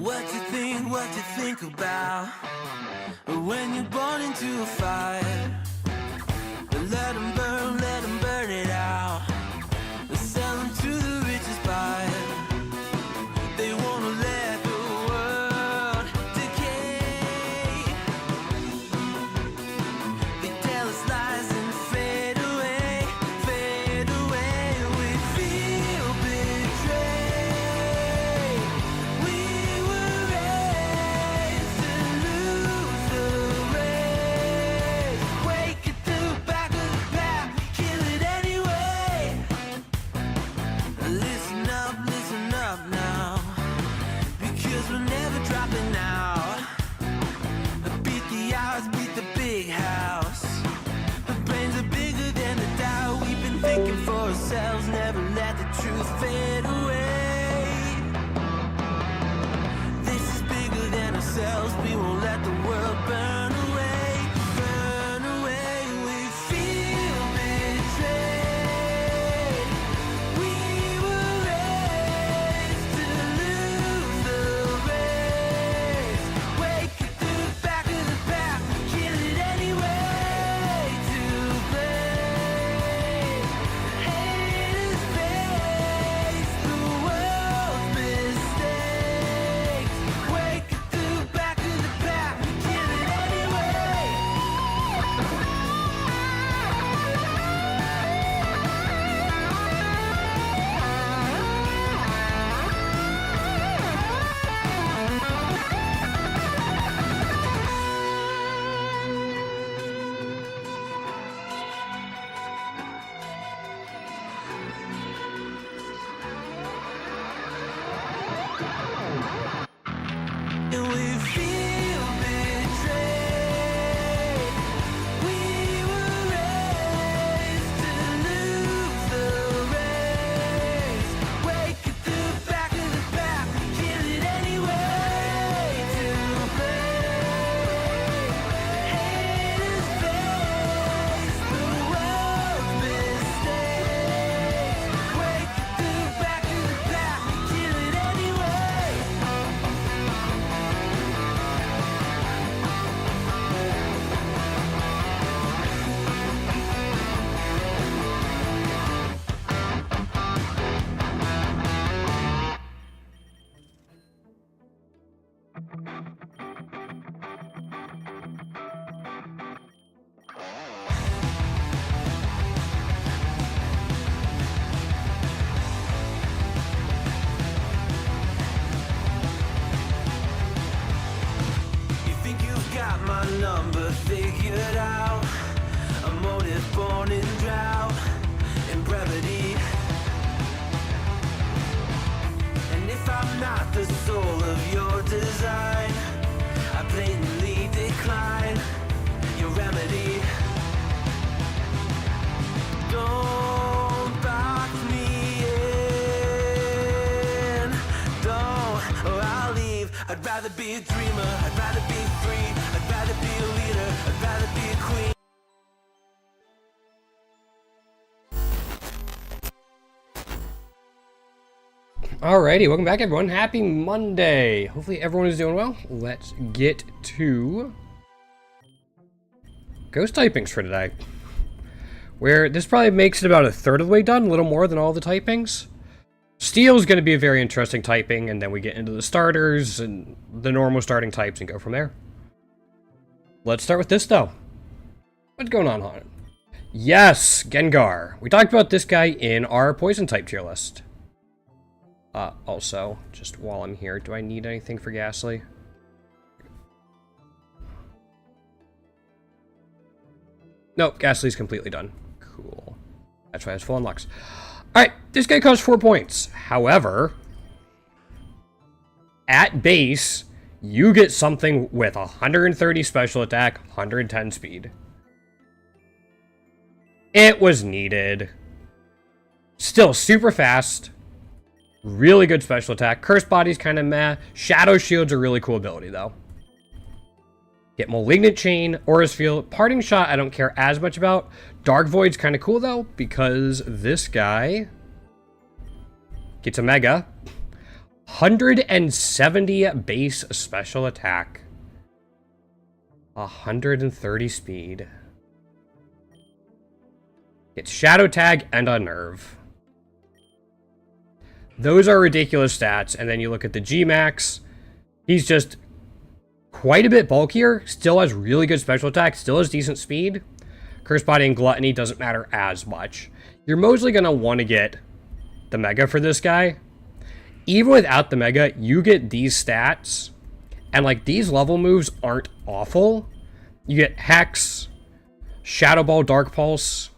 What you think about when you're born into a fire? Let them burn it out. Sell them to the richest buyer. They wanna let the world decay. They tell us lies and fade away, fade away. We feel betrayed. We were raised to lose the race. Wake at the back of the pack, kill it anyway. Listen up now, because we're never dropping out. Beat the odds, beat the big house. The brains are bigger than the doubt. We've been thinking for ourselves, never let the truth fade away. This is bigger than ourselves, we won't let the world burn away, burn away. We feel betrayed. We were raised to lose the race. Wake at the back of the pack, kill it anyway. To blame, haters face the world's mistakes. Wake at the back of the pack, kill it anyway. And we feel betrayed. We were raised to lose the race. Wake at the back of the pack, kill it anyway. To blame, haters face the world's mistakes. Wake at the back of the pack, kill it anyway. You think you've got my number figured out? A motive born in drought and brevity. And if I'm not the soul of your design, I blatantly decline your remedy. Don't box me in, don't, or I'll leave. I'd rather be a dreamer, I'd rather be free, I'd rather be a leader, I'd rather be a queen. Alrighty, welcome back everyone. Happy Monday. Hopefully everyone is doing well. Let's get to ghost typings for today. Where this probably makes it about a third of the way done, a little more than all the typings. Steel is going to be a very interesting typing, and then we get into the starters and the normal starting types and go from there. Let's start with this though. What's going on it? Yes, Gengar. We talked about this guy in our poison type tier list. Also, just while I'm here, do I need anything for Ghastly? Nope, Ghastly's completely done. Cool. That's why it's full unlocks. Alright, this guy costs 4 points. However, at base, you get something with 130 special attack, 110 speed. It was needed. Still super fast. Really good special attack. Curse Body's kind of meh. Shadow Shield's a really cool ability, though. Get Malignant Chain, Aura's Field. Parting Shot I don't care as much about. Dark Void's kind of cool, though, because this guy gets a Mega. 170 base special attack. 130 speed. It's Shadow Tag and Unnerve. Those are ridiculous stats, and then you look at the G-Max. He's just quite a bit bulkier, still has really good special attack, still has decent speed. Curse Body and Gluttony doesn't matter as much. You're mostly going to want to get the Mega for this guy. Even without the Mega, you get these stats, and like these level moves aren't awful. You get Hex, Shadow Ball, Dark Pulse.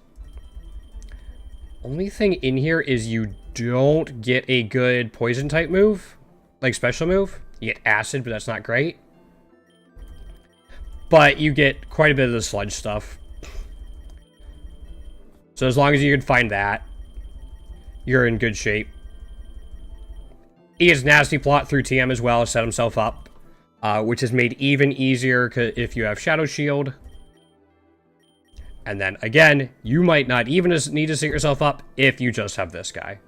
Only thing in here is you don't get a good poison type move, like special move. You get Acid, but that's not great. But you get quite a bit of the sludge stuff. So as long as you can find that, you're in good shape. He gets Nasty Plot through TM as well, set himself up, which is made even easier if you have Shadow Shield. And then again, you might not even need to set yourself up if you just have this guy.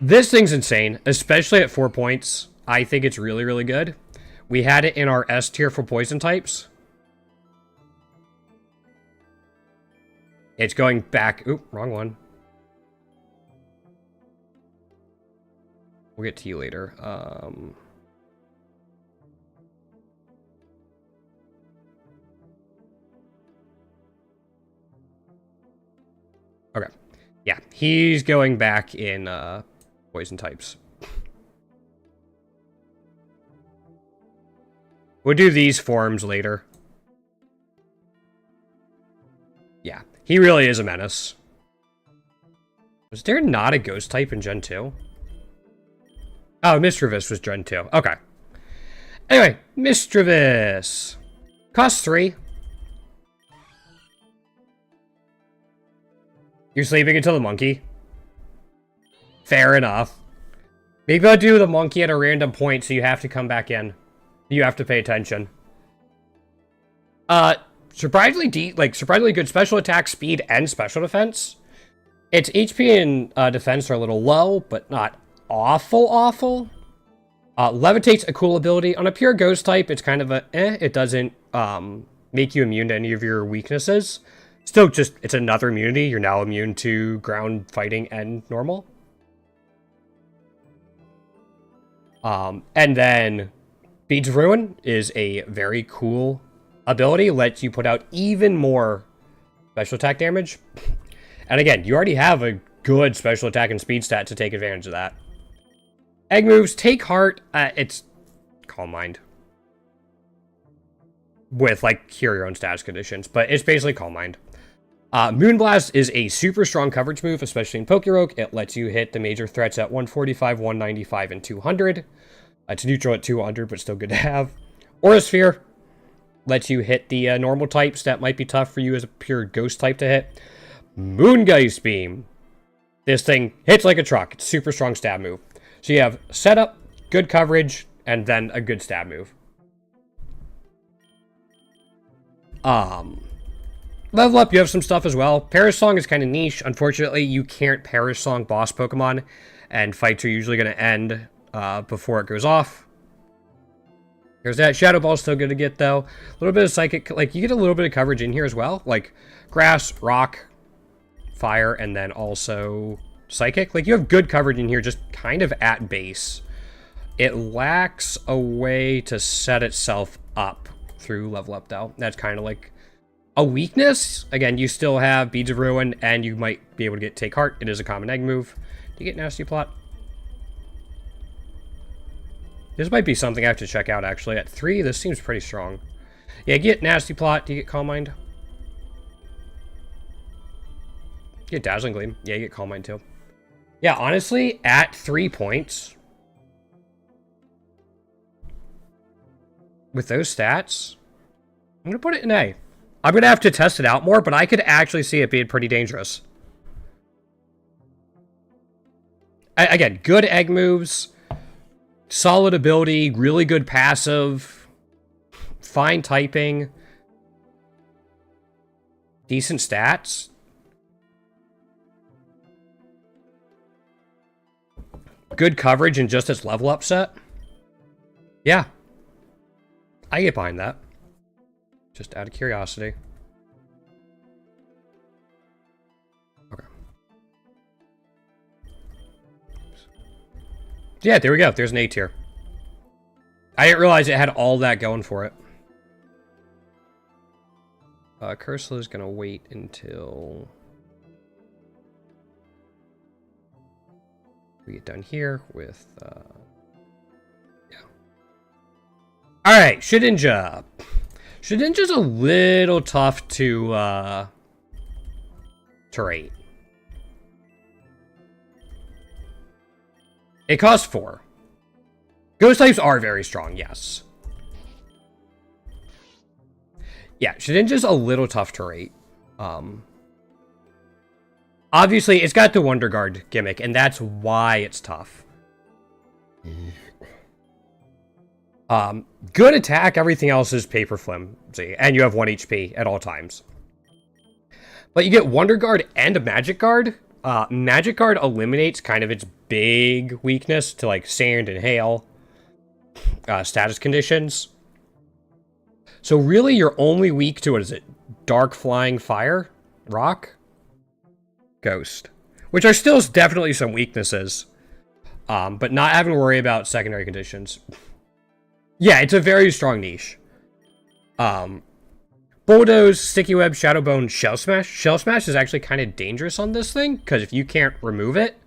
This thing's insane, especially at 4 points. I think it's really, really good. We had it in our S tier for poison types. It's going back. Oop, wrong one. We'll get to you later. Okay. Yeah, he's going back in poison types. We'll do these forms later. Yeah, he really is a menace. Was there not a ghost type in Gen 2? Oh, Mischievous was Gen 2. Okay. Anyway, Mischievous. Cost 3. You're sleeping until the monkey. Fair enough. Maybe I'll do the monkey at a random point so you have to come back in. You have to pay attention. Surprisingly good special attack, speed, and special defense. Its HP and defense are a little low, but not awful. Levitate's a cool ability. On a pure ghost type, it's kind of a it doesn't make you immune to any of your weaknesses. Still just, it's another immunity. You're now immune to ground, fighting, and normal. And then Beads of Ruin is a very cool ability. Lets you put out even more special attack damage. And again, you already have a good special attack and speed stat to take advantage of that. Egg moves, Take Heart, it's Calm Mind. With, like, cure your own status conditions, but it's basically Calm Mind. Moonblast is a super strong coverage move, especially in Pokerogue. It lets you hit the major threats at 145, 195, and 200. It's neutral at 200, but still good to have. Aura Sphere lets you hit the normal types that might be tough for you as a pure ghost type to hit. Moongeist Beam. This thing hits like a truck. It's a super strong stab move. So you have setup, good coverage, and then a good stab move. Level up, you have some stuff as well. Perish Song is kind of niche. Unfortunately, you can't Perish Song boss Pokemon, and fights are usually going to end before it goes off. There's that. Shadow Ball's still good to get, though. A little bit of Psychic, like, you get a little bit of coverage in here as well. Like, Grass, Rock, Fire, and then also Psychic. Like, you have good coverage in here, just kind of at base. It lacks a way to set itself up through level up, though. That's kind of like a weakness. Again, you still have Beads of Ruin, and you might be able to get Take Heart. It is a common egg move. Do you get Nasty Plot? This might be something I have to check out, actually. At 3, this seems pretty strong. Yeah, get Nasty Plot. Do you get Calm Mind? You get Dazzling Gleam. Yeah, you get Calm Mind, too. Yeah, honestly, at 3 points, with those stats, I'm going to put it in A. I'm going to have to test it out more, but I could actually see it being pretty dangerous. Again, good egg moves, solid ability, really good passive, fine typing, decent stats. good coverage and just its level up set. Yeah. I get behind that. Just out of curiosity. Okay. Yeah, there we go. There's an A tier. I didn't realize it had all that going for it. Cursor is going to wait until we get done here with... yeah. Alright, Shedinja. Shedinja's a little tough to rate. It costs 4. Ghost types are very strong, yes. Yeah, Shedinja's a little tough to rate. Obviously, it's got the Wonder Guard gimmick, and that's why it's tough. Good attack, everything else is paper flimsy, and you have 1 HP at all times. But you get Wonder Guard and a Magic Guard. Magic Guard eliminates kind of its big weakness to, like, sand and hail status conditions. So really, you're only weak to, what is it? Dark Flying Fire? Rock? Ghost. Which are still definitely some weaknesses. But not having to worry about secondary conditions. Yeah, it's a very strong niche. Bulldoze, Sticky Web, Shadow Bone, Shell Smash. Shell Smash is actually kind of dangerous on this thing, because if you can't remove it,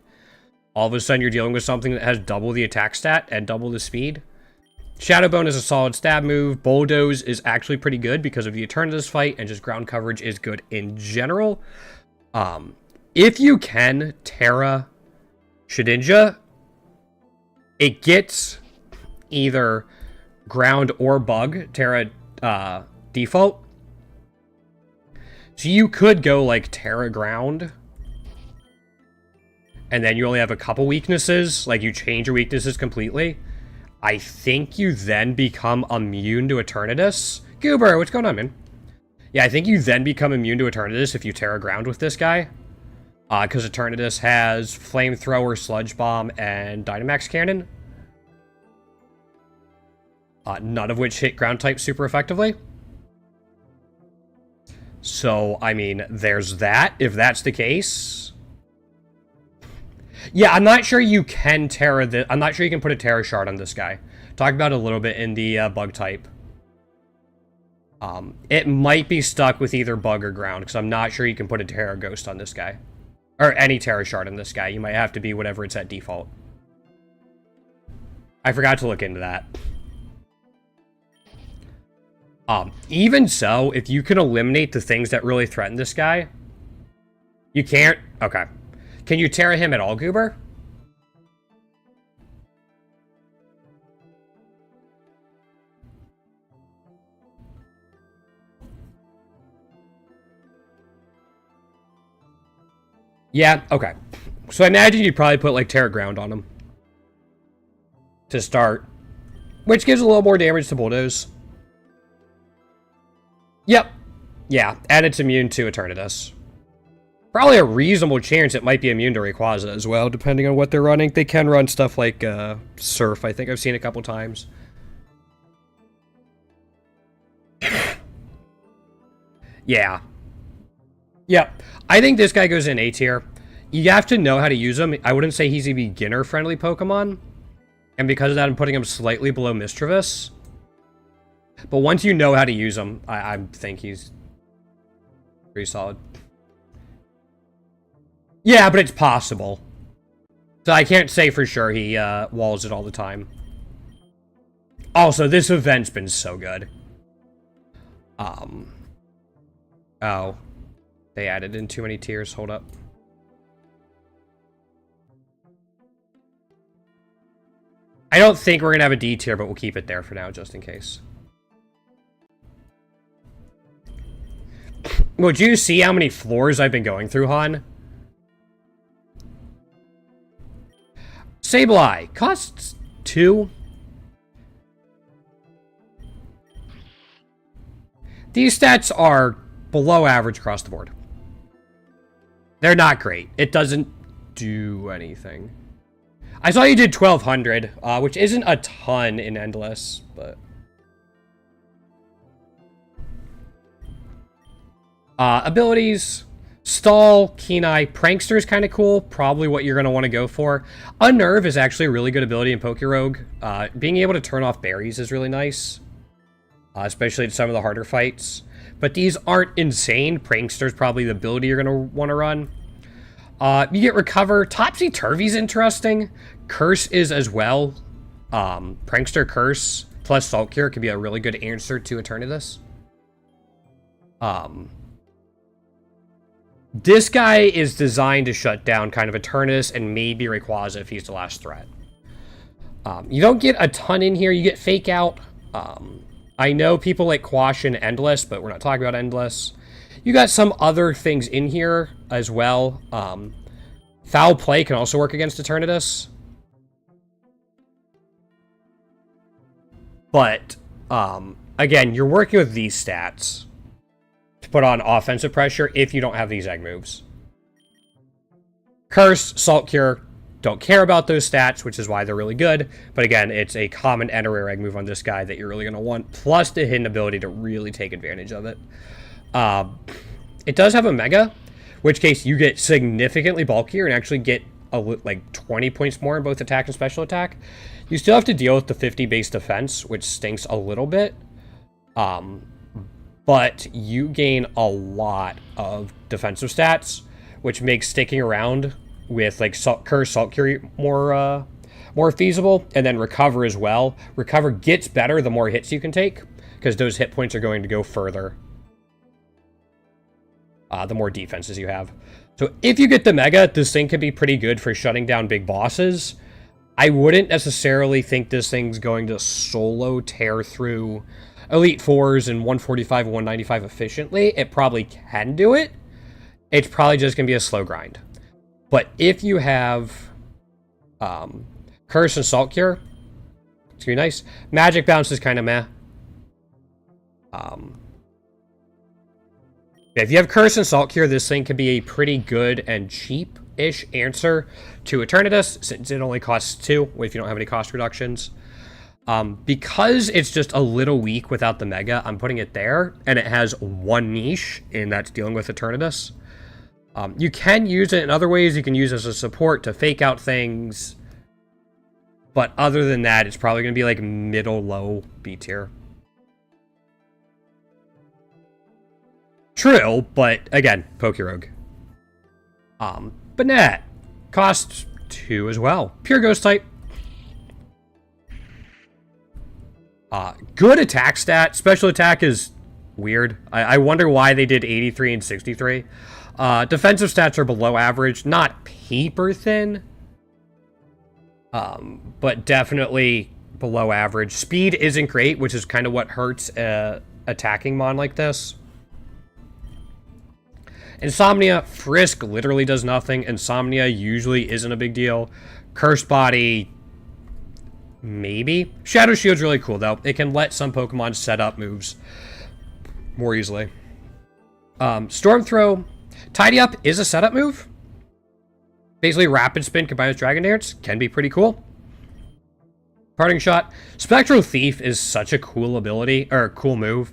all of a sudden you're dealing with something that has double the attack stat and double the speed. Shadow Bone is a solid stab move. Bulldoze is actually pretty good because of the Eternatus fight, and just ground coverage is good in general. If you can Terra Shedinja, it gets either ground or bug Terra default. So you could go like Terra ground, and then you only have a couple weaknesses, like you change your weaknesses completely. I think you then become immune to Eternatus. Goober, what's going on, man? Yeah, I think you then become immune to Eternatus if you Terra ground with this guy. Because Eternatus has Flamethrower, Sludge Bomb, and Dynamax Cannon. None of which hit ground type super effectively. So, I mean, there's that, if that's the case. Yeah, I'm not sure you can Terra the... I'm not sure you can put a Terra Shard on this guy. Talk about it a little bit in the bug type. It might be stuck with either bug or ground, because I'm not sure you can put a Terra Ghost on this guy. Or any Terra Shard on this guy. You might have to be whatever it's at default. I forgot to look into that. Even so, if you can eliminate the things that really threaten this guy... You can't... Okay. Can you Terra him at all, Goober? Yeah, okay. So I imagine you'd probably put, like, Terra Ground on him. To start. Which gives a little more damage to Bulldoze. Yep. Yeah, and it's immune to Eternatus. Probably a reasonable chance it might be immune to Rayquaza as well, depending on what they're running. They can run stuff like Surf, I think I've seen a couple times. Yeah. Yep. I think this guy goes in A tier. You have to know how to use him. I wouldn't say he's a beginner-friendly Pokemon. And because of that, I'm putting him slightly below Mischievous. But once you know how to use him, I think he's pretty solid. Yeah, but it's possible. So I can't say for sure he walls it all the time. Also, this event's been so good. Oh. They added in too many tiers. Hold up. I don't think we're going to have a D tier, but we'll keep it there for now, just in case. Would you see how many floors I've been going through, Han? Sableye. Costs 2. These stats are below average across the board. They're not great. It doesn't do anything. I saw you did 1200, which isn't a ton in Endless, but... abilities... Stall, Keen Eye, Prankster is kind of cool. Probably what you're going to want to go for. Unnerve is actually a really good ability in Pokerogue. Being able to turn off berries is really nice. Especially in some of the harder fights. But these aren't insane. Prankster is probably the ability you're going to want to run. You get Recover. Topsy-Turvy is interesting. Curse is as well. Prankster Curse plus Salt Cure can be a really good answer to Eternatus. This guy is designed to shut down kind of Eternatus and maybe Rayquaza if he's the last threat. You don't get a ton in here. You get Fake Out. I know people like Quash and Endless, but we're not talking about Endless. You got some other things in here as well. Foul Play can also work against Eternatus. But, again, you're working with these stats to put on offensive pressure if you don't have these egg moves. Curse, Salt Cure, don't care about those stats, which is why they're really good. But again, it's a common and a rare egg move on this guy that you're really going to want, plus the hidden ability to really take advantage of it. It does have a Mega, which case you get significantly bulkier and actually get like 20 points more in both attack and special attack. You still have to deal with the 50 base defense, which stinks a little bit. But you gain a lot of defensive stats, which makes sticking around with like Curse, Salt Cure more feasible, and then Recover as well. Recover gets better the more hits you can take, because those hit points are going to go further the more defenses you have. So if you get the Mega, this thing can be pretty good for shutting down big bosses. I wouldn't necessarily think this thing's going to solo tear through Elite Fours and 145 and 195 efficiently. It probably can do it. It's probably just going to be a slow grind. But if you have Curse and Salt Cure, it's going to be nice. Magic Bounce is kind of meh. If you have Curse and Salt Cure, this thing can be a pretty good and cheap-ish answer to Eternatus, since it only costs 2 if you don't have any cost reductions. Because it's just a little weak without the Mega, I'm putting it there, and it has one niche, and that's dealing with Eternatus. You can use it in other ways. You can use it as a support to fake out things. But other than that, it's probably going to be like middle-low B tier. True, but again, Pokerogue. Banette. Costs 2 as well. Pure Ghost type. Good attack stat. Special attack is weird. I wonder why they did 83 and 63. Defensive stats are below average. Not paper thin. But definitely below average. Speed isn't great, which is kind of what hurts attacking mon like this. Insomnia. Frisk literally does nothing. Insomnia usually isn't a big deal. Cursed Body... maybe. Shadow Shield's really cool, though. It can let some Pokemon set up moves more easily. Storm Throw. Tidy Up is a setup move. Basically, Rapid Spin combined with Dragon Dance can be pretty cool. Parting Shot. Spectral Thief is such a cool ability, or cool move.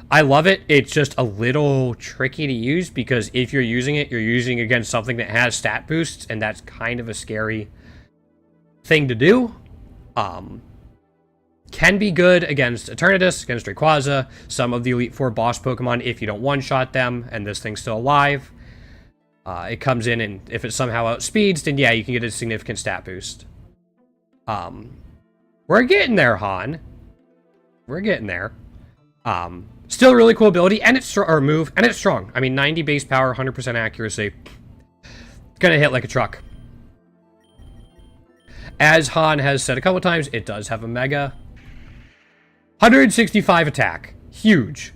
I love it. It's just a little tricky to use, because if you're using it, you're using it against something that has stat boosts, and that's kind of a scary thing to do. Can be good against Eternatus, against Rayquaza, some of the Elite Four boss Pokemon if you don't one-shot them, and this thing's still alive. It comes in, and if it somehow outspeeds, then yeah, you can get a significant stat boost. We're getting there, Han. We're getting there. Still a really cool ability, and it's or move, and it's strong. I mean, 90 base power, 100% accuracy. It's gonna hit like a truck. As Han has said a couple times, it does have a Mega. 165 attack. Huge.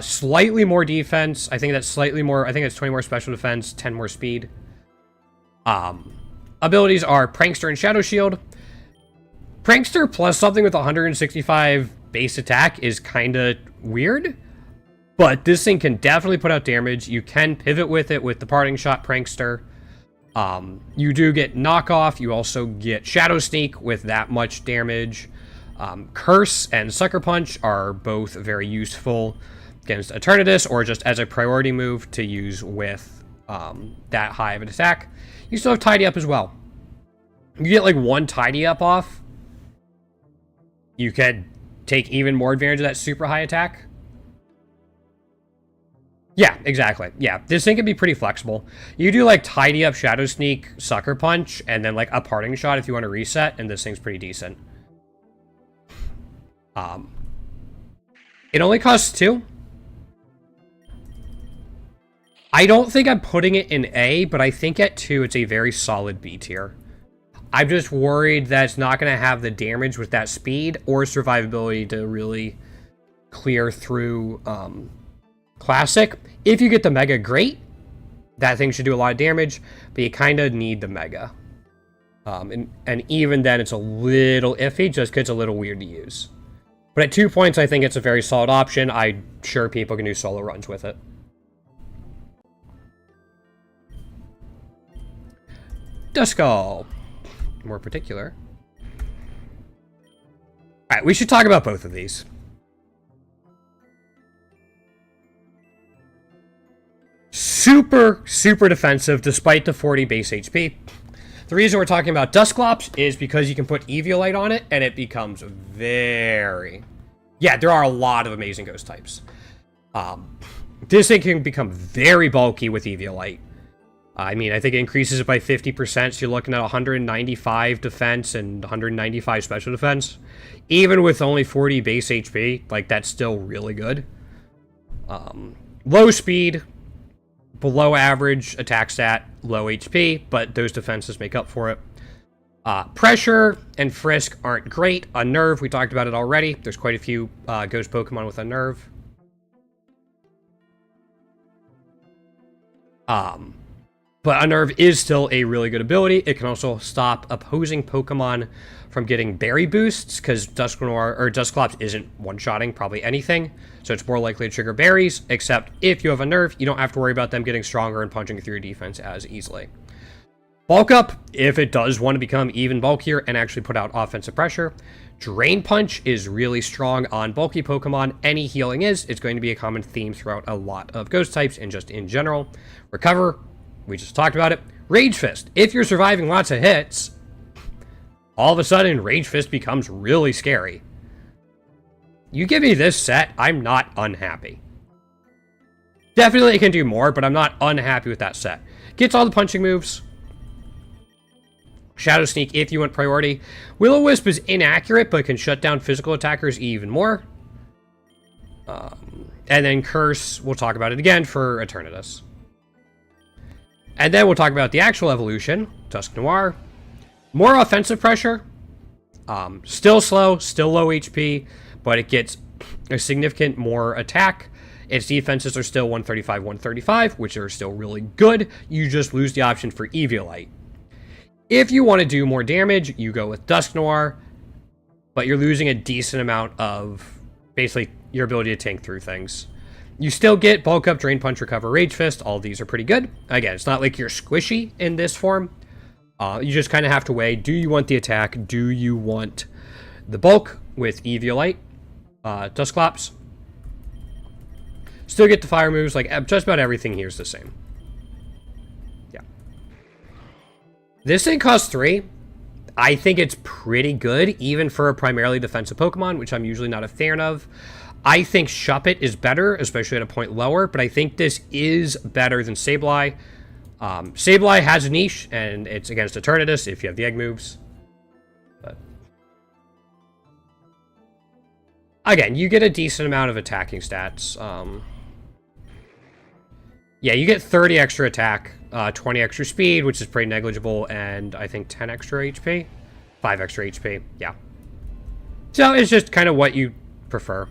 Slightly more defense. I think that's slightly more. I think it's 20 more special defense, 10 more speed. Abilities are Prankster and Shadow Shield. Prankster plus something with 165 base attack is kind of weird. But this thing can definitely put out damage. You can pivot with it with the Parting Shot Prankster. You do get knockoff. You also get Shadow Sneak with that much damage. Curse and Sucker Punch are both very useful against Eternatus, or just as a priority move to use with that high of an attack. You still have Tidy Up as well. You get like one Tidy Up off, you can take even more advantage of that super high attack. Yeah, exactly. Yeah, this thing can be pretty flexible. You do like Tidy Up, Shadow Sneak, Sucker Punch, and then like a Parting Shot if you want to reset, and this thing's pretty decent. It only costs 2. I don't think I'm putting it in A, but I think at 2 it's a very solid B tier. I'm just worried that it's not going to have the damage with that speed or survivability to really clear through Classic. If you get the Mega, great. That thing should do a lot of damage, but you kind of need the Mega. And even then, it's a little iffy just because it's a little weird to use. But at 2 points, I think it's a very solid option. I'm sure people can do solo runs with it. Duskull. More particular. Alright, we should talk about both of these. Super, super defensive despite the 40 base HP. The reason we're talking about Dusclops is because you can put Eviolite on it and it becomes very... Yeah, there are a lot of amazing ghost types. This thing can become very bulky with Eviolite. I mean, I think it increases it by 50%, so you're looking at 195 defense and 195 special defense. Even with only 40 base HP, like, that's still really good. Low speed, below average attack stat, low HP, but those defenses make up for it. Pressure and Frisk aren't great. Unnerve, we talked about it already. There's quite a few ghost Pokemon with Unnerve. But Unnerve is still a really good ability. It can also stop opposing Pokemon from getting berry boosts, because Dusclops isn't one-shotting probably anything, so it's more likely to trigger berries, except if you have Unnerve, you don't have to worry about them getting stronger and punching through your defense as easily. Bulk Up, if it does want to become even bulkier and actually put out offensive pressure. Drain Punch is really strong on bulky Pokemon. Any healing it's going to be a common theme throughout a lot of ghost types and just in general. Recover, we just talked about it. Rage Fist, if you're surviving lots of hits, all of a sudden Rage Fist becomes really scary. You give me this set, I'm not unhappy. Definitely it can do more, but I'm not unhappy with that set. Gets all the punching moves. Shadow Sneak if you want priority. Will-O-Wisp is inaccurate, but can shut down physical attackers even more. And then Curse, we'll talk about it again for Eternatus. And then we'll talk about the actual evolution, Dusknoir. More offensive pressure. Still slow, still low HP, but it gets a significant more attack. Its defenses are still 135, 135, which are still really good. You just lose the option for Eviolite. If you want to do more damage, you go with Dusknoir, but you're losing a decent amount of, basically, your ability to tank through things. You still get Bulk Up, Drain Punch, Recover, Rage Fist. All of these are pretty good. Again, it's not like you're squishy in this form. You just kind of have to weigh, do you want the attack? Do you want the bulk with Eviolite? Dusclops. Still get the fire moves. Like, just about everything here is the same. Yeah. This thing costs 3. I think it's pretty good, even for a primarily defensive Pokemon, which I'm usually not a fan of. I think Shuppet is better, especially at a point lower, but I think this is better than Sableye. Sableye has a niche, and it's against Eternatus if you have the egg moves. But again, you get a decent amount of attacking stats. Yeah, you get 30 extra attack, 20 extra speed, which is pretty negligible, and I think 10 extra HP? 5 extra HP, yeah. So it's just kind of what you prefer.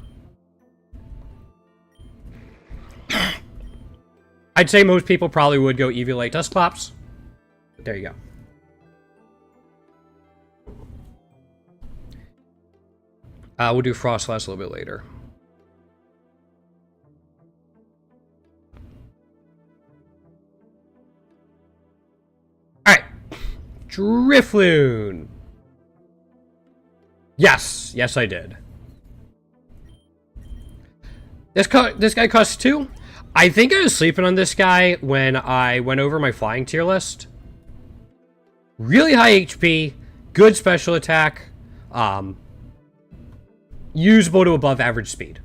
I'd say most people probably would go Eviolite Dusclops. But there you go. We'll do Frostlass a little bit later. Drifloon. Yes, yes I did. This guy costs 2. I think I was sleeping on this guy when I went over my flying tier list. Really high HP, good special attack, usable to above average speed.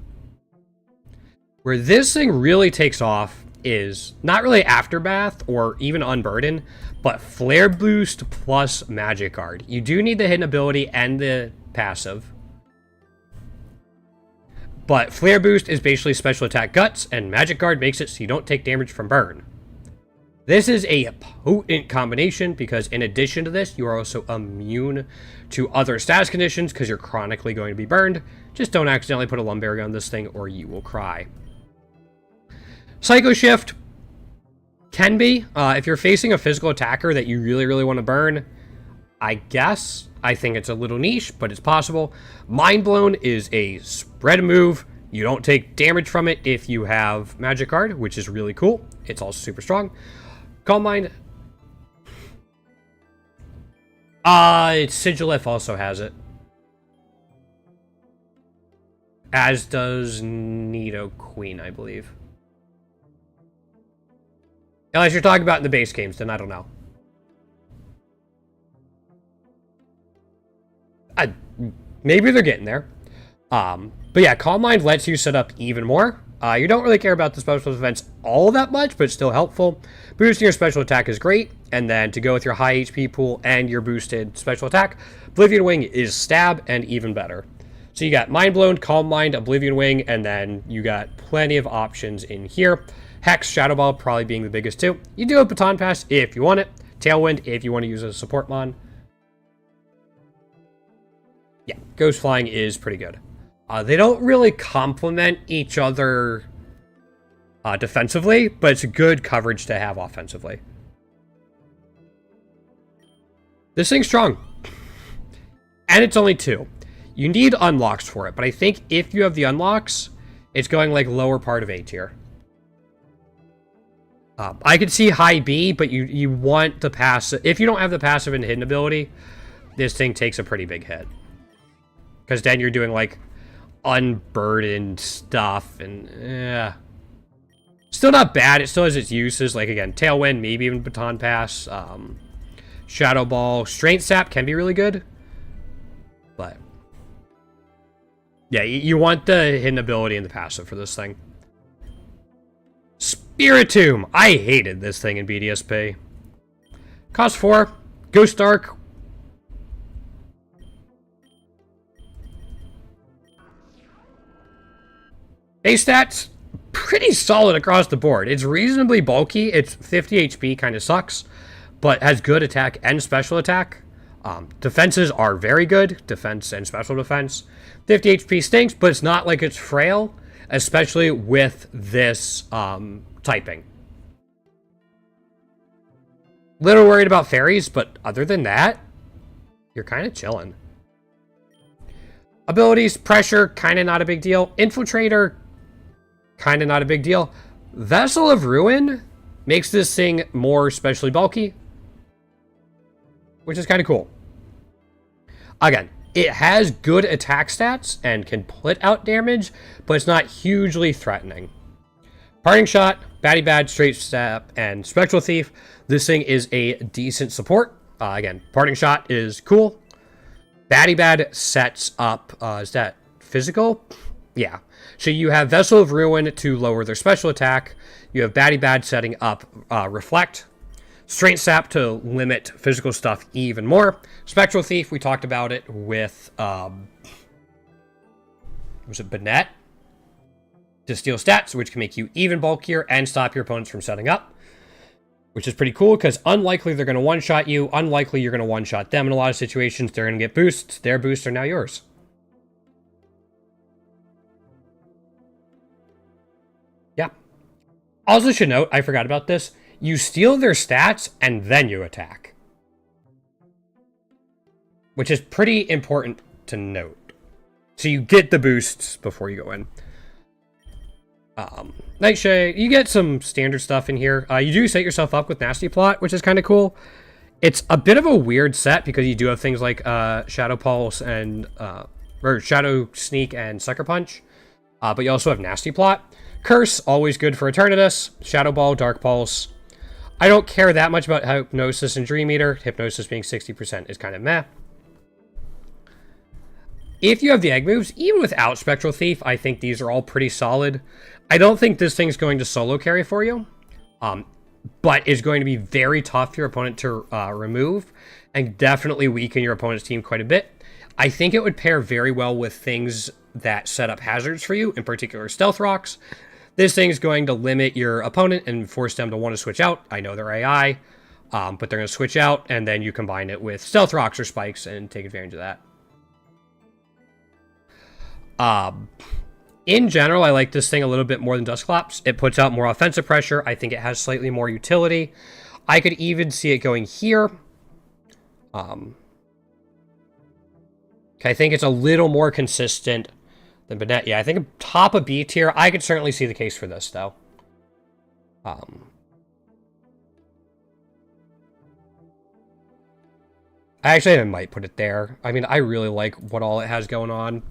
Where this thing really takes off is not really Aftermath or even Unburden, but Flare Boost plus Magic Guard. You do need the hidden ability and the passive. But Flare Boost is basically special attack guts, and Magic Guard makes it so you don't take damage from burn. This is a potent combination because in addition to this, you are also immune to other status conditions because you're chronically going to be burned. Just don't accidentally put a Lumberry on this thing or you will cry. Psycho Shift can be, if you're facing a physical attacker that you really, really want to burn, I guess. I think it's a little niche, but it's possible. Mind Blown is a spread move. You don't take damage from it if you have Magic Guard, which is really cool. It's also super strong. Calm Mind. Sigilif also has it. As does Nidoqueen, I believe. Unless you're talking about in the base games, then I don't know. Maybe they're getting there. But yeah, Calm Mind lets you set up even more. You don't really care about the special defense all that much, but it's still helpful. Boosting your special attack is great. And then to go with your high HP pool and your boosted special attack, Oblivion Wing is stab and even better. So you got Mind Blown, Calm Mind, Oblivion Wing, and then you got plenty of options in here. Hex, Shadow Ball probably being the biggest two. You do have Baton Pass if you want it. Tailwind if you want to use it as a support mon. Yeah, Ghost Flying is pretty good. They don't really complement each other defensively, but it's good coverage to have offensively. This thing's strong. And it's only 2. You need unlocks for it, but I think if you have the unlocks, it's going like lower part of A tier. I could see high B, but you want the passive. If you don't have the passive and hidden ability, this thing takes a pretty big hit. Because then you're doing like unburdened stuff and still not bad. It still has its uses, like again, Tailwind, maybe even Baton Pass, Shadow Ball, Strength Sap can be really good. But yeah, you want the hidden ability and the passive for this thing. Spiritomb! I hated this thing in BDSP. Cost 4. Ghost Dark. Base stats, pretty solid across the board. It's reasonably bulky. It's 50 HP, kind of sucks. But has good attack and special attack. Defenses are very good. Defense and special defense. 50 HP stinks, but it's not like it's frail. Especially with this typing. Little worried about fairies, but other than that, you're kind of chilling. Abilities, Pressure, kind of not a big deal. Infiltrator, kind of not a big deal. Vessel of Ruin makes this thing more especially bulky, which is kind of cool. Again, it has good attack stats and can put out damage, but it's not hugely threatening. Parting Shot, Batty Bad, Straight Step, and Spectral Thief. This thing is a decent support. Again, Parting Shot is cool. Batty Bad sets up, is that physical? Yeah. So you have Vessel of Ruin to lower their special attack. You have Batty Bad setting up Reflect. Strength Sap to limit physical stuff even more. Spectral Thief, we talked about it with, was it Banette? To steal stats, which can make you even bulkier and stop your opponents from setting up. Which is pretty cool, because unlikely they're going to one-shot you. Unlikely you're going to one-shot them in a lot of situations. They're going to get boosts. Their boosts are now yours. Yeah. Also should note, I forgot about this. You steal their stats, and then you attack. Which is pretty important to note. So you get the boosts before you go in. Nightshade, you get some standard stuff in here. You do set yourself up with Nasty Plot, which is kind of cool. It's a bit of a weird set because you do have things like Shadow Pulse and or Shadow Sneak and Sucker Punch, but you also have Nasty Plot. Curse, always good for Eternatus. Shadow Ball, Dark Pulse. I don't care that much about Hypnosis and Dream Eater. Hypnosis being 60% is kind of meh. If you have the egg moves, even without Spectral Thief, I think these are all pretty solid. I don't think this thing's going to solo carry for you, but is going to be very tough for your opponent to remove, and definitely weaken your opponent's team quite a bit. I think it would pair very well with things that set up hazards for you, in particular Stealth Rocks. This thing's going to limit your opponent and force them to want to switch out. I know they're AI, but they're going to switch out, and then you combine it with Stealth Rocks or Spikes and take advantage of that. In general, I like this thing a little bit more than Dusclops. It puts out more offensive pressure. I think it has slightly more utility. I could even see it going here. I think it's a little more consistent than Banette. Yeah, I think top of B tier. I could certainly see the case for this, though. Actually, I might put it there. I mean, I really like what all it has going on.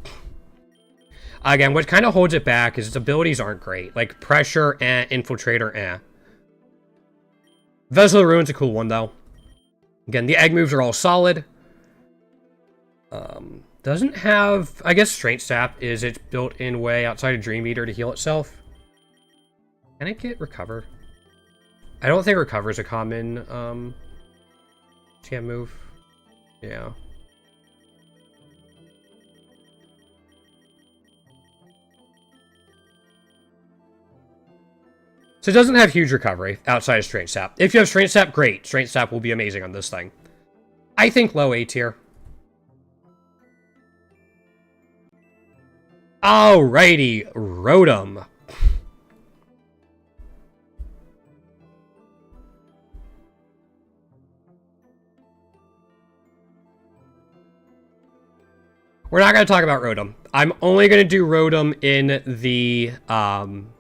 Again, what kind of holds it back is its abilities aren't great. Like, Pressure, Infiltrator, Vessel of the Ruin's a cool one, though. Again, the egg moves are all solid. Doesn't have... I guess Strength Sap is its built-in way outside of Dream Eater to heal itself. Can it get Recover? I don't think Recover is a common, TM move. Yeah. So it doesn't have huge recovery outside of Strength Sap. If you have Strength Sap, great. Strength Sap will be amazing on this thing. I think low A tier. Alrighty, Rotom. We're not going to talk about Rotom. I'm only going to do Rotom in the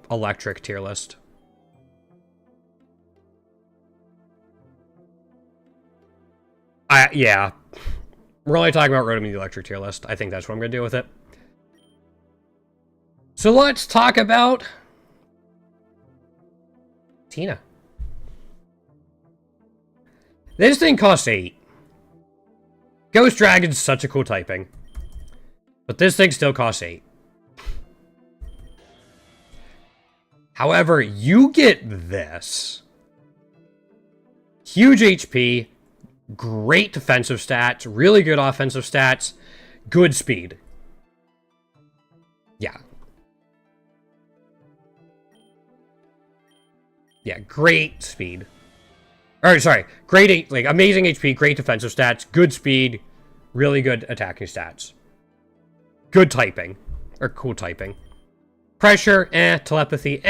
electric tier list. Yeah. We're only talking about Rotom in the electric tier list. I think that's what I'm going to do with it. So let's talk about Tina. This thing costs 8. Ghost Dragon's such a cool typing. But this thing still costs 8. However, you get this. Huge HP, great defensive stats, really good offensive stats, good speed. Yeah. Yeah, great speed. Or, sorry, great, like, amazing HP, great defensive stats, good speed, really good attacking stats. Good typing. Or cool typing. Pressure, Telepathy,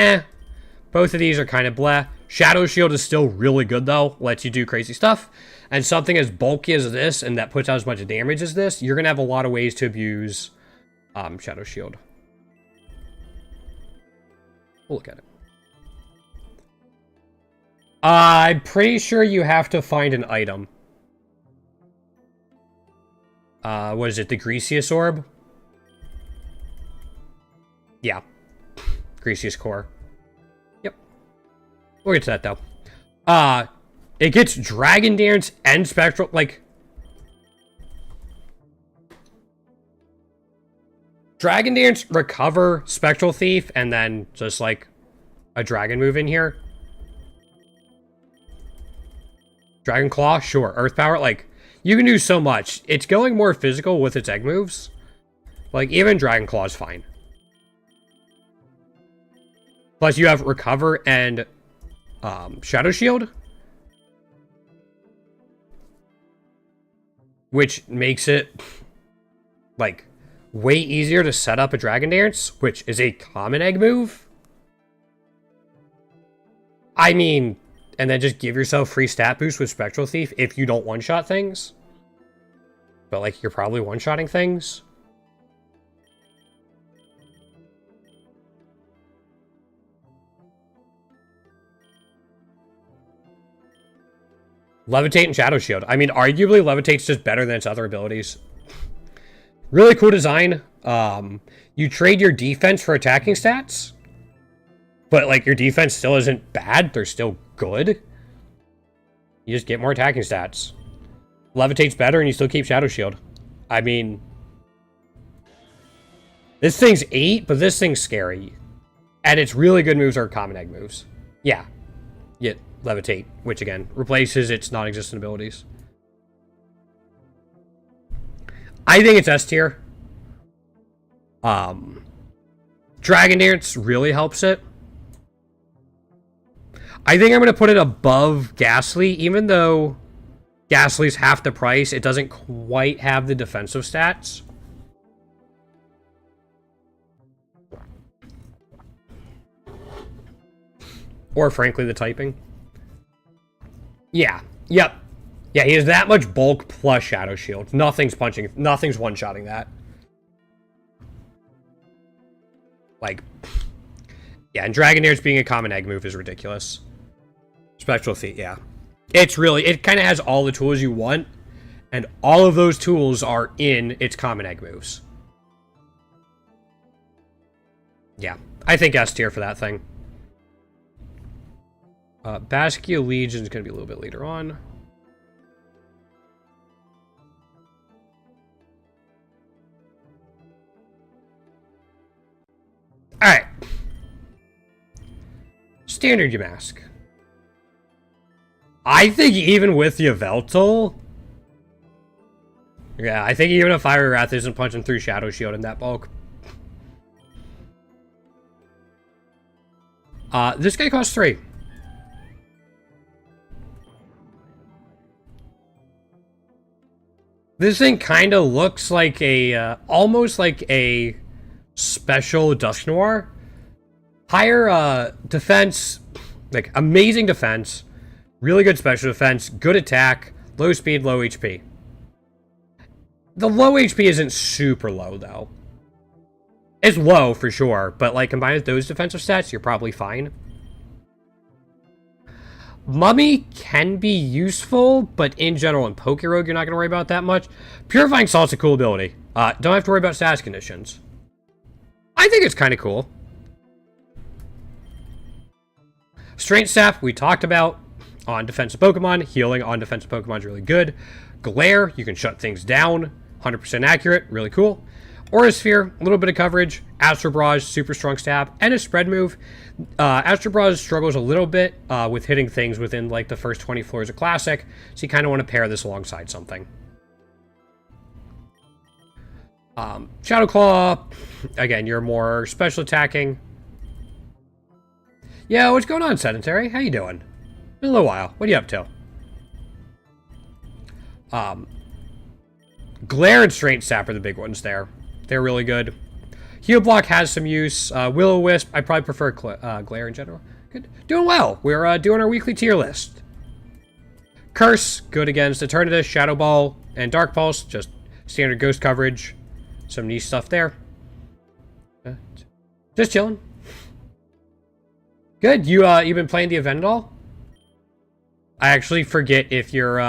Both of these are kind of bleh. Shadow Shield is still really good, though. Lets you do crazy stuff. And something as bulky as this, and that puts out as much damage as this, you're going to have a lot of ways to abuse Shadow Shield. We'll look at it. I'm pretty sure you have to find an item. What is it? The Greasiest Orb? Yeah. Greasiest Core. Yep. We'll get to that, though. It gets Dragon Dance and Spectral, like... Dragon Dance, Recover, Spectral Thief, and then just, like, a Dragon move in here. Dragon Claw, sure. Earth Power, like, you can do so much. It's going more physical with its egg moves. Like, even Dragon Claw is fine. Plus, you have Recover and Shadow Shield. Which makes it, like, way easier to set up a Dragon Dance, which is a common egg move. I mean, and then just give yourself free stat boost with Spectral Thief if you don't one-shot things. But, like, you're probably one-shotting things. Levitate and Shadow Shield. I mean, arguably, Levitate's just better than its other abilities. Really cool design. You trade your defense for attacking stats. But, like, your defense still isn't bad. They're still good. You just get more attacking stats. Levitate's better, and you still keep Shadow Shield. I mean... This thing's 8, but this thing's scary. And its really good moves are common egg moves. Yeah. Yet Levitate, which again, replaces its non-existent abilities. I think it's S tier. Dragon Dance really helps it. I think I'm going to put it above Ghastly, even though Ghastly's half the price. It doesn't quite have the defensive stats. Or, frankly, the typing. Yeah. Yep. Yeah, he has that much bulk plus Shadow Shield. Nothing's one-shotting that. Like, yeah, and Dragon Dance being a common egg move is ridiculous. Spectral Feet, yeah. It kind of has all the tools you want, and all of those tools are in its common egg moves. Yeah, I think S tier for that thing. Baskia Legion is going to be a little bit later on. Alright. Standard Yamask. I think even with Yveltal... Yeah, I think even if Fire Wrath isn't punching through Shadow Shield in that bulk. This guy costs 3. This thing kind of looks like a, almost like a special Dusk Noir. Higher defense, like amazing defense, really good special defense, good attack, low speed, low HP. The low HP isn't super low though. It's low for sure, but like combined with those defensive stats, you're probably fine. Mummy can be useful, but in general, in Pokerogue, you're not going to worry about that much. Purifying Salt's a cool ability. Don't have to worry about status conditions. I think it's kind of cool. Strength Sap, we talked about on defensive Pokemon. Healing on defensive Pokemon is really good. Glare, you can shut things down. 100% accurate, really cool. Aura Sphere, a little bit of coverage. Astro Barrage, super strong stab, and a spread move. Astro Barrage struggles a little bit with hitting things within like the first 20 floors of Classic, so you kind of want to pair this alongside something. Shadow Claw, again, you're more special attacking. Yeah, what's going on, Sedentary? How you doing? Been a little while. What are you up to? Glare and Strength Sap are the big ones there. They're really good. Heal Block has some use. Will-O-Wisp, I probably prefer Glare in general. Good. Doing well. We're doing our weekly tier list. Curse, good against Eternatus, Shadow Ball, and Dark Pulse. Just standard ghost coverage. Some niche stuff there. Just chilling. Good. You been playing the event at all? I actually forget if you're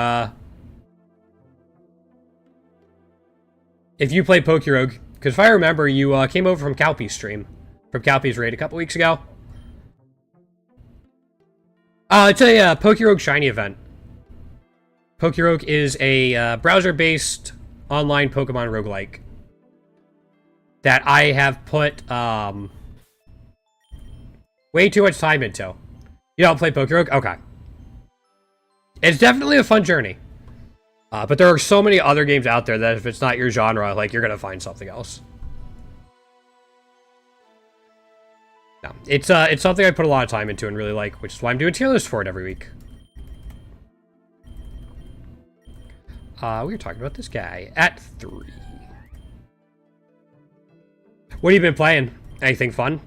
if you play Pokerogue. Because if I remember, you came over from Calpy's stream. From Calpy's raid a couple weeks ago. It's a Pokerogue Shiny event. Pokerogue is a browser-based online Pokemon roguelike. That I have put way too much time into. You don't play Pokerogue? Okay. It's definitely a fun journey. But there are so many other games out there that if it's not your genre, like, you're gonna find something else. No, it's something I put a lot of time into and really like, which is why I'm doing tier list for it every week. We were talking about this guy at 3. What have you been playing? Anything fun?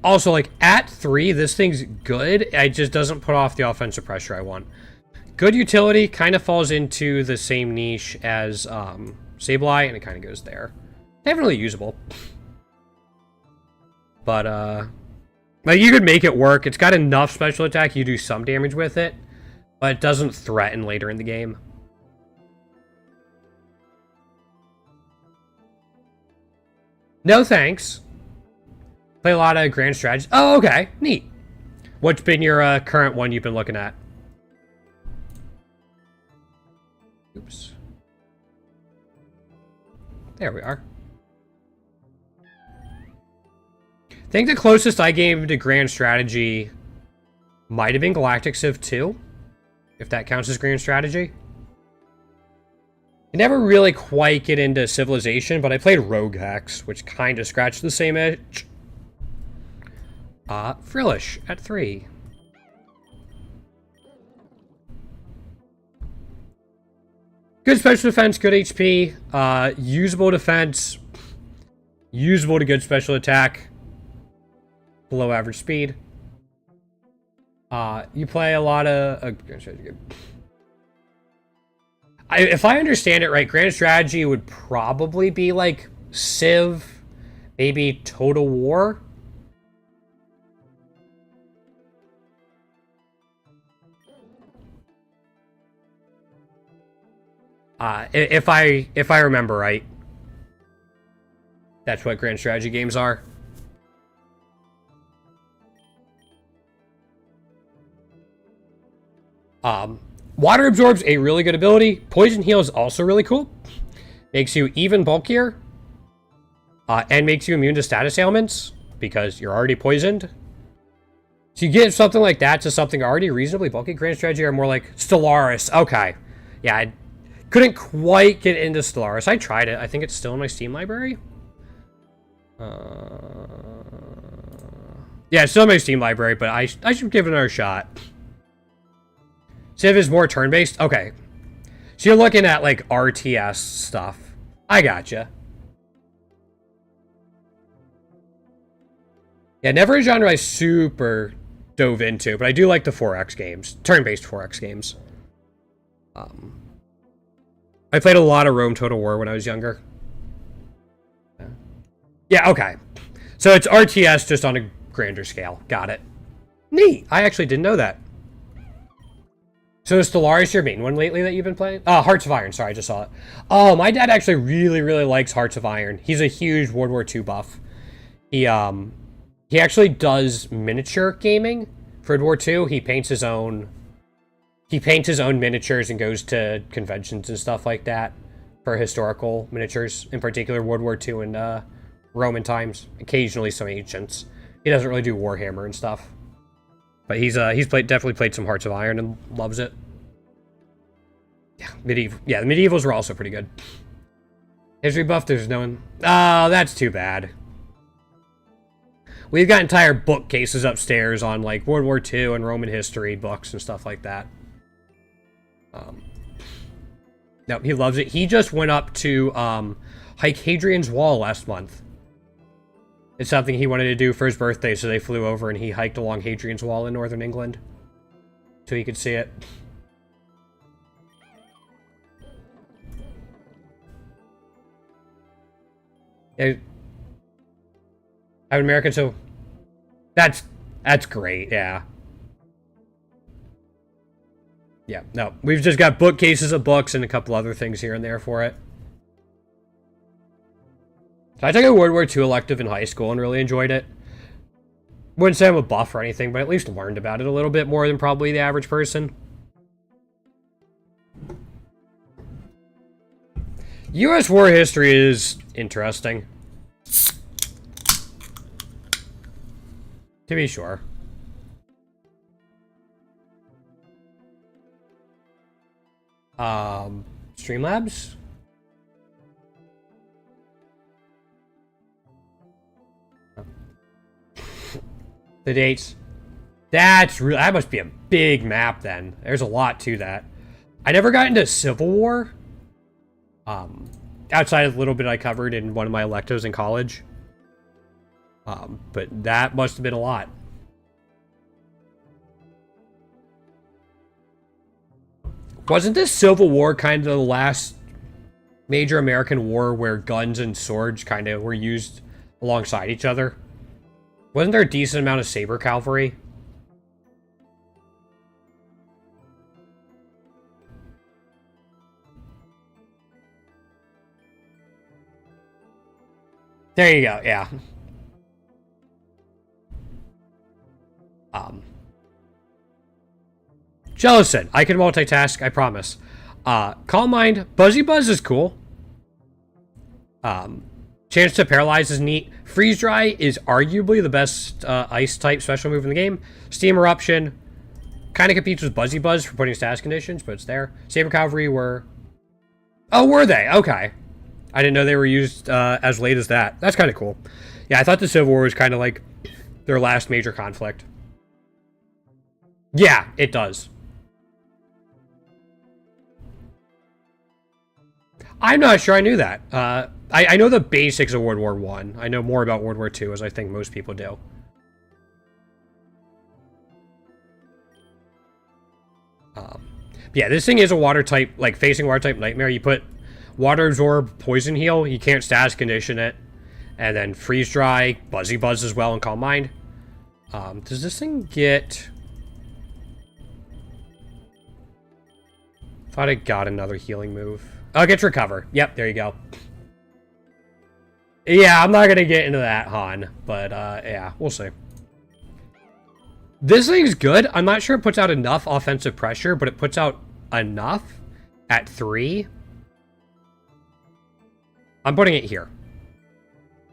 Also, like, at 3, this thing's good. It just doesn't put off the offensive pressure I want. Good utility, kind of falls into the same niche as Sableye, and it kind of goes there. Definitely usable. But, Like, you could make it work. It's got enough special attack, you do some damage with it, but it doesn't threaten later in the game. No thanks. Play a lot of grand strategies. Oh, okay. Neat. What's been your current one you've been looking at? Oops. There we are. I think the closest I gave to grand strategy might have been Galactic Civ 2, if that counts as grand strategy. I never really quite get into Civilization, but I played Rogue Hex, which kind of scratched the same itch. Frillish at 3. Good special defense, good HP, usable defense, usable to good special attack, below average speed. You play a lot of... if I understand it right, Grand Strategy would probably be like Civ, maybe Total War. If I remember right, that's what Grand Strategy games are. Water absorbs a really good ability. Poison heal is also really cool. Makes you even bulkier. And makes you immune to status ailments because you're already poisoned. So you get something like that to something already reasonably bulky. Grand Strategy are more like Stellaris. Okay. Yeah, I couldn't quite get into Stellaris. I tried it. I think it's still in my Steam library. Yeah, it's still in my Steam library, but I should give it another shot. Civ is more turn-based? Okay. So you're looking at, like, RTS stuff. I gotcha. Yeah, never a genre I super dove into, but I do like the 4X games. Turn-based 4X games. I played a lot of Rome Total War when I was younger. Yeah, okay. So it's RTS just on a grander scale. Got it. Neat. I actually didn't know that. So is Stellaris your main one lately that you've been playing? Hearts of Iron. Sorry, I just saw it. Oh, my dad actually really, really likes Hearts of Iron. He's a huge World War II buff. He actually does miniature gaming for World War II. He paints his own miniatures and goes to conventions and stuff like that for historical miniatures, in particular World War II and Roman times. Occasionally some ancients. He doesn't really do Warhammer and stuff. But he's definitely played some Hearts of Iron and loves it. Yeah, the medievals were also pretty good. History buff, there's no one. Oh, that's too bad. We've got entire bookcases upstairs on like World War II and Roman history books and stuff like that. No, he loves it. He just went up to hike Hadrian's Wall last month. It's something he wanted to do for his birthday, so they flew over and he hiked along Hadrian's Wall in northern England so he could see it. Yeah, I'm American, so that's great. Yeah. Yeah, no, we've just got bookcases of books and a couple other things here and there for it. So I took a World War II elective in high school and really enjoyed it. Wouldn't say I'm a buff or anything, but at least learned about it a little bit more than probably the average person. U.S. war history is interesting. To be sure. Streamlabs? The dates. That must be a big map then. There's a lot to that. I never got into Civil War. Outside of the little bit I covered in one of my electives in college. But that must have been a lot. Wasn't this Civil War kind of the last major American war where guns and swords kind of were used alongside each other? Wasn't there a decent amount of Saber Cavalry? There you go, yeah. Jellison, I can multitask, I promise. Calm Mind, Buzzy Buzz is cool. Chance to Paralyze is neat. Freeze Dry is arguably the best ice type special move in the game. Steam Eruption kind of competes with Buzzy Buzz for putting status conditions, but it's there. Saber Cavalry were... Oh, were they? Okay. I didn't know they were used as late as that. That's kind of cool. Yeah, I thought the Civil War was kind of like their last major conflict. Yeah, it does. I'm not sure I knew that. I know the basics of World War I. I know more about World War II, as I think most people do. Yeah, this thing is a water type, like facing water type nightmare. You put Water Absorb, Poison Heal, you can't status condition it. And then Freeze Dry, Buzzy Buzz as well, and Calm Mind. Does this thing get... Thought it got another healing move. Oh, it gets Recover. Yep, there you go. Yeah, I'm not going to get into that, Han. But, yeah, we'll see. This thing's good. I'm not sure it puts out enough offensive pressure, but it puts out enough at 3. I'm putting it here.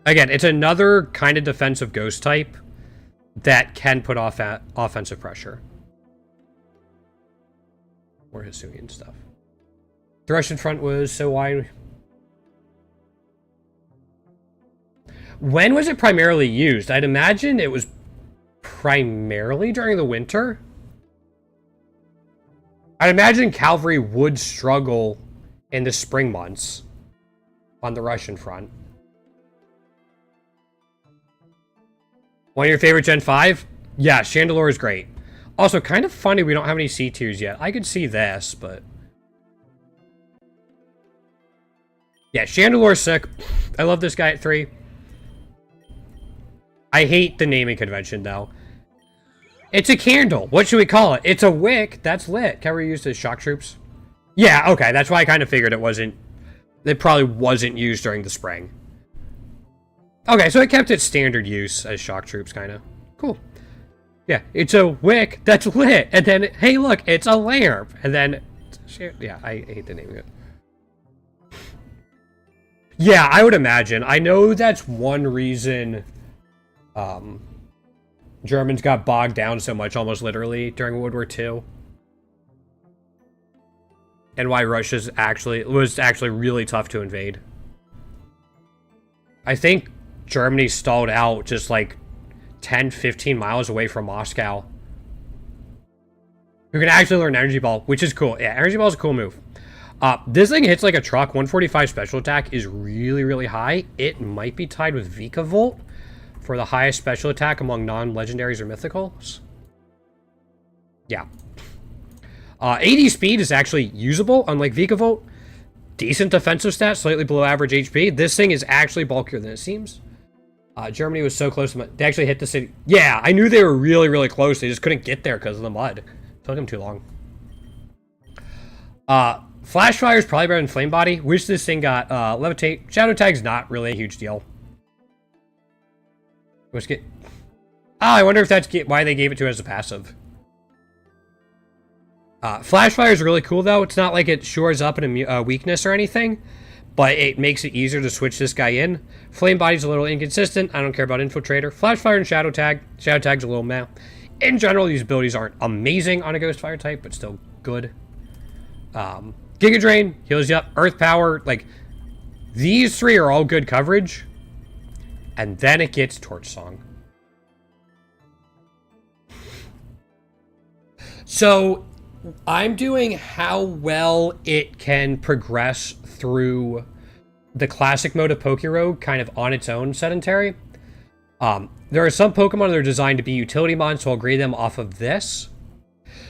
Again, it's another kind of defensive ghost type that can put off at offensive pressure. Or Hisuian stuff. The Russian front was so wide. When was it primarily used? I'd imagine it was primarily during the winter. I'd imagine cavalry would struggle in the spring months on the Russian front. One of your favorite Gen 5? Yeah, Chandelure is great. Also, kind of funny we don't have any C tiers yet. I could see this, but... Yeah, Chandelure's sick. I love this guy at 3. I hate the naming convention, though. It's a candle. What should we call it? It's a wick. That's lit. Can we use as shock troops? Yeah, okay. That's why I kind of figured it wasn't... It probably wasn't used during the spring. Okay, so it kept its standard use as shock troops, kind of. Cool. Yeah, it's a wick that's lit. And then, hey, look, it's a lamp. And then... Yeah, I hate the naming of it. Yeah, I would imagine. I know that's one reason... Germans got bogged down so much, almost literally, during World War II. And why Russia's was actually really tough to invade. I think Germany stalled out just like 10, 15 miles away from Moscow. You can actually learn Energy Ball, which is cool. Yeah, Energy Ball is a cool move. This thing hits like a truck. 145 special attack is really, really high. It might be tied with Vikavolt for the highest special attack among non-legendaries or mythicals. Yeah. 80 speed is actually usable, unlike Vikavolt. Decent defensive stats, slightly below average HP. This thing is actually bulkier than it seems. Germany was so close to... They actually hit the city. Yeah, I knew they were really, really close. They just couldn't get there because of the mud. Took them too long. Flash Fire is probably better than Flame Body. Wish this thing got Levitate. Shadow Tag's not really a huge deal. Let's get... Oh, I wonder if that's why they gave it to it as a passive. Flash Fire is really cool, though. It's not like it shores up a weakness or anything, but it makes it easier to switch this guy in. Flame Body's a little inconsistent. I don't care about Infiltrator. Flash Fire and Shadow Tag. Shadow Tag's a little meh. In general, these abilities aren't amazing on a Ghost Fire type, but still good. Giga Drain heals you up. Earth Power, like, these 3 are all good coverage. And then it gets Torch Song. So, I'm doing how well it can progress through the classic mode of Pokerogue, kind of on its own sedentary. There are some Pokemon that are designed to be utility mons, so I'll grade them off of this.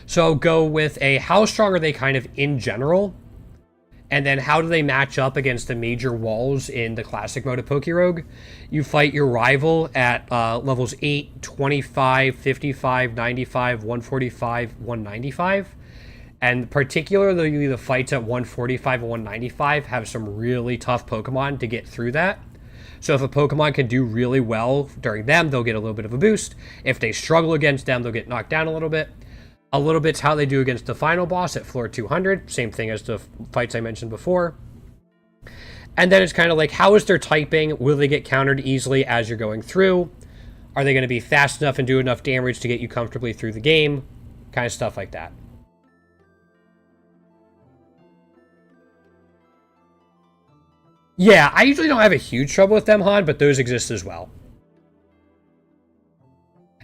So I'll go with a how strong are they kind of in general, And then how do they match up against the major walls in the classic mode of Pokerogue? You fight your rival at levels 8, 25, 55, 95, 145, 195. And particularly the fights at 145 and 195 have some really tough Pokemon to get through that. So if a Pokemon can do really well during them, they'll get a little bit of a boost. If they struggle against them, they'll get knocked down a little bit. A little bit's how they do against the final boss at floor 200. Same thing as the fights I mentioned before. And then it's kind of like, how is their typing? Will they get countered easily as you're going through? Are they going to be fast enough and do enough damage to get you comfortably through the game? Kind of stuff like that. Yeah, I usually don't have a huge trouble with them, Han, but those exist as well.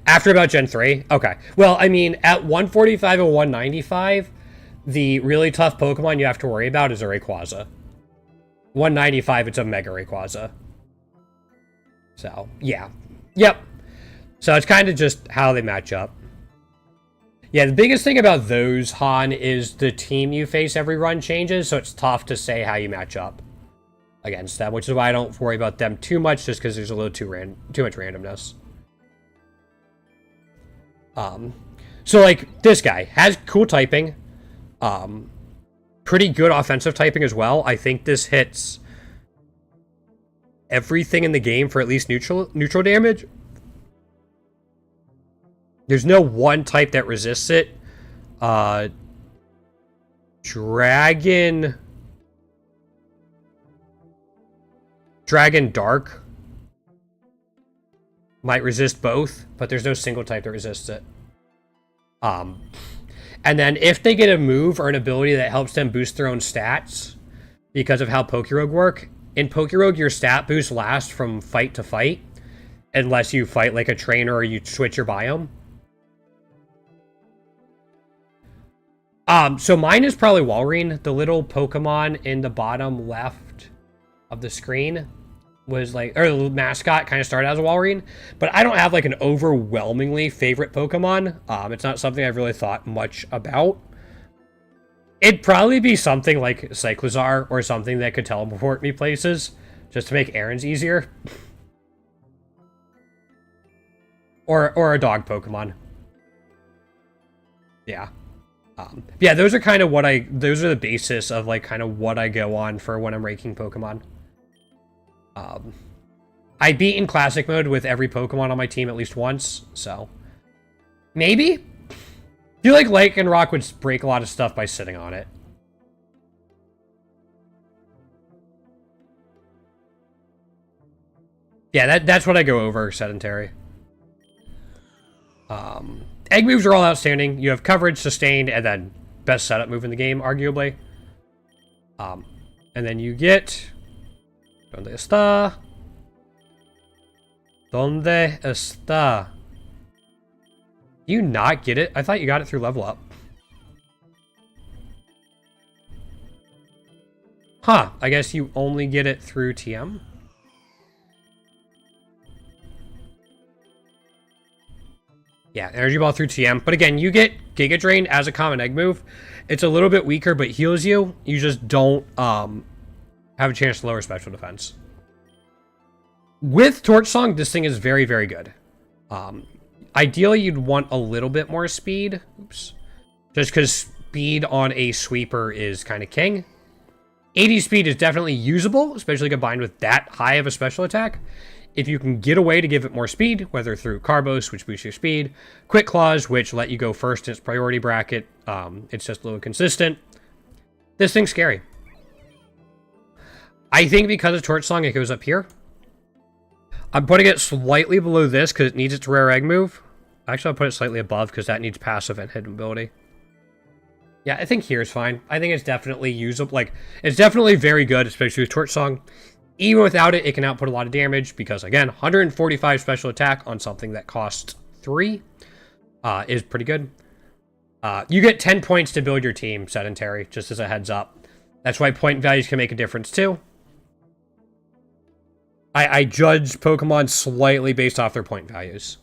After about Gen 3? Okay. Well, I mean, at 145 and 195, the really tough Pokemon you have to worry about is a Rayquaza. 195, it's a Mega Rayquaza. So, yeah. Yep. So it's kind of just how they match up. Yeah, the biggest thing about those, Han, is the team you face every run changes, so it's tough to say how you match up against them, which is why I don't worry about them too much, just because there's a little too much randomness. So like this guy has cool typing, pretty good offensive typing as well. I think this hits everything in the game for at least neutral damage. There's no one type that resists it. Dragon Dark might resist both, but there's no single type that resists it. And then if they get a move or an ability that helps them boost their own stats because of how Pokerogue work, in Pokerogue your stat boost lasts from fight to fight unless you fight like a trainer or you switch your biome. So mine is probably Walrein. The little Pokemon in the bottom left of the screen was like, or the mascot kind of started as a Walrein, but I don't have like an overwhelmingly favorite Pokemon. It's not something I've really thought much about. It'd probably be something like Cyclizar or something that could teleport me places just to make errands easier. or a dog Pokemon. Yeah. Yeah, those are kind of those are the basis of like kind of what I go on for when I'm ranking Pokemon. I beat in classic mode with every Pokemon on my team at least once, so maybe. I feel like Lycanroc would break a lot of stuff by sitting on it. Yeah, that's what I go over, Sedentary. Egg moves are all outstanding. You have coverage, sustained, and then best setup move in the game, arguably. And then you get... ¿Dónde está? ¿Dónde está? Do you not get it? I thought you got it through level up. Huh, I guess you only get it through TM? Yeah, Energy Ball through TM. But again, you get Giga Drain as a common egg move. It's a little bit weaker, but heals you. You just don't have a chance to lower special defense. With Torch Song, this thing is very, very good. Ideally, you'd want a little bit more speed. Oops. Just because speed on a sweeper is kind of king. 80 speed is definitely usable, especially combined with that high of a special attack. If you can get a way to give it more speed, whether through Carbos, which boosts your speed, Quick Claws, which let you go first in its priority bracket, it's just a little consistent. This thing's scary. I think because of Torch Song, it goes up here. I'm putting it slightly below this because it needs its rare egg move. Actually, I'll put it slightly above because that needs passive and hidden ability. Yeah, I think here's fine. I think it's definitely usable. Like, it's definitely very good, especially with Torch Song. Even without it, it can output a lot of damage because, again, 145 special attack on something that costs 3 is pretty good. You get 10 points to build your team, Sedentary, just as a heads up. That's why point values can make a difference, too. I judge Pokemon slightly based off their point values.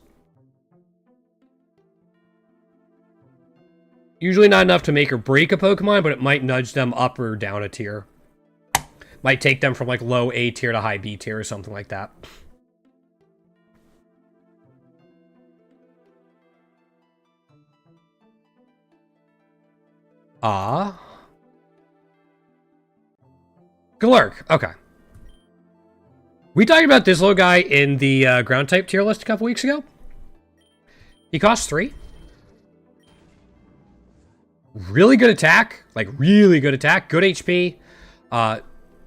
Usually not enough to make or break a Pokemon, but it might nudge them up or down a tier. Might take them from like low A tier to high B tier or something like that. Galurk. Okay. We talked about this little guy in the ground type tier list a couple weeks ago. He costs 3. Really good attack. Like, really good attack. Good HP.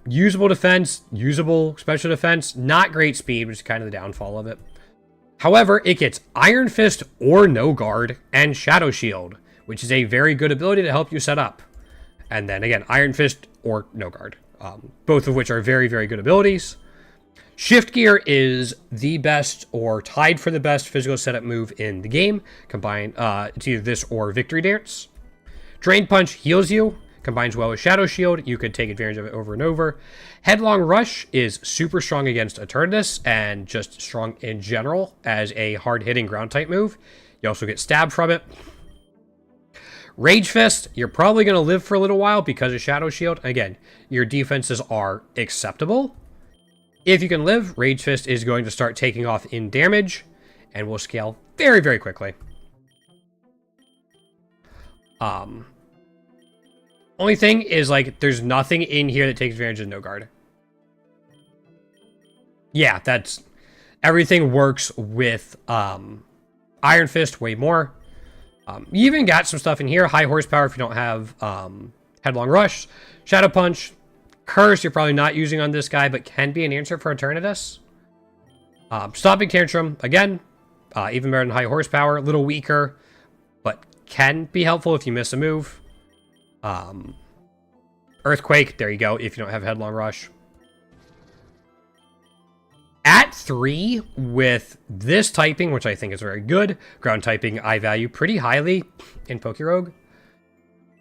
Usable defense. Usable special defense. Not great speed, which is kind of the downfall of it. However, it gets Iron Fist or No Guard and Shadow Shield, which is a very good ability to help you set up. And then, again, Iron Fist or No Guard. Both of which are very, very good abilities. Shift Gear is the best or tied for the best physical setup move in the game. Combined, it's either this or Victory Dance. Drain Punch heals you. Combines well with Shadow Shield. You could take advantage of it over and over. Headlong Rush is super strong against Eternatus and just strong in general as a hard-hitting ground-type move. You also get stabbed from it. Rage Fist, you're probably going to live for a little while because of Shadow Shield. Again, your defenses are acceptable. If you can live, Rage Fist is going to start taking off in damage and will scale very, very quickly. Only thing is, like, there's nothing in here that takes advantage of No Guard. Yeah, that's... Everything works with Iron Fist way more. You even got some stuff in here. High horsepower if you don't have Headlong Rush. Shadow Punch. Curse you're probably not using on this guy, but can be an answer for Eternatus. Stomping Tantrum, again, even better than high horsepower. A little weaker, but can be helpful if you miss a move. Earthquake, there you go, if you don't have Headlong Rush. At 3, with this typing, which I think is very good, ground typing I value pretty highly in Pokerogue.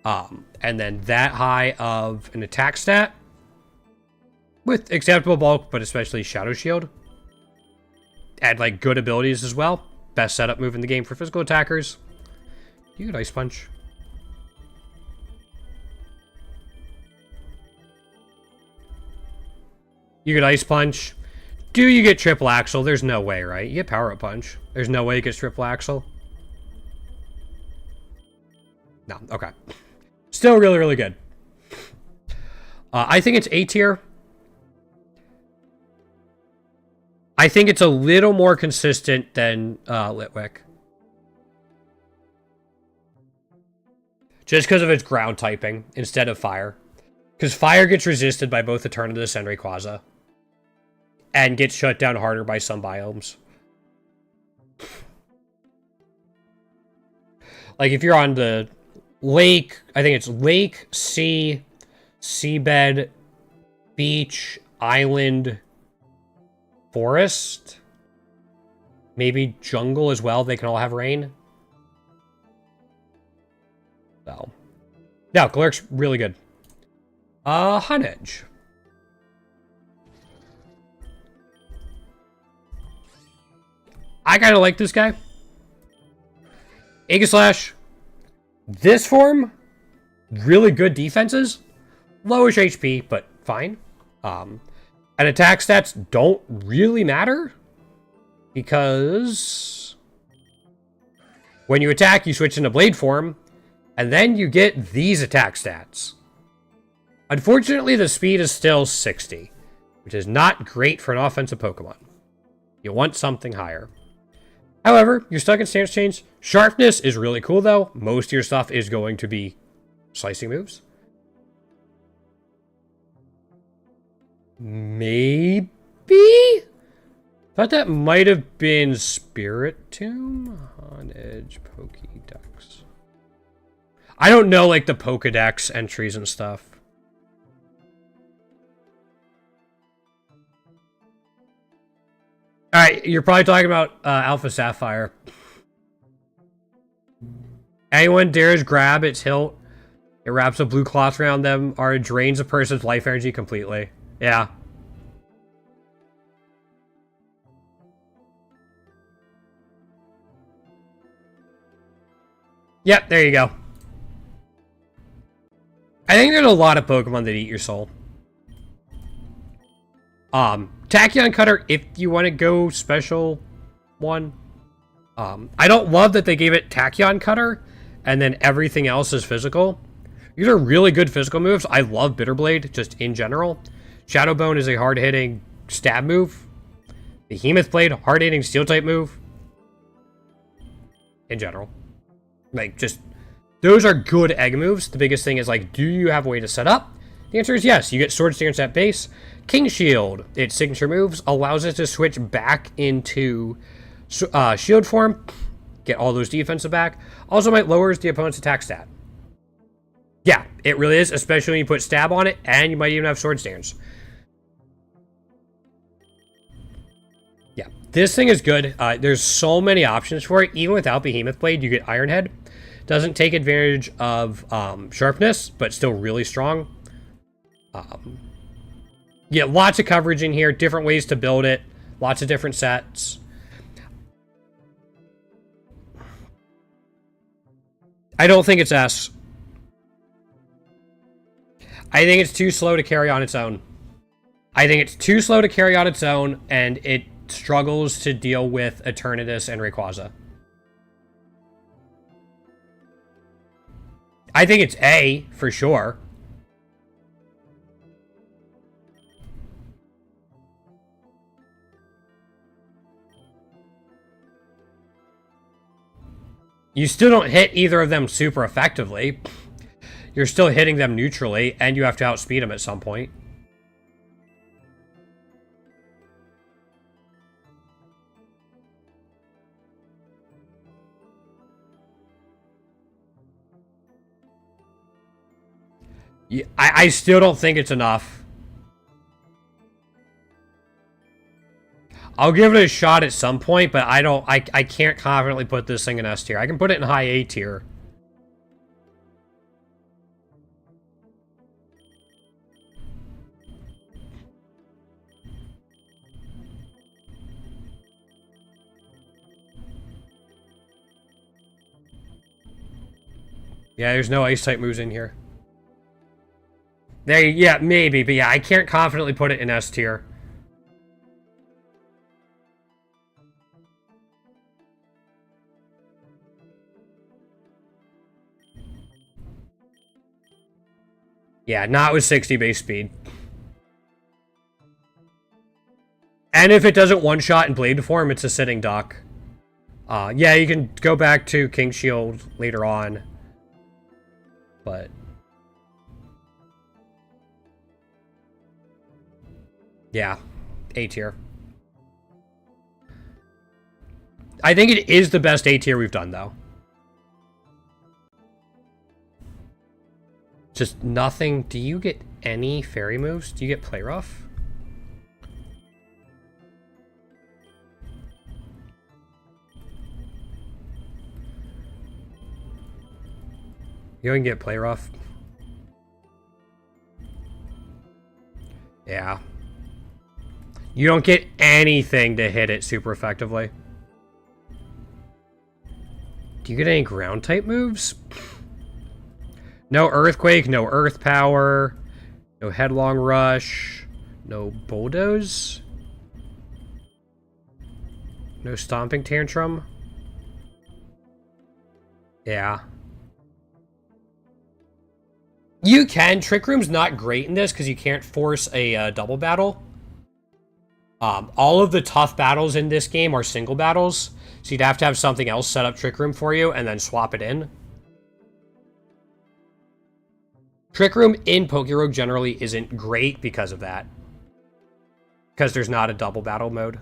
And then that high of an attack stat, with acceptable bulk, but especially Shadow Shield. Add, like, good abilities as well. Best setup move in the game for physical attackers. You get Ice Punch. You get Ice Punch. Do you get Triple Axle? There's no way, right? You get Power Up Punch. There's no way it gets Triple Axle. No, okay. Still really, really good. I think it's A tier. I think it's a little more consistent than Litwick. Just because of its ground typing instead of fire. Because fire gets resisted by both Eternatus and Rayquaza. And gets shut down harder by some biomes. Like if you're on the lake, I think it's lake, sea, seabed, beach, island, forest, maybe jungle as well. They can all have rain. So, no, Galurk's really good. Honedge. I kind of like this guy. Aegislash. This form, really good defenses. Lowish HP, but fine. And attack stats don't really matter. Because when you attack, you switch into Blade form. And then you get these attack stats. Unfortunately, the speed is still 60. Which is not great for an offensive Pokemon. You want something higher. However, you're stuck in stance change. Sharpness is really cool, though. Most of your stuff is going to be slicing moves. Maybe? Thought that might have been Spiritomb. Honedge Pokédex. I don't know, like, the Pokédex entries and stuff. Alright, you're probably talking about Alpha Sapphire. Anyone dares grab its hilt, it wraps a blue cloth around them, or it drains a person's life energy completely. Yeah. Yep, there you go. I think there's a lot of Pokemon that eat your soul. Tachyon Cutter, if you want to go special one. I don't love that they gave it Tachyon Cutter, and then everything else is physical. These are really good physical moves. I love Bitterblade, just in general. Shadow Bone is a hard-hitting stab move. Behemoth Blade, hard-hitting steel-type move. In general. Like, just... those are good egg moves. The biggest thing is, like, do you have a way to set up? The answer is yes. You get Sword Stance at base. King Shield, its signature moves, allows it to switch back into shield form. Get all those defensive back. Also might lowers the opponent's attack stat. Yeah, it really is, especially when you put stab on it, and you might even have Sword Stance. Yeah, this thing is good. There's so many options for it. Even without Behemoth Blade, you get Iron Head. Doesn't take advantage of sharpness, but still really strong. Yeah, lots of coverage in here, different ways to build it, lots of different sets. I don't think it's S. I think it's too slow to carry on its own. I think it's too slow to carry on its own, and it struggles to deal with Eternatus and Rayquaza. I think it's A, for sure. You still don't hit either of them super effectively. You're still hitting them neutrally, and you have to outspeed them at some point. Yeah, I still don't think it's enough. I'll give it a shot at some point, but I can't confidently put this thing in S tier. I can put it in high A tier. Yeah, there's no ice type moves in here. There, yeah, maybe, but yeah, I can't confidently put it in S tier. Yeah, not with 60 base speed. And if it doesn't one-shot in Blade form, it's a sitting duck. Yeah, you can go back to King Shield later on. But... yeah, A tier. I think it is the best A tier we've done, though. Just nothing. Do you get any fairy moves? Do you get Play Rough? You don't get Play Rough? Yeah. You don't get anything to hit it super effectively. Do you get any ground type moves? No Earthquake, no Earth Power, no Headlong Rush, no Bulldoze, no Stomping Tantrum. Yeah. You can. Trick Room's not great in this because you can't force a double battle. All of the tough battles in this game are single battles, so you'd have to have something else set up Trick Room for you and then swap it in. Trick Room in Pokerogue generally isn't great because of that. Because there's not a double battle mode.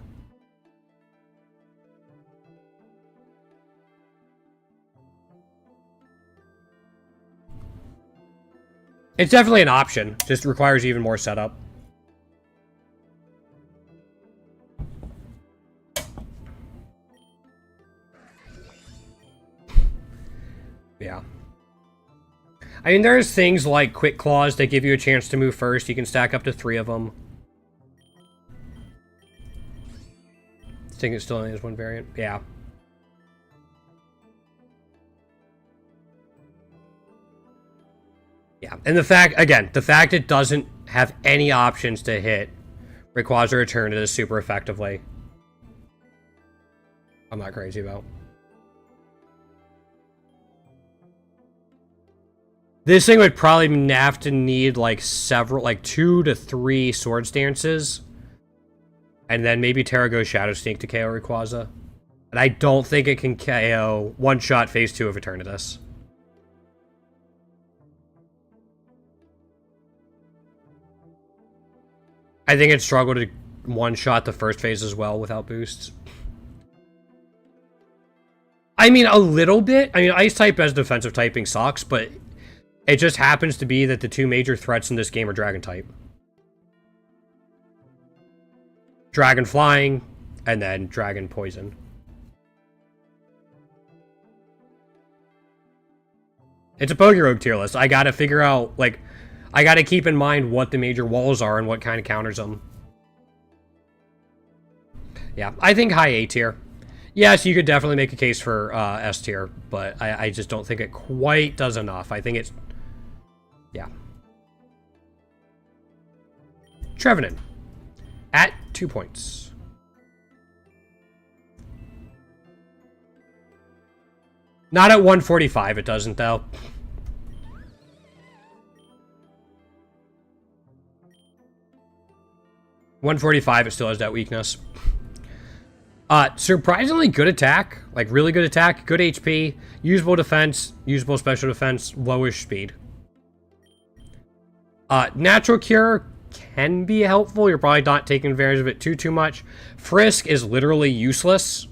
It's definitely an option, just requires even more setup. Yeah. I mean, there's things like Quick Claws that give you a chance to move first. You can stack up to 3 of them. I think it still only has one variant. Yeah. Yeah, and the fact, again, the fact it doesn't have any options to hit Rayquaza returned it super effectively. I'm not crazy about. This thing would probably have to need like 2 to 3 Swords Dances. And then maybe Terrago Shadow Sneak to KO Rayquaza. And I don't think it can KO one-shot phase 2 of Eternatus. I think it struggled to one-shot the first phase as well without boosts. I mean, a little bit. I mean, Ice type as defensive typing sucks, but it just happens to be that the 2 major threats in this game are Dragon type. Dragon Flying, and then Dragon Poison. It's a Pokerogue tier list. I gotta figure out, like, I gotta keep in mind what the major walls are and what kind of counters them. Yeah, I think high A tier. Yes, you could definitely make a case for S tier, but I just don't think it quite does enough. I think it's... Yeah. Trevenant. At 2 points. Not at 145, it doesn't, though. $145, it still has that weakness. Surprisingly good attack. Like, really good attack, good HP, usable defense, usable special defense, lowish speed. Natural Cure can be helpful. You're probably not taking advantage of it too much. Frisk is literally useless.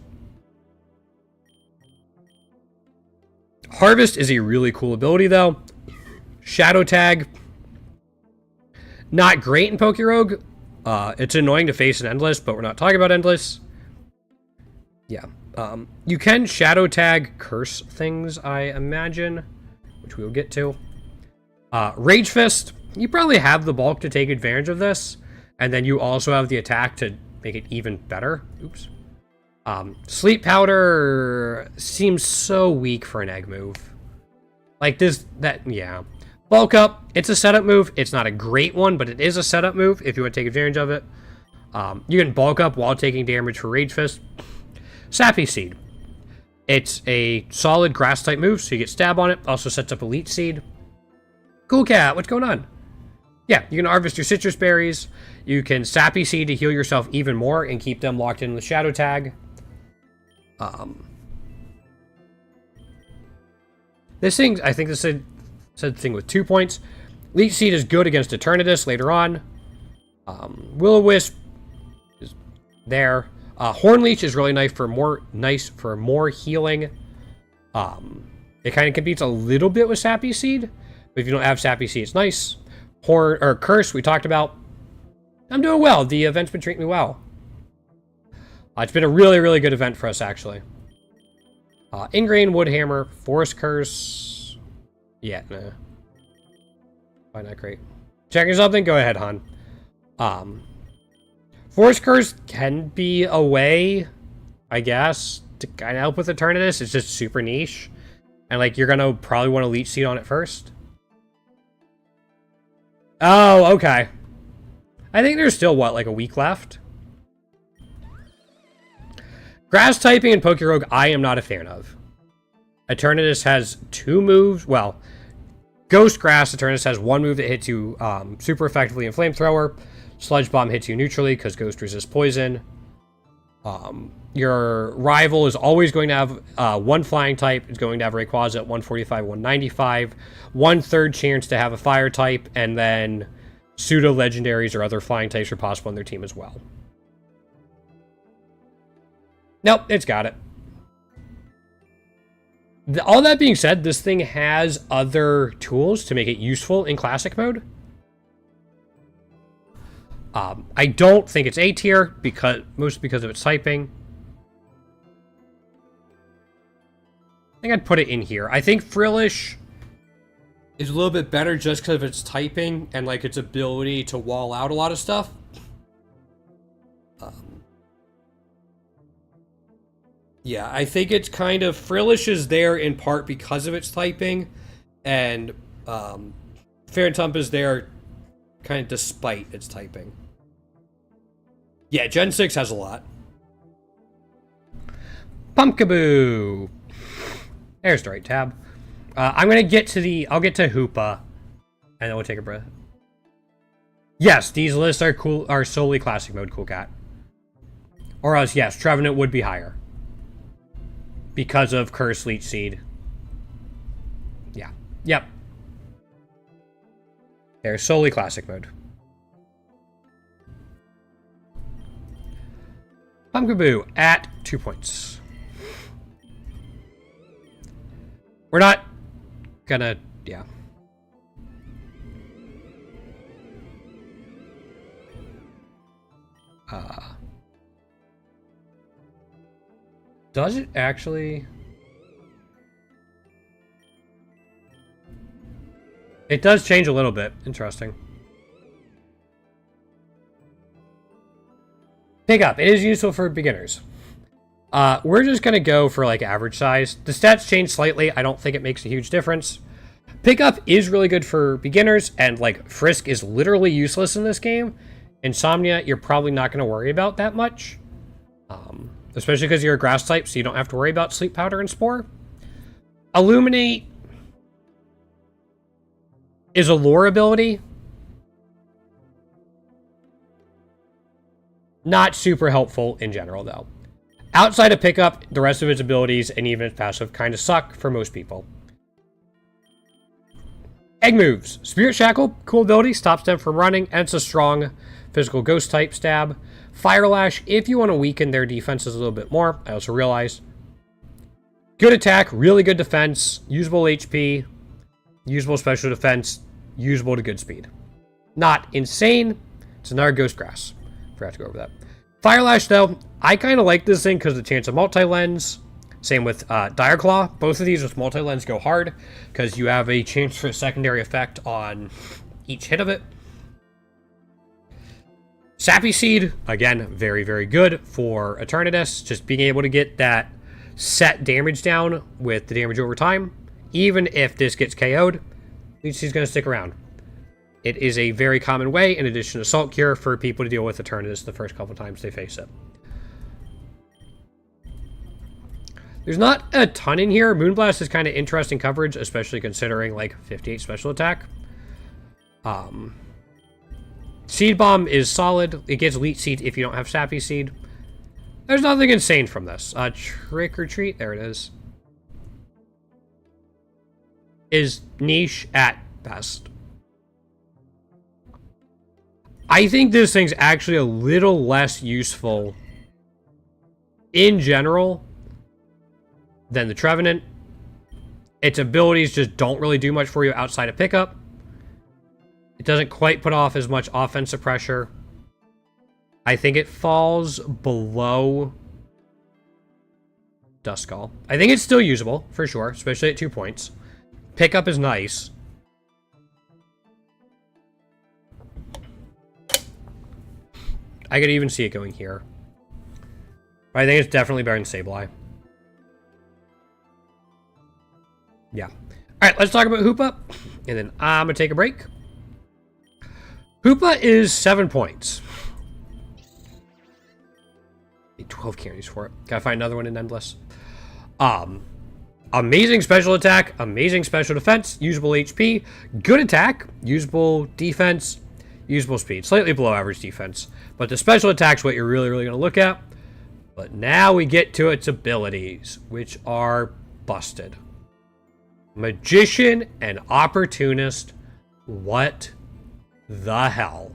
Harvest is a really cool ability, though. Shadow Tag. Not great in Pokerogue. It's annoying to face in Endless, but we're not talking about Endless. Yeah. You can Shadow Tag Curse things, I imagine, which we will get to. Rage Fist. You probably have the bulk to take advantage of this, and then you also have the attack to make it even better. Oops. Sleep Powder seems so weak for an egg move. Like yeah. Bulk Up, it's a setup move. It's not a great one, but it is a setup move if you want to take advantage of it. You can Bulk Up while taking damage for Rage Fist. Sappy Seed. It's a solid grass type move, so you get Stab on it. Also sets up Elite Seed. Cool Cat, what's going on? Yeah, you can harvest your citrus berries. You can Sappy Seed to heal yourself even more and keep them locked in with Shadow Tag. This thing, I think this said thing with 2 points. Leech Seed is good against Eternatus later on. Will-O-Wisp is there. Horn Leech is really nice for more healing. It kind of competes a little bit with Sappy Seed, but if you don't have Sappy Seed, it's nice. Curse, we talked about. I'm doing well. The event's been treating me well. It's been a really, really good event for us, actually. Ingrain, Woodhammer, Forest Curse. Yeah, nah. Probably not great. Checking something? Go ahead, hon. Forest Curse can be a way, I guess, to kind of help with Eternatus. It's just super niche. And, like, you're going to probably want to Leech Seed on it first. Oh, okay. I think there's still, what, like a week left? Grass typing in Pokerogue, I am not a fan of. Eternatus has 2 moves. Well, Ghost Grass, Eternatus has 1 move that hits you super effectively in Flamethrower. Sludge Bomb hits you neutrally because Ghost resists poison. Your rival is always going to have 1 flying type. It's going to have Rayquaza at 145, 195. 1/3 chance to have a fire type, and then pseudo legendaries or other flying types are possible on their team as well. Nope, it's got it. All that being said, this thing has other tools to make it useful in Classic mode. I don't think it's A tier, mostly because of its typing. I think I'd put it in here. I think Frillish is a little bit better just because of its typing and like its ability to wall out a lot of stuff. Yeah, I think it's kind of... Frillish is there in part because of its typing, and Fair Tump is there kind of despite its typing. Yeah, Gen 6 has a lot. Pumpkaboo! There's the right tab. I'm gonna get to the... I'll get to Hoopa. And then we'll take a breath. Yes, these lists are cool, are solely classic mode, Cool Cat. Or else, yes, Trevenant would be higher. Because of Curse Leech Seed. Yeah. Yep. They're solely classic mode. Pumpkaboo at 2 points. We're not gonna... yeah. Does it actually... It does change a little bit. Interesting. Pickup. It is useful for beginners. We're just going to go for like average size. The stats change slightly. I don't think it makes a huge difference. Pickup is really good for beginners, and like Frisk is literally useless in this game. Insomnia, you're probably not going to worry about that much. Especially because you're a grass type, so you don't have to worry about Sleep Powder and Spore. Illuminate is a lore ability. Not super helpful in general, though. Outside of pickup, the rest of its abilities and even its passive kind of suck for most people. Egg moves. Spirit Shackle, cool ability, stops them from running, and it's a strong physical ghost type stab. Fire Lash, if you want to weaken their defenses a little bit more. I also realized. Good attack, really good defense, usable HP, usable special defense, usable to good speed. Not insane. It's another Ghost Grass. Forgot to go over that. Fire Lash, though, I kind of like this thing because of the chance of multi-lens. Same with Dire Claw. Both of these with multi-lens go hard because you have a chance for a secondary effect on each hit of it. Sappy Seed, again, very, very good for Eternatus. Just being able to get that set damage down with the damage over time. Even if this gets KO'd, Leech Seed's going to stick around. It is a very common way, in addition to Salt Cure, for people to deal with Eternatus the first couple times they face it. There's not a ton in here. Moonblast is kind of interesting coverage, especially considering, like, 58 special attack. Seed Bomb is solid. It gets Leech Seed if you don't have Sappy Seed. There's nothing insane from this. Trick or Treat, there it is niche at best. I think this thing's actually a little less useful in general than the Trevenant. Its abilities just don't really do much for you outside of pickup. It doesn't quite put off as much offensive pressure. I think it falls below Duskull. I think it's still usable, for sure, especially at 2 points. Pickup is nice. I could even see it going here. But I think it's definitely better than Sableye. Yeah. Alright, let's talk about Hoopa. And then I'm going to take a break. Hoopa is 7 points. Need 12 carries for it. Gotta find another one in Endless. Amazing special attack, amazing special defense, usable HP, good attack, usable defense, usable speed. Slightly below average defense. But the special attack's what you're really going to look at. But now we get to its abilities, which are busted. Magician and Opportunist. What the hell?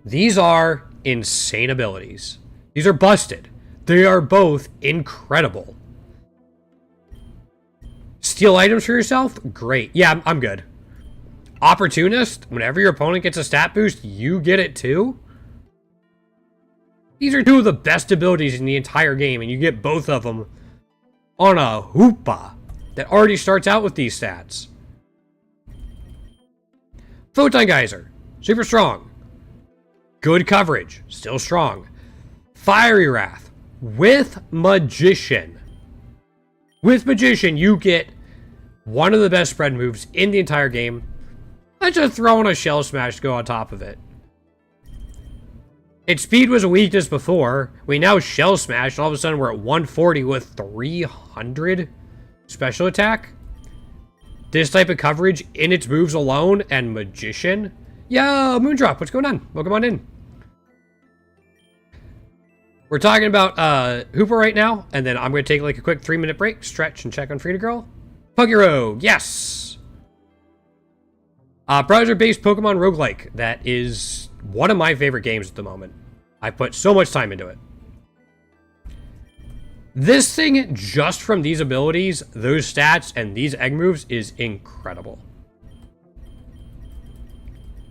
These are insane abilities. These are busted. They are both incredible. Steal items for yourself? Great. Yeah, I'm good. Opportunist? Whenever your opponent gets a stat boost, you get it too? These are two of the best abilities in the entire game, and you get both of them on a Hoopa that already starts out with these stats. Photon Geyser. Super strong. Good coverage. Still strong. Fiery Wrath with Magician. With Magician, you get one of the best spread moves in the entire game. Let's just throw in a Shell Smash to go on top of it. Its speed was a weakness before. We now Shell Smash, and all of a sudden we're at 140 with 300 special attack. This type of coverage in its moves alone, and Magician. Yo, Moondrop, what's going on? Welcome on in. We're talking about Hooper right now, and then I'm going to take like a quick 3-minute break, stretch, and check on Frida Girl. Pokerogue, yes! Browser-based Pokemon roguelike. That is one of my favorite games at the moment. I put so much time into it. This thing, just from these abilities, those stats, and these egg moves, is incredible.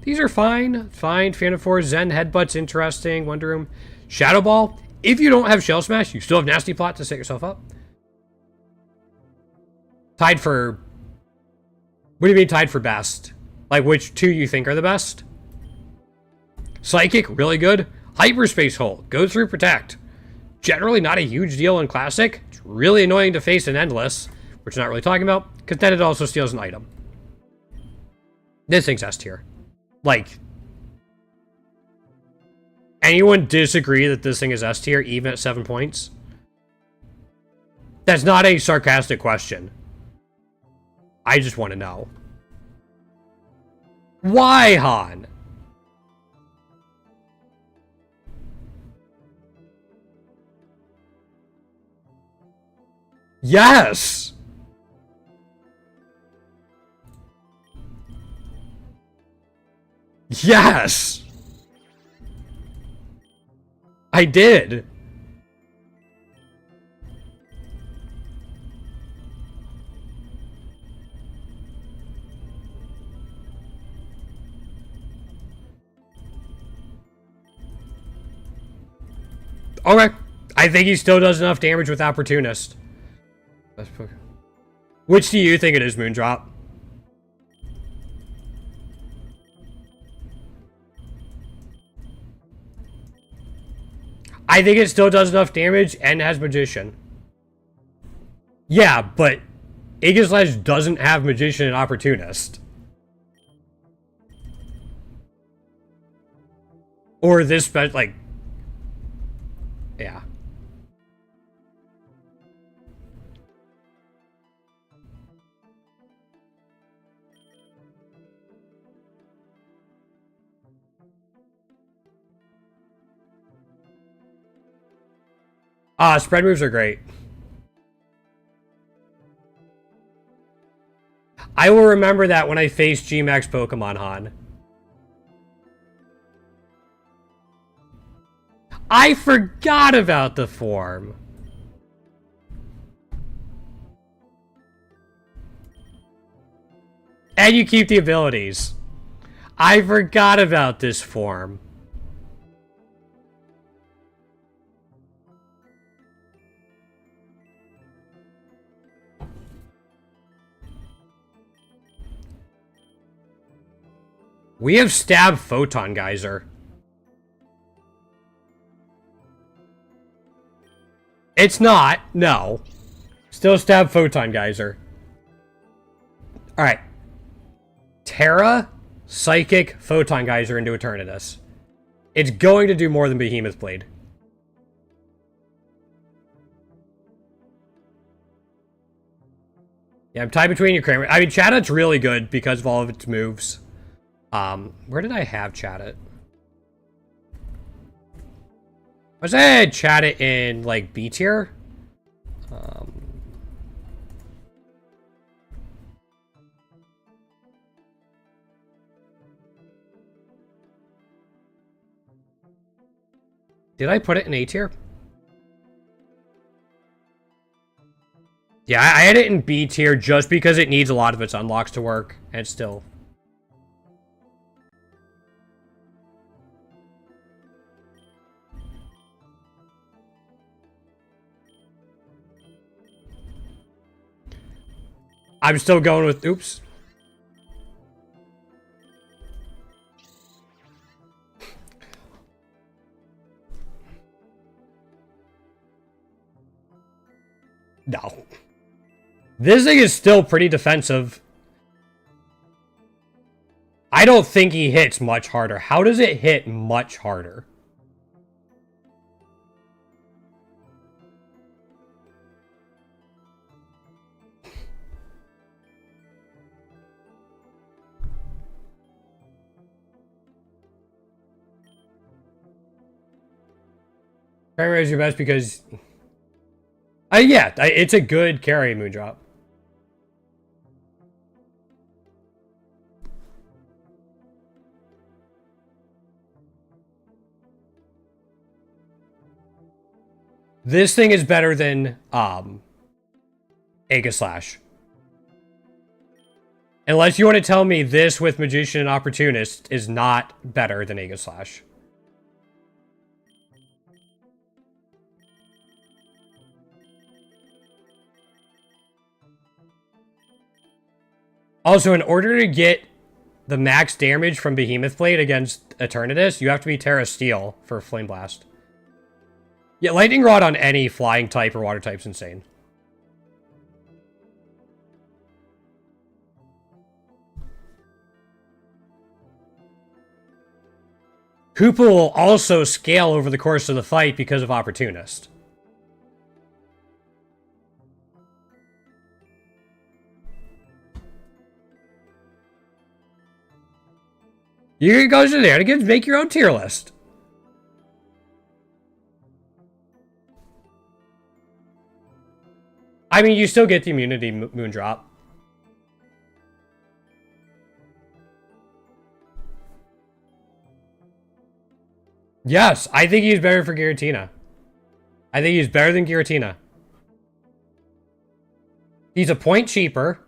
These are fine. Fine. Fan of Force, Zen, Headbutt's interesting. Wonder Room. Shadow Ball. If you don't have Shell Smash, you still have Nasty Plot to set yourself up. Tied for... What do you mean tied for best? Like, which two you think are the best? Psychic, really good. Hyperspace Hole, go through Protect. Generally not a huge deal in Classic. It's really annoying to face in Endless, which we're not really talking about, because then it also steals an item. This thing's S tier. Like, anyone disagree that this thing is S tier, even at 7 points? That's not a sarcastic question. I just want to know. Why, Han? Yes! Yes! I did. Okay. I think he still does enough damage with Opportunist. Which do you think it is, Moondrop? I think it still does enough damage and has Magician. Yeah, but Aegislash doesn't have Magician and Opportunist. Or this, like... Yeah. Spread moves are great. I will remember that when I face G-Max Pokemon, Han. I forgot about the form. And you keep the abilities. I forgot about this form. We have Stab Photon Geyser. It's not. No. Still Stab Photon Geyser. Alright. Terra, Psychic, Photon Geyser into Eternatus. It's going to do more than Behemoth Blade. Yeah, I'm tied between you, Kramer. I mean, Chatot really good because of all of its moves. Where did I have Chatot? Was I Chatot in, like, B tier? Did I put it in A tier? Yeah, I had it in B tier just because it needs a lot of its unlocks to work, and it's still... I'm still going with... Oops. No. This thing is still pretty defensive. I don't think he hits much harder. How does it hit much harder? Primary is your best because... yeah, it's a good carry Moondrop. This thing is better than, Aegislash. Unless you want to tell me this with Magician and Opportunist is not better than Aegislash. Also, in order to get the max damage from Behemoth Blade against Eternatus, you have to be Terra Steel for Flame Blast. Yeah, Lightning Rod on any flying type or water type is insane. Koopa will also scale over the course of the fight because of Opportunist. You can go to there to make your own tier list. I mean, you still get the immunity Moondrop. Yes, I think he's better for Giratina. I think he's better than Giratina. He's a point cheaper.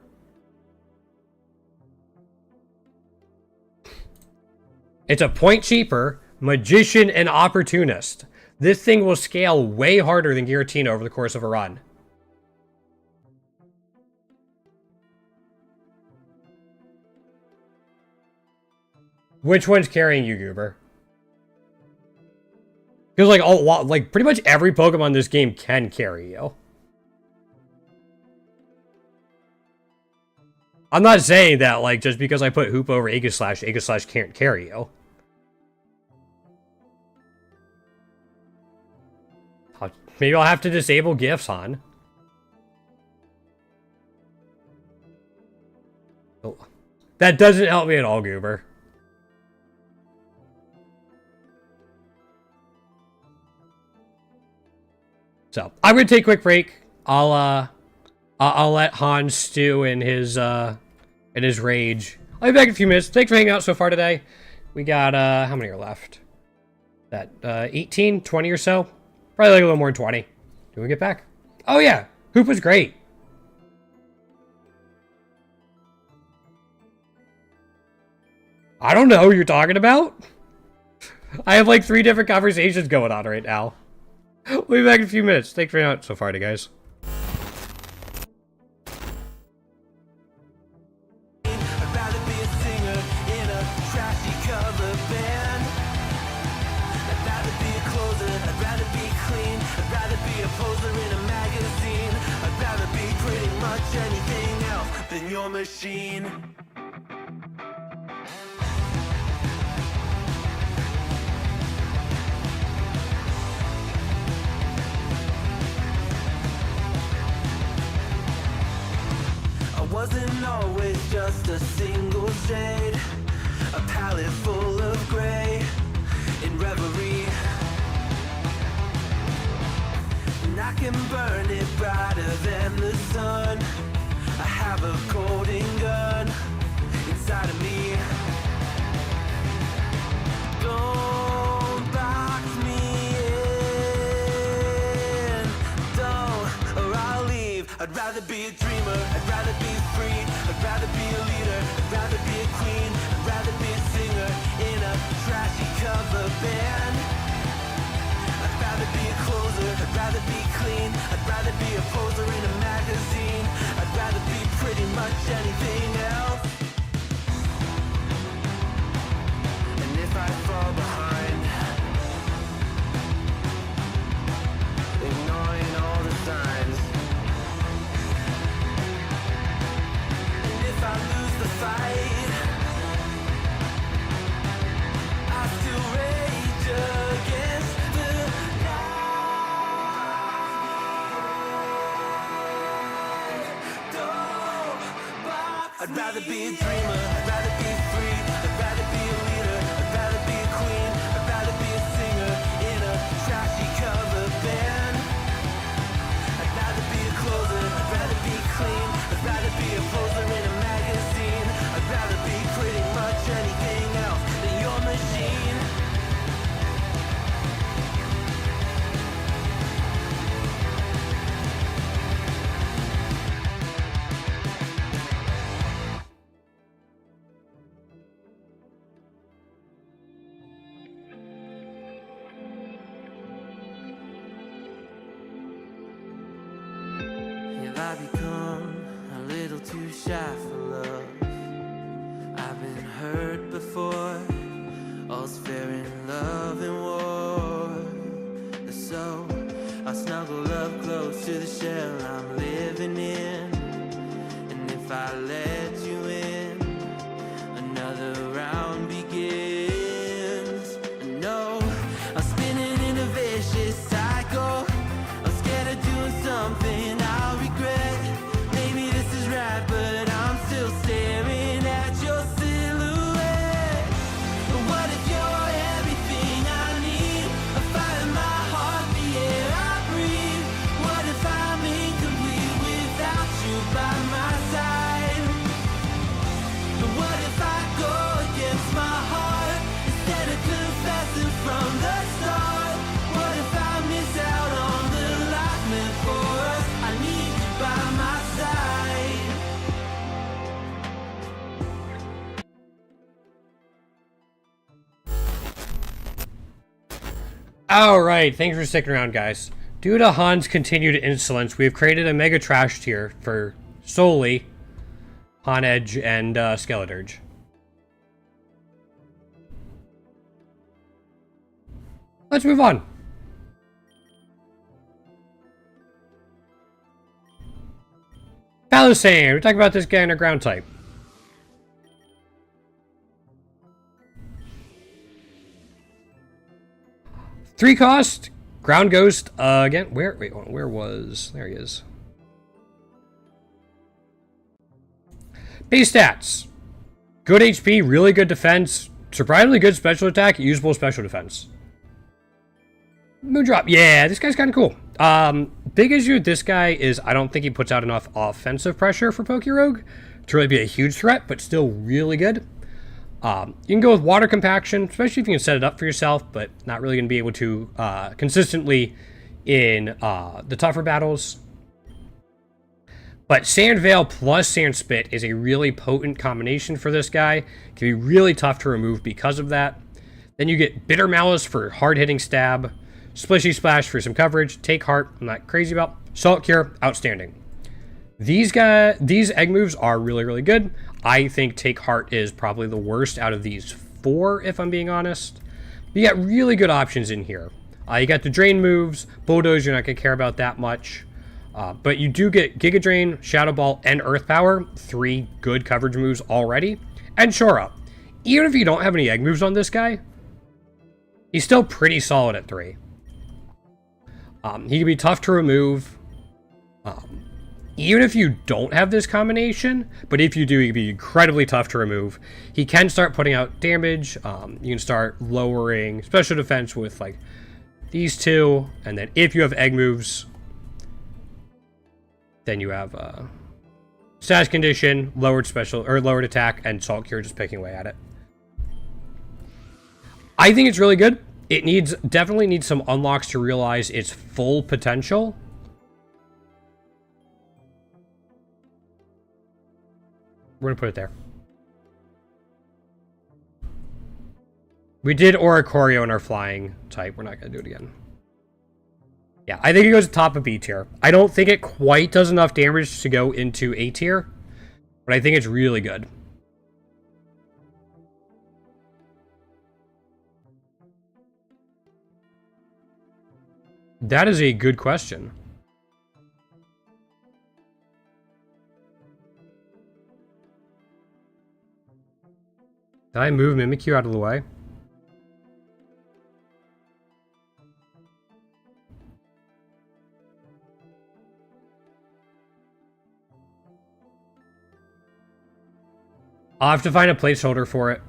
It's a point cheaper, Magician and Opportunist. This thing will scale way harder than Giratina over the course of a run. Which one's carrying you, Goober? Because like pretty much every Pokemon in this game can carry you. I'm not saying that like just because I put Hoop over Aegislash, Aegislash can't carry you. Maybe I'll have to disable gifts, hon. Oh, that doesn't help me at all, Goober. So I'm gonna take a quick break. I'll let Han stew in his rage. I'll be back in a few minutes. Thanks for hanging out so far today. We got how many are left? That 18, 20 or so. Probably like a little more than 20. Do we get back? Oh yeah, Hoop was great. I don't know who you're talking about. I have like 3 different conversations going on right now. We'll be back in a few minutes. Thanks for hanging out so far, guys. I'd rather be a singer in a trashy cover band. I'd rather be a closer, I'd rather be clean. I'd rather be a poser in a magazine. I'd rather be pretty much anything else than your machine. Wasn't always just a single shade, a palette full of gray in reverie. And I can burn it brighter than the sun. I have a golden gun inside of me. Don't box me in, don't, or I'll leave. I'd rather be a dreamer, I'd rather be free, I'd rather be a leader, I'd rather be a queen, I'd rather be a singer in a trashy cover band. I'd rather be a closer, I'd rather be clean, I'd rather be a poser in a magazine, I'd rather be pretty much anything else. And if I fall behind, ignoring all the signs, be a dreamer, I'd rather be free, I'd rather be a leader, I'd rather be a queen, I'd rather be a singer in a trashy cover band. I'd rather be a closer, I'd rather be clean, I'd rather be a poser in a magazine, I'd rather be pretty much anything else than your machine. Have I become a little too shy for love? I've been hurt before. All's fair in love and war. So I snuggle up close to the shell I'm living in. And if I let you in, another round begins. No, I'm spinning in a vicious cycle. I'm scared of doing something I'll regret. Maybe this is right, but I'm still staring at your silhouette. But what if you're everything I need? A fire in my heart, the air I breathe. What if I'm incomplete without you by my side? But what if I go against my heart instead of confessing from the start? What if I miss out on the life meant for us? I need you by my side. Alright, thanks for sticking around, guys. Due to Han's continued insolence, we have created a mega trash tier for solely Han Edge and Skeleturge. Let's move on. Palisade, we're talking about this guy in a ground type. Three cost, ground ghost, again, where was, there he is. Base stats, good HP, really good defense, surprisingly good special attack, usable special defense. Moondrop, yeah, this guy's kind of cool. Big issue with this guy is I don't think he puts out enough offensive pressure for Pokerogue to really be a huge threat, but still really good. You can go with water compaction, especially if you can set it up for yourself, but not really going to be able to consistently in the tougher battles. But Sand Veil plus Sand Spit is a really potent combination for this guy. It can be really tough to remove because of that. Then you get Bitter Malice for hard-hitting stab, Splishy Splash for some coverage, Take Heart, I'm not crazy about, Salt Cure, outstanding. These egg moves are really, really good. I think Take Heart is probably the worst out of these four, if I'm being honest. But you got really good options in here. You got the Drain moves, Bulldoze, you're not going to care about that much. But you do get Giga Drain, Shadow Ball, and Earth Power, three good coverage moves already. And Shore Up. Even if you don't have any egg moves on this guy, he's still pretty solid at 3. He can be tough to remove. Even if you don't have this combination, but if you do, he can be incredibly tough to remove. He can start putting out damage. You can start lowering special defense with like these two, and then if you have egg moves, then you have status condition, lowered special or lowered attack, and Salt Cure just picking away at it. I think it's really good. It definitely needs some unlocks to realize its full potential. We're gonna put it there. We did Oricorio in our flying type. We're not gonna do it again. Yeah, I think it goes top of B tier. I don't think it quite does enough damage to go into A tier, but I think it's really good. That is a good question. Did I move Mimikyu out of the way? I'll have to find a placeholder for it.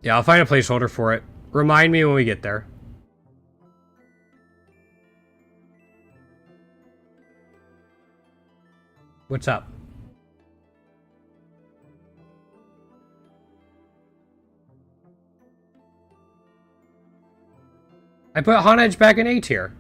Yeah, I'll find a placeholder for it. Remind me when we get there. What's up? I put Honedge back in A tier.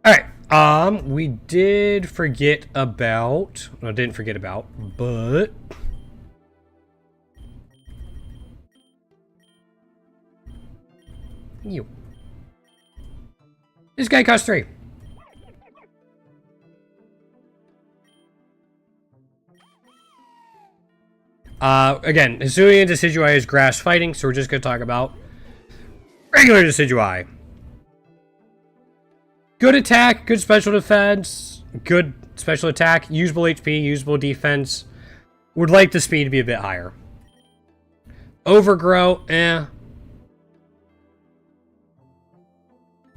Alright, we did forget about... No, didn't forget about, but... You. This guy costs 3. Again, Hisuian Decidueye is grass fighting, so we're just going to talk about regular Decidueye. Good attack, good special defense, good special attack, usable HP, usable defense. Would like the speed to be a bit higher. Overgrow, eh.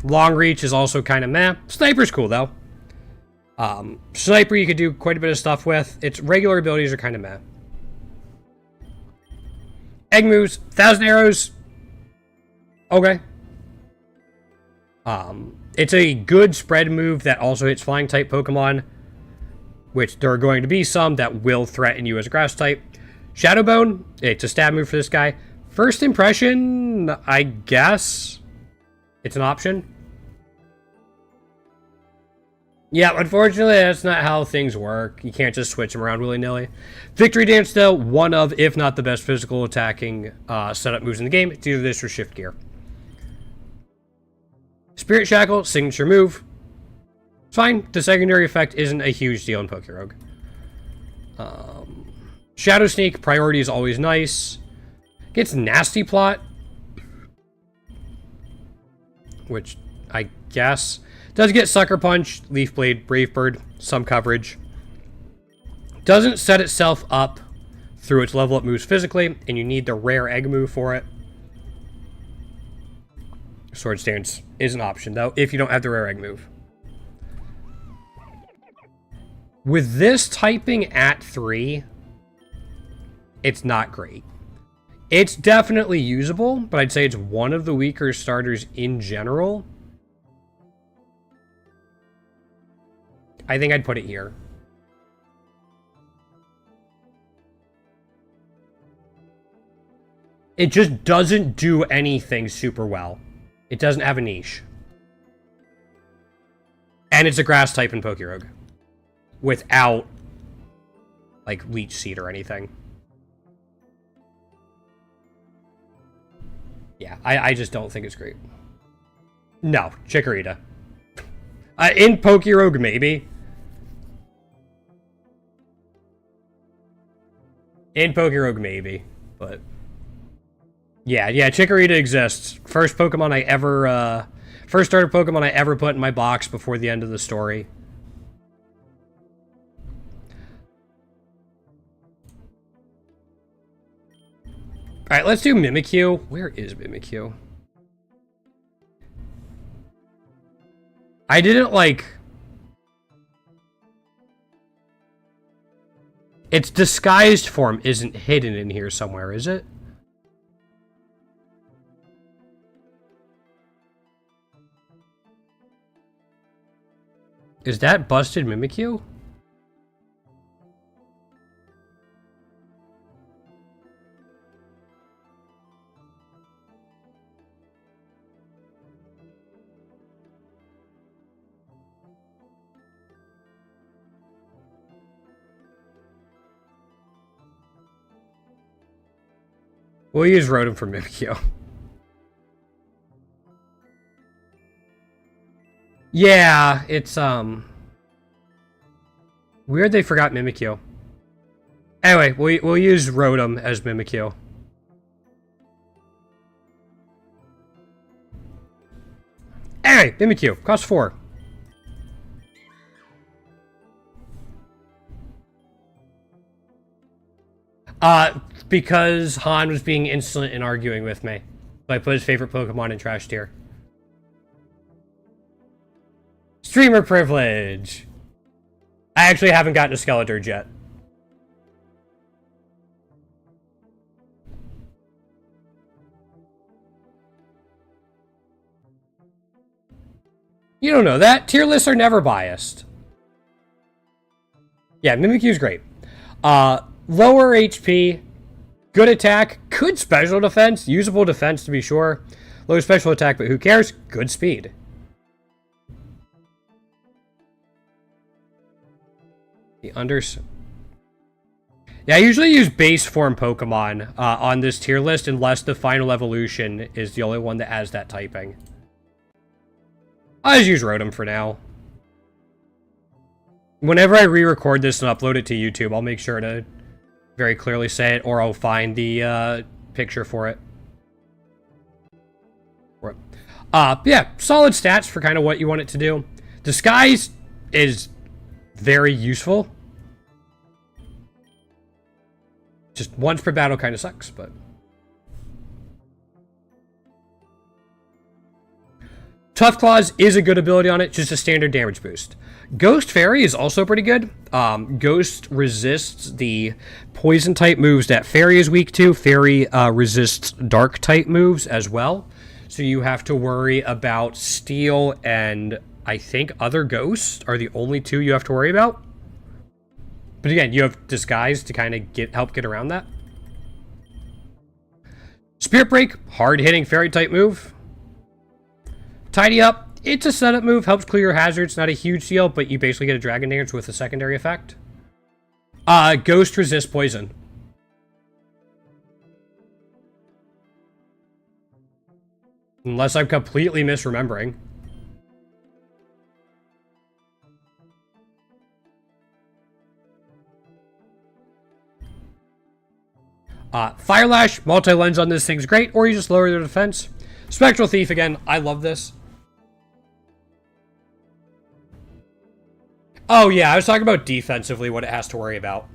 Long reach is also kind of meh. Sniper's cool, though. Sniper you could do quite a bit of stuff with. Its regular abilities are kind of meh. Egg moves, 1,000 arrows. Okay. It's a good spread move that also hits flying type Pokemon, which there are going to be some that will threaten you as a grass type. Shadow Bone, it's a stab move for this guy. First impression, I guess it's an option. Yeah, unfortunately, that's not how things work. You can't just switch them around willy-nilly. Victory Dance, though, one of, if not the best physical attacking setup moves in the game. It's either this or Shift Gear. Spirit Shackle, signature move. It's fine. The secondary effect isn't a huge deal in Pokerogue. Shadow Sneak, priority is always nice. Gets Nasty Plot, which I guess does get Sucker Punch, Leaf Blade, Brave Bird, some coverage. Doesn't set itself up through its level up moves physically, and you need the rare egg move for it. Sword Stance is an option, though, if you don't have the rare egg move. With this typing at 3, it's not great. It's definitely usable, but I'd say it's one of the weaker starters in general. I think I'd put it here. It just doesn't do anything super well. It doesn't have a niche. And it's a grass type in Pokerogue. Without, like, Leech Seed or anything. Yeah, I just don't think it's great. No, Chikorita. In Pokerogue, maybe. In Pokerogue, maybe. But... Yeah, Chikorita exists. First Pokemon I ever, first starter Pokemon I ever put in my box before the end of the story. Alright, let's do Mimikyu. Where is Mimikyu? I didn't, like... Its disguised form isn't hidden in here somewhere, is it? Is that busted Mimikyu? We'll use Rotom for Mimikyu. Yeah, it's, Weird they forgot Mimikyu. Anyway, we'll use Rotom as Mimikyu. Anyway, Mimikyu, cost 4. Because Han was being insolent and arguing with me. So I put his favorite Pokemon in trash tier. Streamer privilege! I actually haven't gotten a Skeleturge yet. You don't know that. Tier lists are never biased. Yeah, Mimikyu's great. Lower HP, good attack, good special defense, usable defense to be sure. Low special attack, but who cares? Good speed. The unders. Yeah, I usually use base form Pokemon on this tier list unless the final evolution is the only one that has that typing. I'll just use Rotom for now. Whenever I re-record this and upload it to YouTube, I'll make sure to very clearly say it, or I'll find the picture for it. Yeah, solid stats for kind of what you want it to do. Disguise is very useful. Just once per battle kind of sucks, but... Tough Claws is a good ability on it, just a standard damage boost. Ghost Fairy is also pretty good. Ghost resists the poison type moves that Fairy is weak to. Fairy resists dark type moves as well. So you have to worry about Steel and I think other ghosts are the only two you have to worry about. But again, you have Disguise to kind of help get around that. Spirit Break, hard-hitting Fairy type move. Tidy Up, it's a setup move, helps clear hazards, not a huge deal, but you basically get a Dragon Dance with a secondary effect. Ghost resists poison. Unless I'm completely misremembering. Fire Lash, multi-lens on this thing's great, or you just lower their defense. Spectral Thief, again, I love this. Oh yeah, I was talking about defensively, what it has to worry about.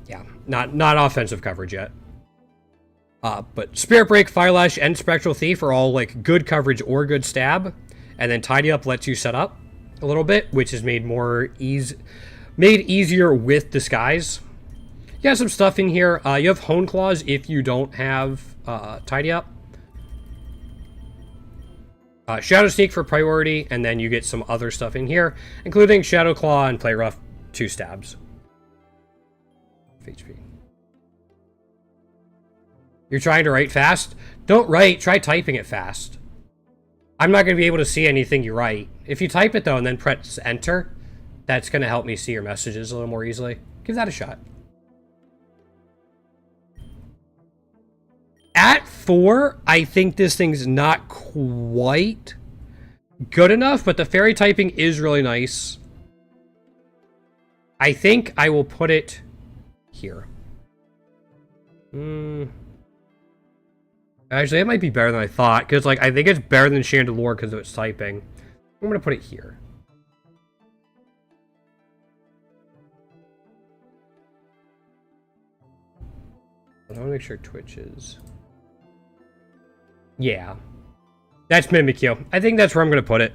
Yeah, not offensive coverage yet. But Spirit Break, Fire Lash, and Spectral Thief are all like good coverage or good stab. And then Tidy Up lets you set up a little bit, which is made easier with Disguise. You got some stuff in here. You have Hone Claws if you don't have Tidy Up. Shadow Sneak for priority, and then you get some other stuff in here, including Shadow Claw and Play Rough, 2 stabs. HP. You're trying to write fast? Don't write, try typing it fast. I'm not going to be able to see anything you write. If you type it though and then press enter, that's going to help me see your messages a little more easily. Give that a shot. At 4, I think this thing's not quite good enough, but the fairy typing is really nice. I think I will put it here. Actually, it might be better than I thought, because like I think it's better than Chandelure because of its typing. I'm going to put it here. I want to make sure Twitch is... Yeah. That's Mimikyu. I think that's where I'm going to put it.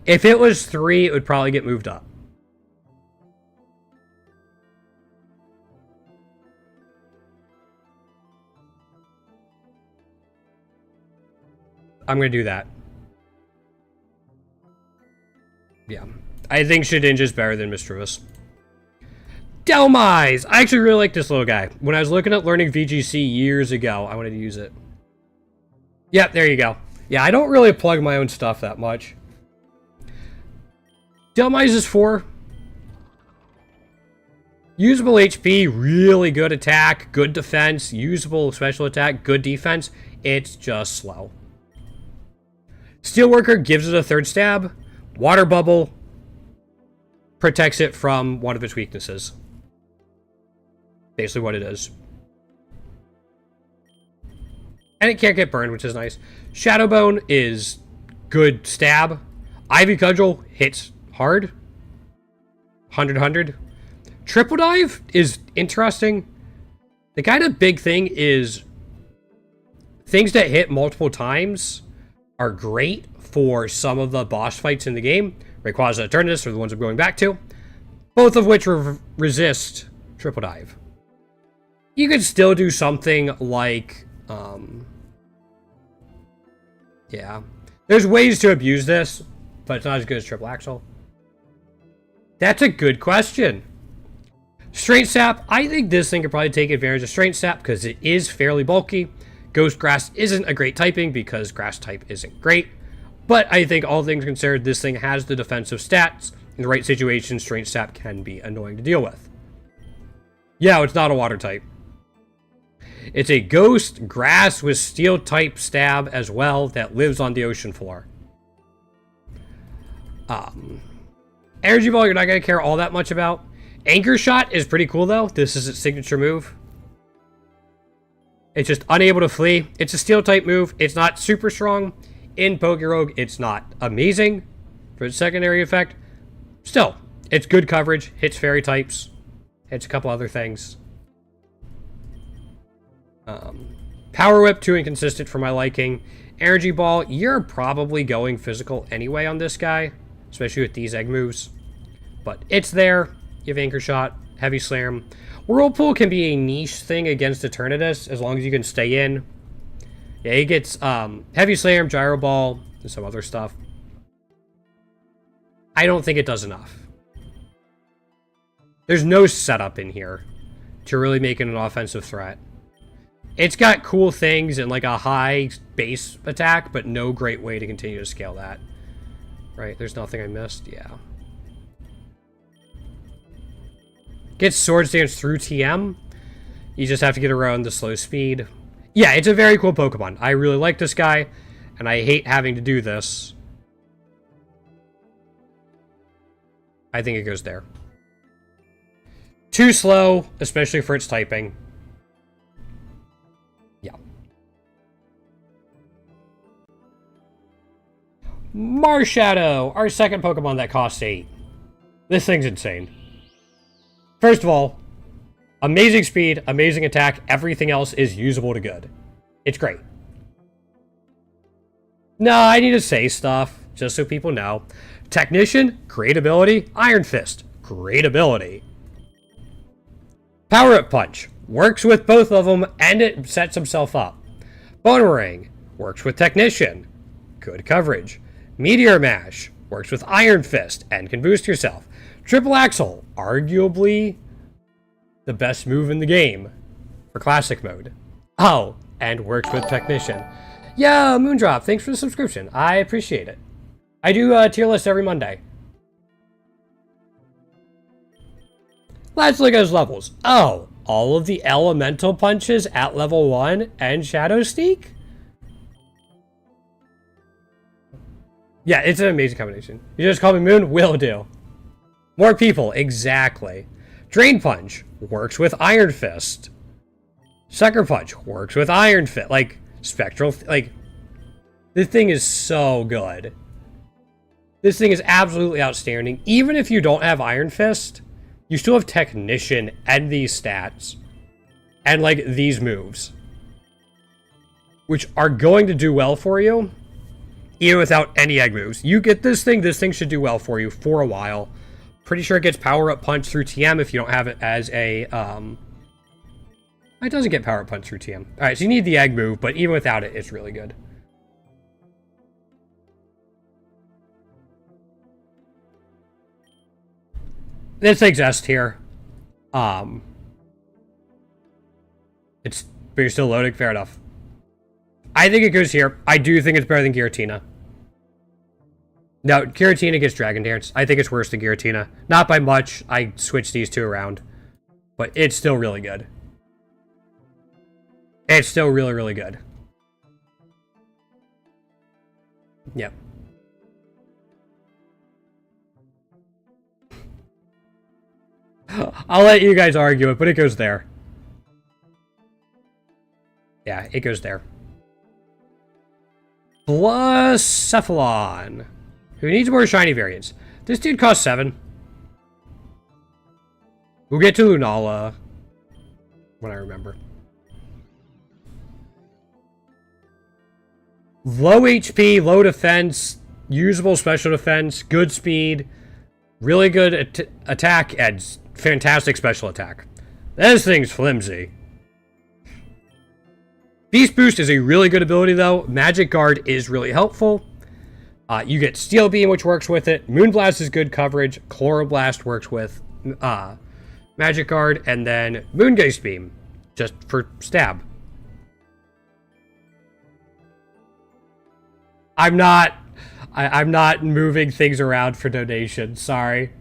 If it was 3, it would probably get moved up. I'm going to do that. Yeah. I think Shedinja's better than Misdreavus. Delmise! I actually really like this little guy. When I was looking at learning VGC years ago, I wanted to use it. Yep, there you go. Yeah, I don't really plug my own stuff that much. Delmise is 4. Usable HP, really good attack, good defense, usable special attack, good defense. It's just slow. Steelworker gives it a 3rd stab. Water Bubble, protects it from one of its weaknesses. Basically what it is. And it can't get burned, which is nice. Shadow Bone is good stab. Ivy Cudgel hits hard. 100. Triple Dive is interesting. The kind of big thing is things that hit multiple times are great for some of the boss fights in the game. Rayquaza Eternatus are the ones I'm going back to. Both of which resist Triple Dive. You could still do something like... yeah. There's ways to abuse this, but it's not as good as Triple Axle. That's a good question. Strength Sap. I think this thing could probably take advantage of Strength Sap because it is fairly bulky. Ghost Grass isn't a great typing because Grass type isn't great. But I think all things considered, this thing has the defensive stats. In the right situation, Strength Sap can be annoying to deal with. Yeah, it's not a water type. It's a Ghost Grass with Steel type stab as well that lives on the ocean floor. Energy Ball, you're not going to care all that much about. Anchor Shot is pretty cool, though. This is its signature move. It's just unable to flee. It's a Steel-type move. It's not super strong. In Pokerogue, it's not amazing for its secondary effect. Still, it's good coverage. Hits fairy types. Hits a couple other things. Power Whip, too inconsistent for my liking. Energy Ball, you're probably going physical anyway on this guy. Especially with these egg moves. But it's there. You have Anchor Shot, Heavy Slam. Whirlpool can be a niche thing against Eternatus as long as you can stay in. Yeah, he gets Heavy Slam, Gyro Ball, and some other stuff. I don't think it does enough. There's no setup in here to really make it an offensive threat. It's got cool things and like a high base attack, but no great way to continue to scale that. Right, there's nothing I missed. Yeah. Gets Swords Dance through TM. You just have to get around the slow speed. Yeah, it's a very cool Pokemon. I really like this guy, and I hate having to do this. I think it goes there. Too slow, especially for its typing. Yeah. Marshadow, our second Pokemon that costs 8. This thing's insane. First of all, amazing speed, amazing attack, everything else is usable to good. It's great. No, I need to say stuff, just so people know. Technician, great ability. Iron Fist, great ability. Power-Up Punch, works with both of them, and it sets himself up. Boomerang, works with Technician, good coverage. Meteor Mash, works with Iron Fist, and can boost yourself. Triple Axle, arguably the best move in the game for Classic Mode. Oh, and works with Technician. Yo, Moondrop, thanks for the subscription. I appreciate it. I do tier list every Monday. Let's look at his levels. Oh, all of the elemental punches at level 1 and Shadow Sneak? Yeah, it's an amazing combination. You just call me Moon? Will do. More people, exactly. Drain Punch works with Iron Fist. Sucker Punch works with Iron Fist. Like, Spectral, like, this thing is so good. This thing is absolutely outstanding. Even if you don't have Iron Fist, you still have Technician and these stats. And, like, these moves. Which are going to do well for you, even without any egg moves. You get this thing should do well for you for a while. Pretty sure it gets Power-Up Punch through TM if you don't have it as a, it doesn't get Power-Up Punch through TM. Alright, so you need the egg move, but even without it, it's really good. This thing's S tier. It's, but you're still loading? Fair enough. I think it goes here. I do think it's better than Giratina. No, Giratina gets Dragon Dance. I think it's worse than Giratina. Not by much. I switched these two around. But it's still really good. It's still really, really good. Yep. I'll let you guys argue it, but it goes there. Yeah, it goes there. Blacephalon. Who needs more shiny variants? This dude costs 7. We'll get to Lunala when I remember. Low HP, low defense, usable special defense, good speed, really good attack, and fantastic special attack. This thing's flimsy. Beast Boost is a really good ability, though. Magic Guard is really helpful. You get Steel Beam, which works with it. Moonblast is good coverage. Chloroblast works with Magic Guard. And then Moongeist Beam, just for stab. I'm not moving things around for donations. Sorry.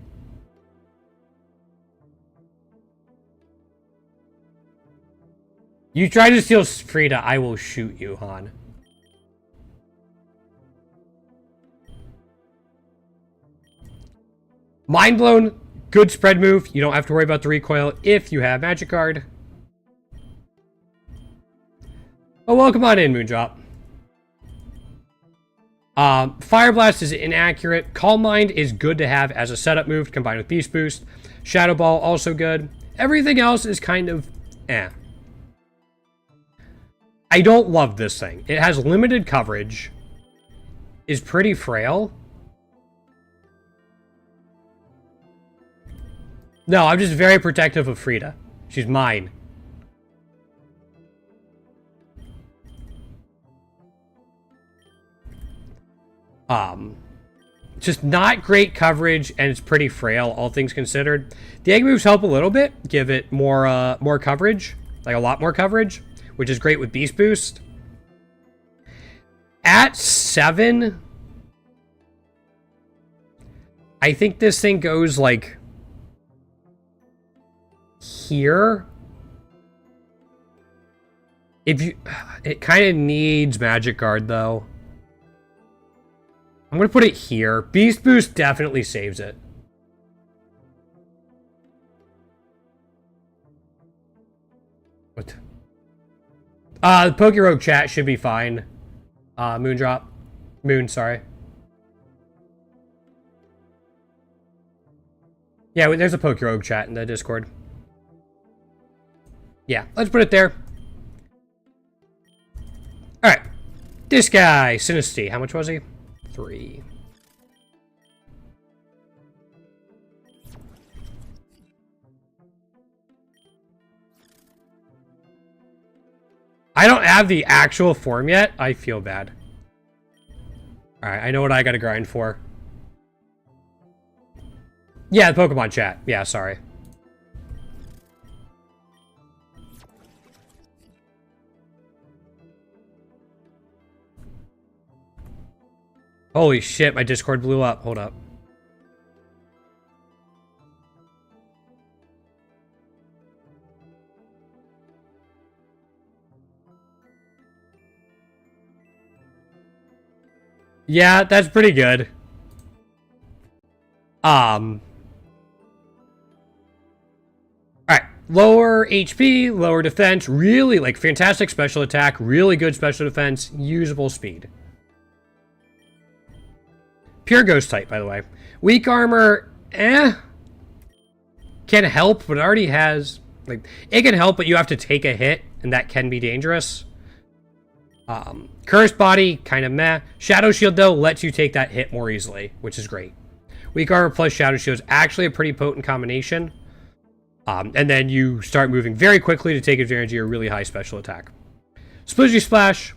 You try to steal Frida, I will shoot you, Han. Mind Blown, good spread move. You don't have to worry about the recoil if you have Magic Guard. Oh, welcome on in, Moondrop. Fire Blast is inaccurate. Calm Mind is good to have as a setup move combined with Beast Boost. Shadow Ball, also good. Everything else is kind of eh. I don't love this thing. It has limited coverage. Is pretty frail. No, I'm just very protective of Frida. She's mine. Just not great coverage, and it's pretty frail, all things considered. The egg moves help a little bit, give it more coverage, like a lot more coverage, which is great with Beast Boost. At 7, I think this thing goes like here. It kind of needs Magic Guard though. I'm gonna put it here. Beast Boost definitely saves it. What? The Pokerogue chat should be fine. Moondrop. Moon, sorry. Yeah, there's a Pokerogue chat in the Discord. Yeah, let's put it there. Alright. This guy, Sinisty. How much was he? 3. I don't have the actual form yet. I feel bad. Alright, I know what I gotta grind for. Yeah, the Pokemon chat. Yeah, sorry. Holy shit, my Discord blew up. Hold up. Yeah, that's pretty good. Alright. Lower HP, lower defense, really, like, fantastic special attack, really good special defense, usable speed. Pure Ghost type, by the way. Weak armor, eh. Can help, but it already has... Like, it can help, but you have to take a hit, and that can be dangerous. Cursed Body, kind of meh. Shadow Shield, though, lets you take that hit more easily, which is great. Weak armor plus Shadow Shield is actually a pretty potent combination. And then you start moving very quickly to take advantage of your really high special attack. Sploogie Splash,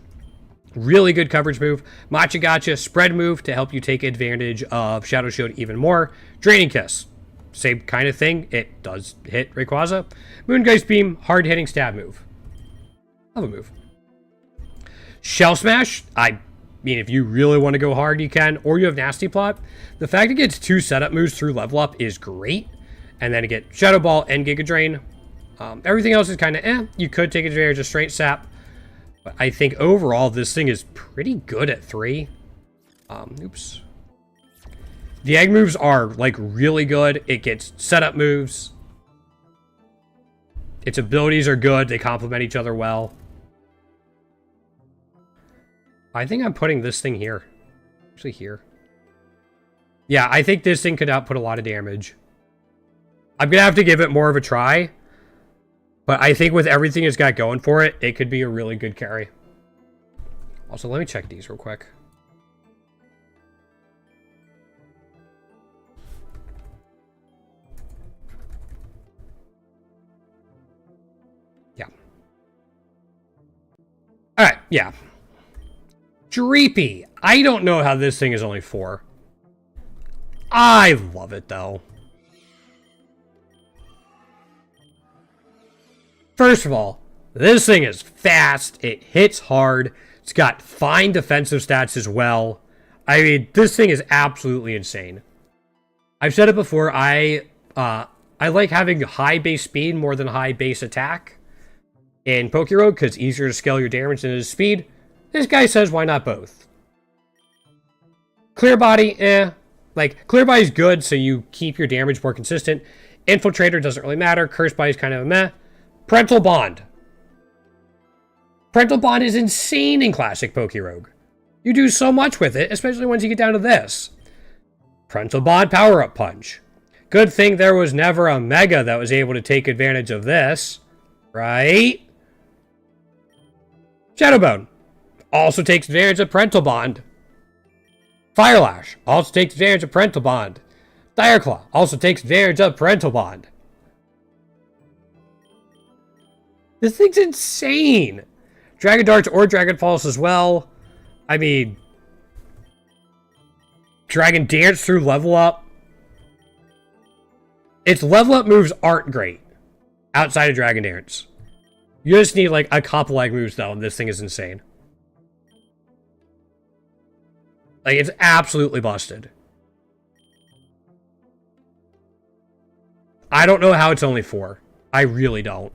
really good coverage move. Matcha Gotcha, spread move to help you take advantage of Shadow Shield even more. Draining Kiss, same kind of thing. It does hit Rayquaza. Moongeist Beam, hard-hitting stab move. Love a move. Shell Smash, I mean, if you really want to go hard, you can. Or you have Nasty Plot. The fact it gets 2 setup moves through level up is great. And then you get Shadow Ball and Giga Drain. Everything else is kind of eh. You could take advantage of Straight Sap. But I think overall, this thing is pretty good at 3. Oops. The egg moves are, like, really good. It gets setup moves. Its abilities are good. They complement each other well. I think I'm putting this thing here. Actually here. Yeah, I think this thing could output a lot of damage. I'm going to have to give it more of a try. But I think with everything it's got going for it, it could be a really good carry. Also, let me check these real quick. Yeah. Alright, yeah. Dreepy. I don't know how this thing is only 4. I love it, though. First of all, this thing is fast. It hits hard. It's got fine defensive stats as well. I mean, this thing is absolutely insane. I've said it before. I like having high base speed more than high base attack in Pokerogue because it's easier to scale your damage than it is speed. This guy says, why not both? Clear Body, Like, Clear Body is good, so you keep your damage more consistent. Infiltrator doesn't really matter. Curse Body is kind of a meh. Parental Bond. Parental Bond is insane in Classic Pokerogue. You do so much with it, especially once you get down to this. Parental Bond Power-Up Punch. Good thing there was never a Mega that was able to take advantage of this. Right? Shadow Bone. Also takes advantage of Parental Bond. Fire Lash. Also takes advantage of Parental Bond. Dire Claw. Also takes advantage of Parental Bond. This thing's insane. Dragon Darts or Dragon Pulse as well. I mean, Dragon Dance through Level Up. Its Level Up moves aren't great outside of Dragon Dance. You just need like a couple leg moves though, and this thing is insane. Like, it's absolutely busted. I don't know how it's only 4. I really don't.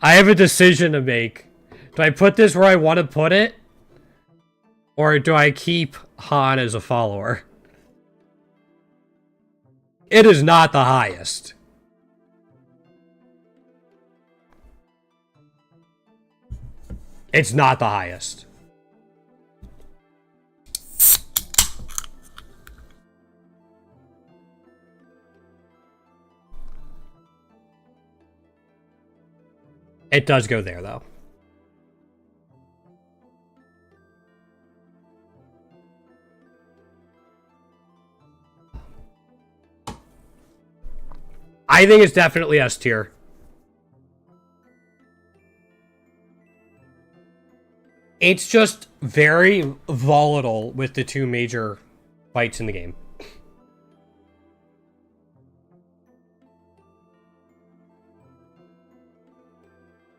I have a decision to make. Do I put this where I want to put it? Or do I keep Han as a follower? It is not the highest. It's not the highest. It does go there, though. I think it's definitely S tier. It's just very volatile with the 2 major fights in the game.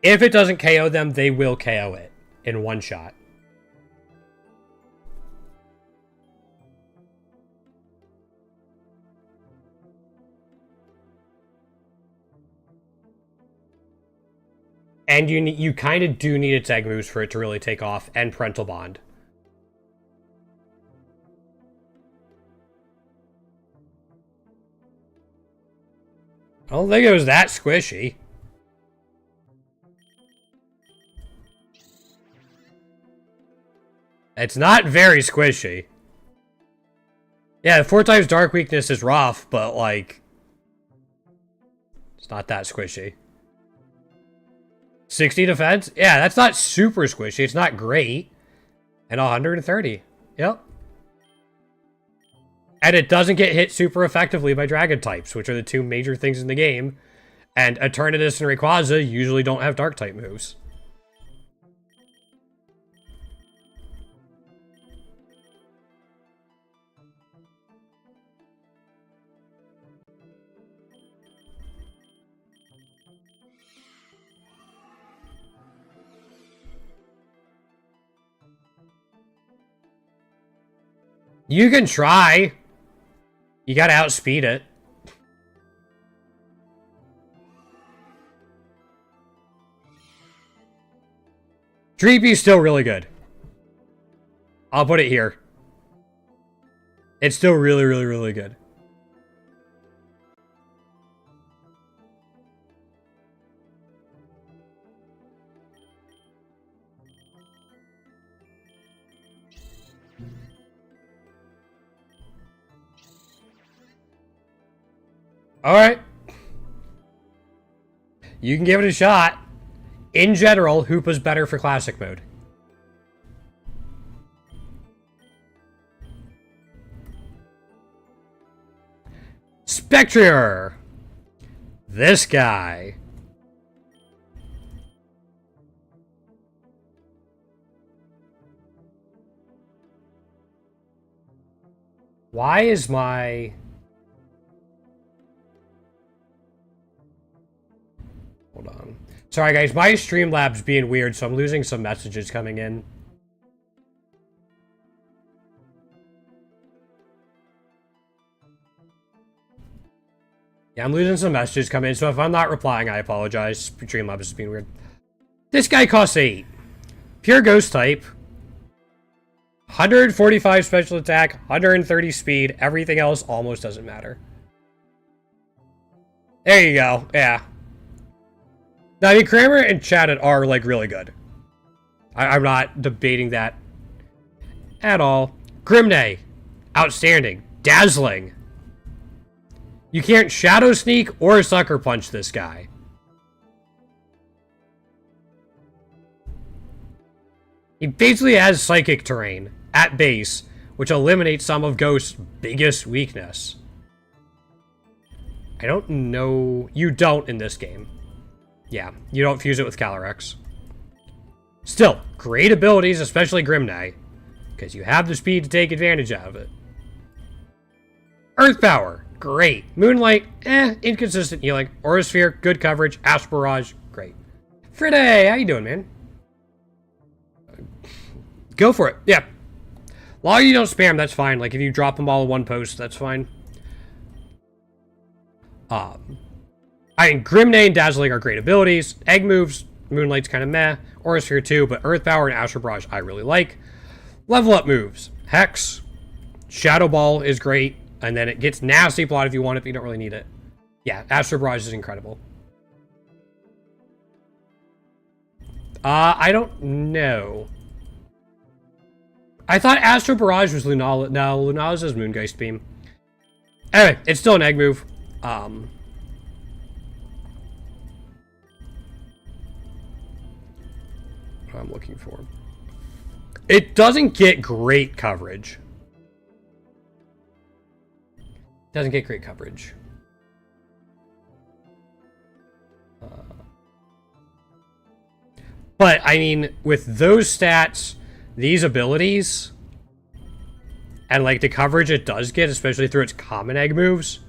If it doesn't KO them, they will KO it in one shot. And you kind of do need its egg moves for it to really take off, and Parental Bond. I don't think it was that squishy. It's not very squishy. Yeah, 4 times Dark Weakness is rough, but, like, it's not that squishy. 60 defense? Yeah, that's not super squishy. It's not great. And 130. Yep. And it doesn't get hit super effectively by Dragon types, which are the 2 major things in the game. And Eternatus and Rayquaza usually don't have Dark type moves. You can try. You gotta outspeed it. Dreepy's still really good. I'll put it here. It's still really, really, really good. Alright. You can give it a shot. In general, Hoopa's better for Classic mode. Spectrier! This guy. Why is my... Hold on. Sorry guys, my Streamlabs being weird, so I'm losing some messages coming in. Yeah, I'm losing some messages coming in, so if I'm not replying, I apologize. Streamlabs is being weird. This guy costs 8. Pure Ghost type. 145 special attack, 130 speed. Everything else almost doesn't matter. There you go. Yeah. Now, I mean, Kramer and Chatted are, like, really good. I'm not debating that at all. Grimnay. Outstanding. Dazzling. You can't Shadow Sneak or Sucker Punch this guy. He basically has Psychic Terrain at base, which eliminates some of Ghost's biggest weakness. I don't know... You don't in this game. Yeah, you don't fuse it with Calyrex. Still, great abilities, especially Grimnay, because you have the speed to take advantage of it. Earth Power, great. Moonlight, inconsistent healing. Aura Sphere, good coverage. Astral Barrage, great. Friday, how you doing, man? Go for it, yeah. Long as you don't spam, that's fine. Like, if you drop them all in one post, that's fine. I mean, Grimnay and Dazzling are great abilities. Egg moves, Moonlight's kind of meh. Aura Sphere too, but Earth Power and Astral Barrage I really like. Level up moves. Hex. Shadow Ball is great. And then it gets Nasty Plot if you want it, but you don't really need it. Yeah, Astral Barrage is incredible. I don't know. I thought Astral Barrage was Lunala. No, Lunala's is Moongeist Beam. Anyway, it's still an egg move. What I'm looking for. It doesn't get great coverage. Doesn't get great coverage. But, I mean, with those stats, these abilities, and, like, the coverage it does get, especially through its common egg moves,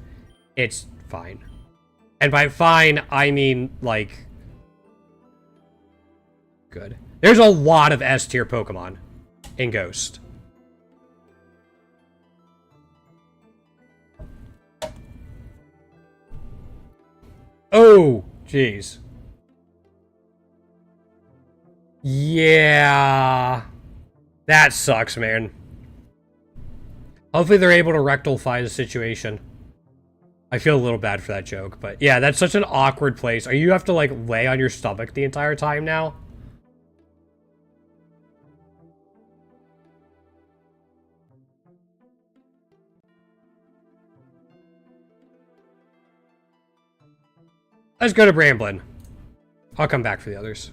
it's fine. And by fine, I mean, like, good. There's a lot of S-tier Pokemon in Ghost. Oh, jeez. Yeah. That sucks, man. Hopefully they're able to rectify the situation. I feel a little bad for that joke, but yeah, that's such an awkward place. Are you have to, like, lay on your stomach the entire time now? Let's go to Bramblin. I'll come back for the others.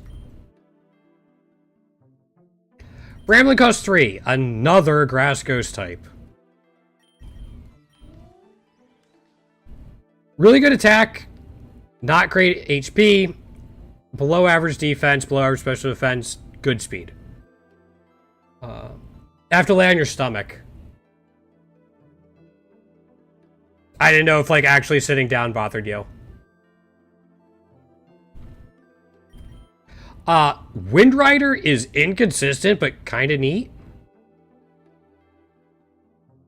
Bramblin costs 3. Another Grass Ghost type. Really good attack. Not great HP. Below average defense. Below average special defense. Good speed. Have to lay on your stomach. I didn't know if, like, actually sitting down bothered you. Wind Rider is inconsistent, but kind of neat.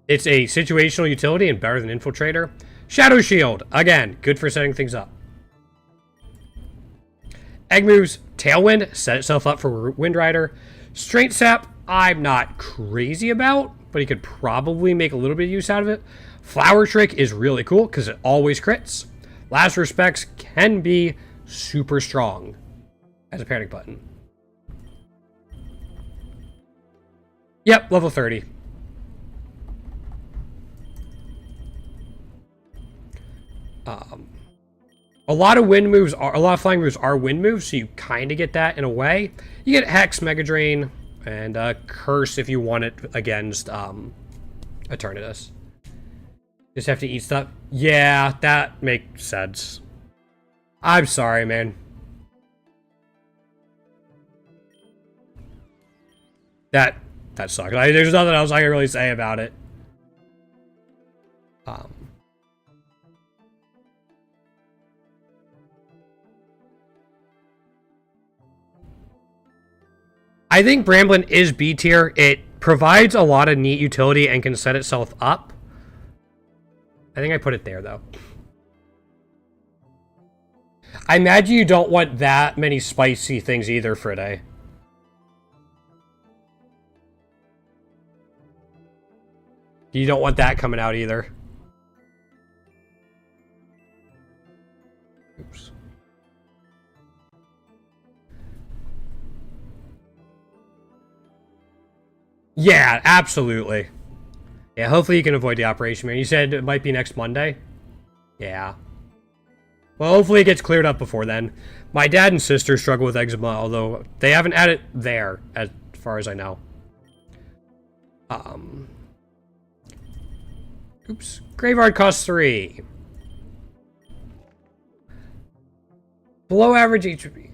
It's a situational utility and better than Infiltrator. Shadow Shield, again, good for setting things up. Egg moves, Tailwind, set itself up for Wind Rider. Straight Sap, I'm not crazy about. but he could probably make a little bit of use out of it. Flower Trick is really cool because it always crits. Last Respects can be super strong as a panic button. Yep, level 30. A lot of flying moves are wind moves, so you kind of get that in a way. You get Hex, Mega Drain, and Curse if you want it against Eternatus. Just have to eat stuff. Yeah, that makes sense. I'm sorry, man. That sucks. There's nothing else I can really say about it. I think Bramblin is B tier. It provides a lot of neat utility and can set itself up. I think I put it there, though. I imagine you don't want that many spicy things either for a day. You don't want that coming out either. Oops. Yeah, absolutely. Yeah, hopefully you can avoid the operation, man. You said it might be next Monday? Yeah. Well, hopefully it gets cleared up before then. My dad and sister struggle with eczema, although they haven't had it there, as far as I know. Oops. Graveyard costs 3. Below average HP.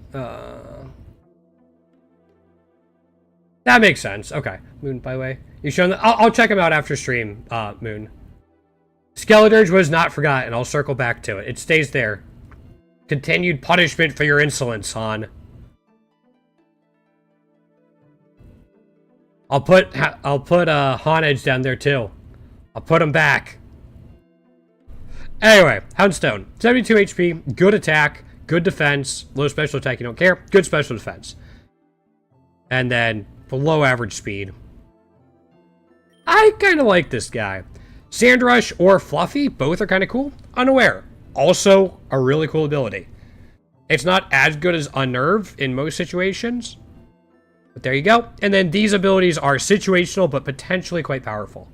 That makes sense. Okay. Moon, by the way. You showing that? I'll check him out after stream, Moon. Skeledirge was not forgotten. I'll circle back to it. It stays there. Continued punishment for your insolence, Han. I'll put Honedge down there too. I'll put him back. Anyway, Houndstone. 72 HP, good attack, good defense, low special attack, you don't care, good special defense. And then below average speed. I kind of like this guy. Sandrush or Fluffy, both are kind of cool. Unaware, also a really cool ability. It's not as good as Unnerve in most situations, but there you go. And then these abilities are situational, but potentially quite powerful.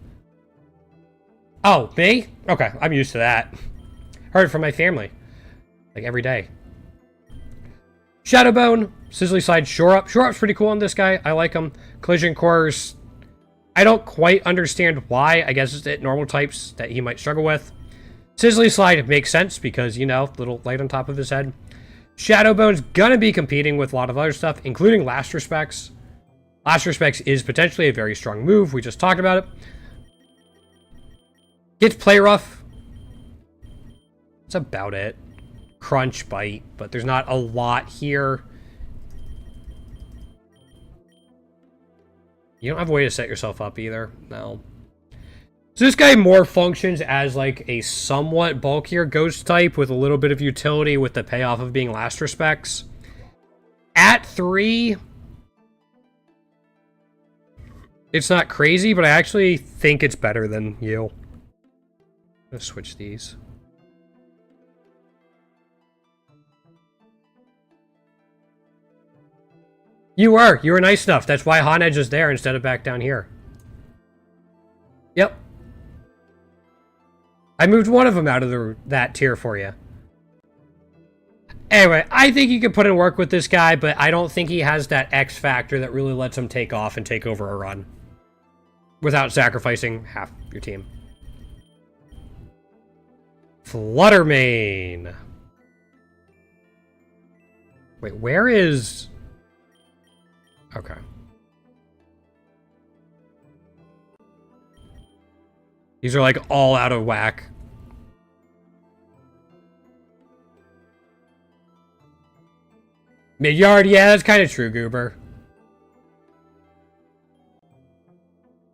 Oh, me? Okay, I'm used to that. Heard it from my family. Like every day. Shadowbone, Sizzly Slide, Shore Up. Shore Up's pretty cool on this guy. I like him. Collision Course. I don't quite understand why. I guess it's at normal types that he might struggle with. Sizzly Slide makes sense because, you know, little light on top of his head. Shadowbone's gonna be competing with a lot of other stuff, including Last Respects. Last Respects is potentially a very strong move. We just talked about it. Gets Play Rough. That's about it. Crunch, Bite, but there's not a lot here. You don't have a way to set yourself up either. No. So this guy more functions as like a somewhat bulkier ghost type with a little bit of utility with the payoff of being Last Respects. At 3, it's not crazy, but I actually think it's better than you. Let's switch these. You were nice enough. That's why Honedge is there instead of back down here. Yep. I moved one of them out of that tier for you. Anyway, I think you can put in work with this guy, but I don't think he has that X factor that really lets him take off and take over a run without sacrificing half your team. Fluttermane. Wait, where is... Okay. These are like all out of whack. Mid-yard, yeah, that's kind of true, Goober.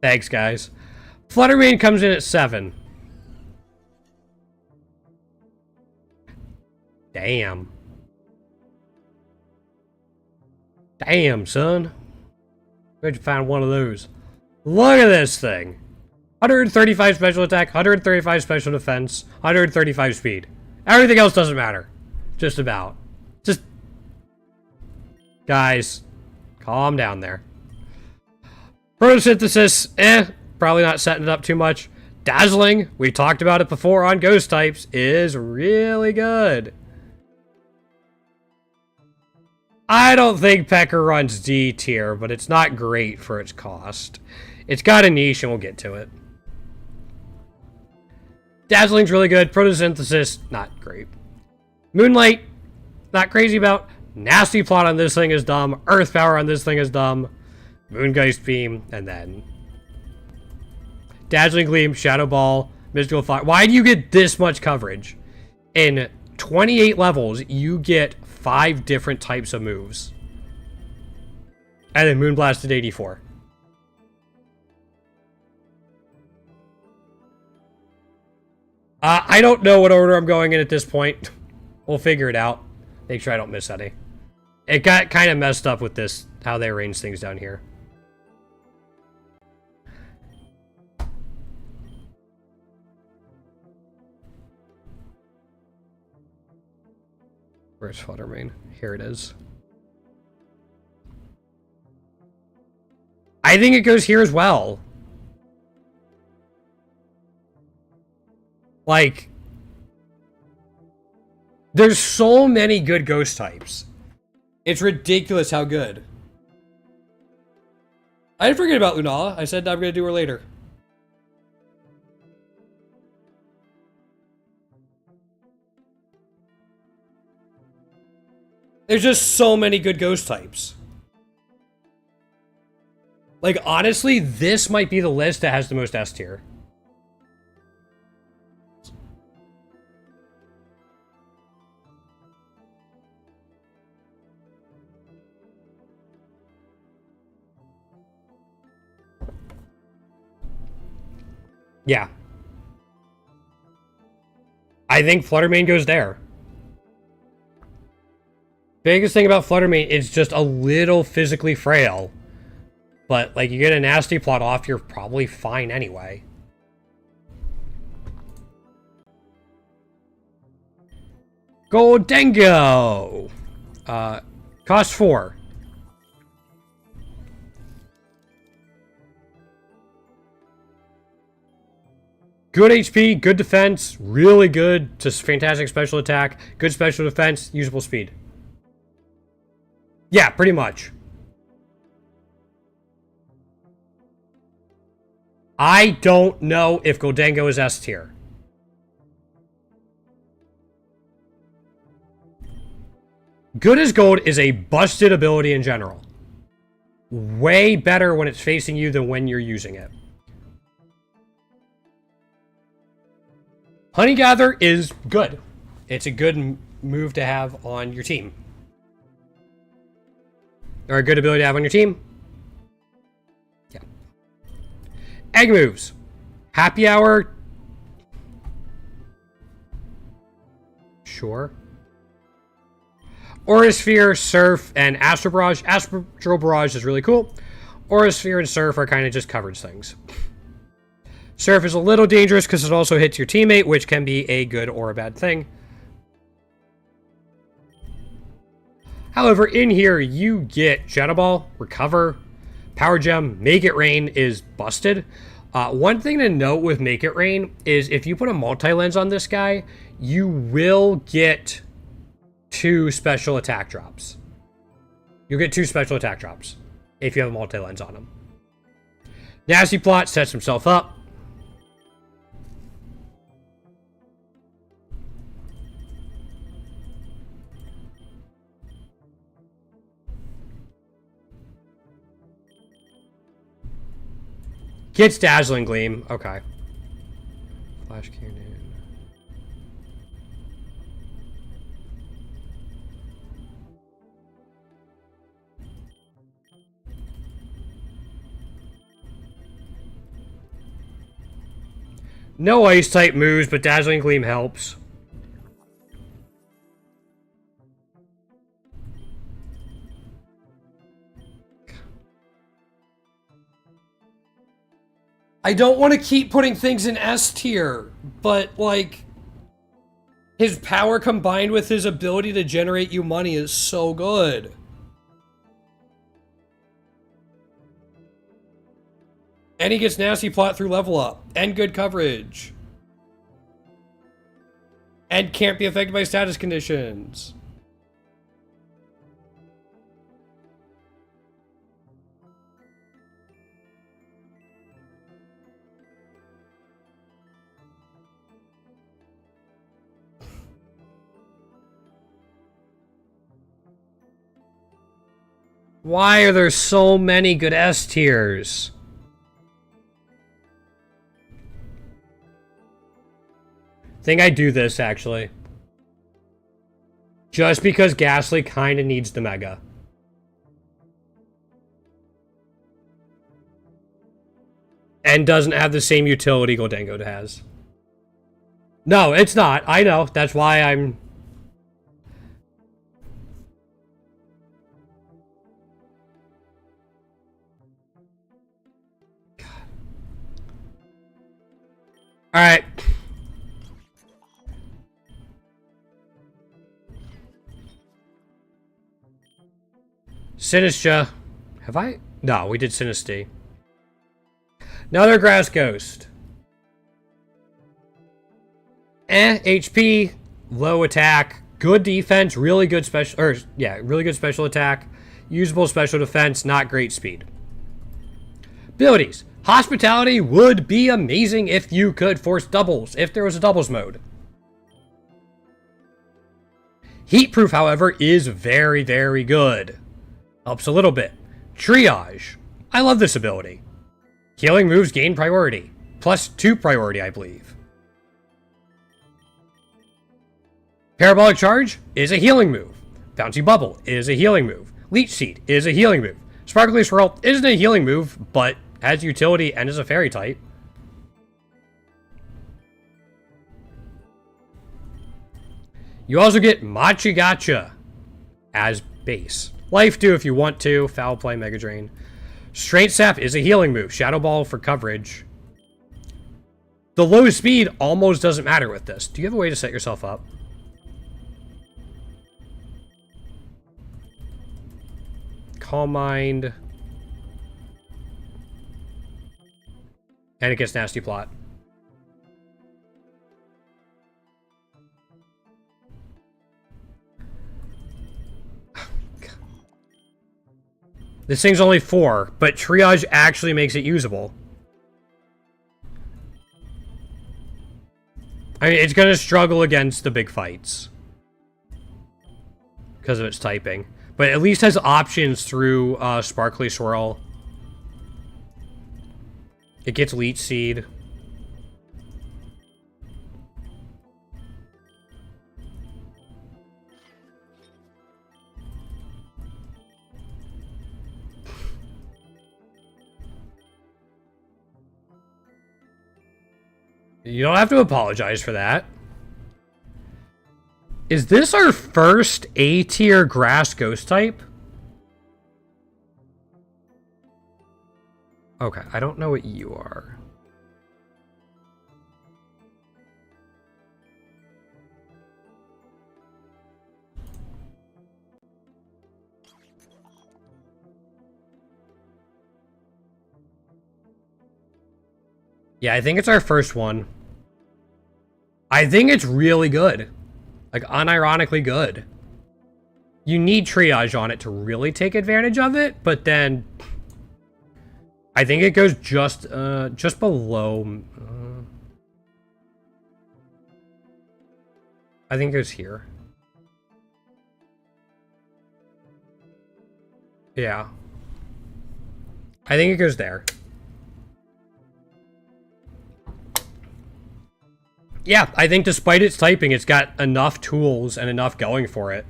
Thanks, guys. Fluttermane comes in at 7. Damn. Damn, son. Where'd you find one of those? Look at this thing. 135 special attack, 135 special defense, 135 speed. Everything else doesn't matter. Just about. Just... Guys, calm down there. Photosynthesis, probably not setting it up too much. Dazzling, we talked about it before on ghost types, is really good. I don't think Pecker runs D tier, but it's not great for its cost. It's got a niche and we'll get to it. Dazzling's really good. Photosynthesis, not great. Moonlight, not crazy about. Nasty Plot on this thing is dumb. Earth Power on this thing is dumb. Moongeist Beam, and then Dazzling Gleam, Shadow Ball, Mystical Fire. Why do you get this much coverage? In 28 levels, you get 5 different types of moves. And then Moonblast at 84. I don't know what order I'm going in at this point. We'll figure it out. Make sure I don't miss any. It got kind of messed up with this, how they arrange things down here. Where's Fluttermane? Here it is. I think it goes here as well. Like, there's so many good ghost types. It's ridiculous how good. I didn't forget about Lunala. I said I'm going to do her later. There's just so many good ghost types. Like, honestly, this might be the list that has the most S tier. Yeah. I think Fluttermane goes there. Biggest thing about Fluttermane is just a little physically frail. But, like, you get a Nasty Plot off, you're probably fine anyway. Goldengo! Cost 4. Good HP, good defense, really good, just fantastic special attack, good special defense, usable speed. Yeah, pretty much. I don't know if Goldengo is S tier. Good as Gold is a busted ability in general. Way better when it's facing you than when you're using it. Honey Gather is good. It's a good move to have on your team. Or a good ability to have on your team. Yeah. Egg moves. Happy Hour. Sure. Aurasphere, Surf, and Astral Barrage. Astral Barrage is really cool. Aurasphere and Surf are kind of just coverage things. Surf is a little dangerous because it also hits your teammate, which can be a good or a bad thing. However, in here, you get Shadow Ball, Recover, Power Gem, Make It Rain is busted. One thing to note with Make It Rain is if you put a multi-lens on this guy, you will get 2 special attack drops. You'll get 2 special attack drops if you have a multi-lens on him. Nasty Plot sets himself up. Gets Dazzling Gleam. Okay. Flash Cannon. No ice type moves, but Dazzling Gleam helps. I don't want to keep putting things in S tier, but, like, his power combined with his ability to generate you money is so good. And he gets nasty plot through level up. And good coverage. And can't be affected by status conditions. Why are there so many good S tiers? Think I'd do this, actually. Just because Ghastly kind of needs the Mega. And doesn't have the same utility Goldengo has. No, it's not. I know. That's why I'm... Alright. Sinistra. Have I? No, we did Sinisty. Another Grass Ghost. HP, low attack, good defense, really good special, really good special attack, usable special defense, not great speed. Abilities. Hospitality would be amazing if you could force doubles, if there was a doubles mode. Heatproof, however, is very, very good. Helps a little bit. Triage. I love this ability. Healing moves gain priority. +2 priority, I believe. Parabolic Charge is a healing move. Bouncy Bubble is a healing move. Leech Seed is a healing move. Sparkly Swirl isn't a healing move, but has utility and is a fairy type. You also get Machigacha as base. Life Dew if you want to. Foul Play, Mega Drain. Straight Sap is a healing move. Shadow Ball for coverage. The low speed almost doesn't matter with this. Do you have a way to set yourself up? Calm Mind. And it gets Nasty Plot. This thing's only 4, but Triage actually makes it usable. I mean, it's going to struggle against the big fights. Because of its typing. But at least has options through Sparkly Swirl. It gets Leech Seed. You don't have to apologize for that. Is this our first A-tier Grass Ghost type? Okay, I don't know what you are. Yeah, I think it's our first one. I think it's really good. Like, unironically good. You need Triage on it to really take advantage of it, but then... I think it goes just below... I think it goes here. Yeah. I think it goes there. Yeah, I think despite its typing, it's got enough tools and enough going for it.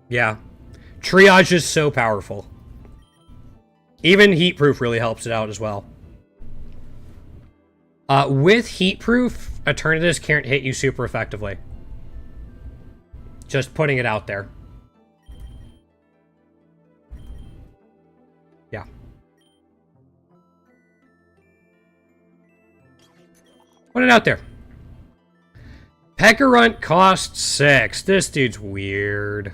Yeah. Triage is so powerful. Even Heatproof really helps it out as well. With Heatproof, Eternatus can't hit you super effectively. Just putting it out there. Yeah. Put it out there. Pokerogue costs 6. This dude's weird.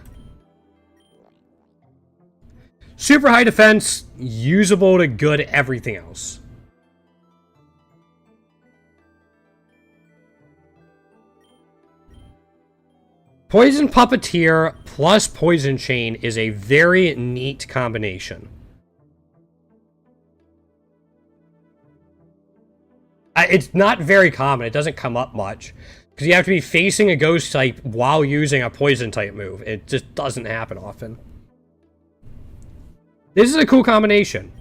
Super high defense, usable to good everything else. Poison Puppeteer plus Poison Chain is a very neat combination. It's not very common. It doesn't come up much. Because you have to be facing a ghost type while using a poison type move. It just doesn't happen often. This is a cool combination.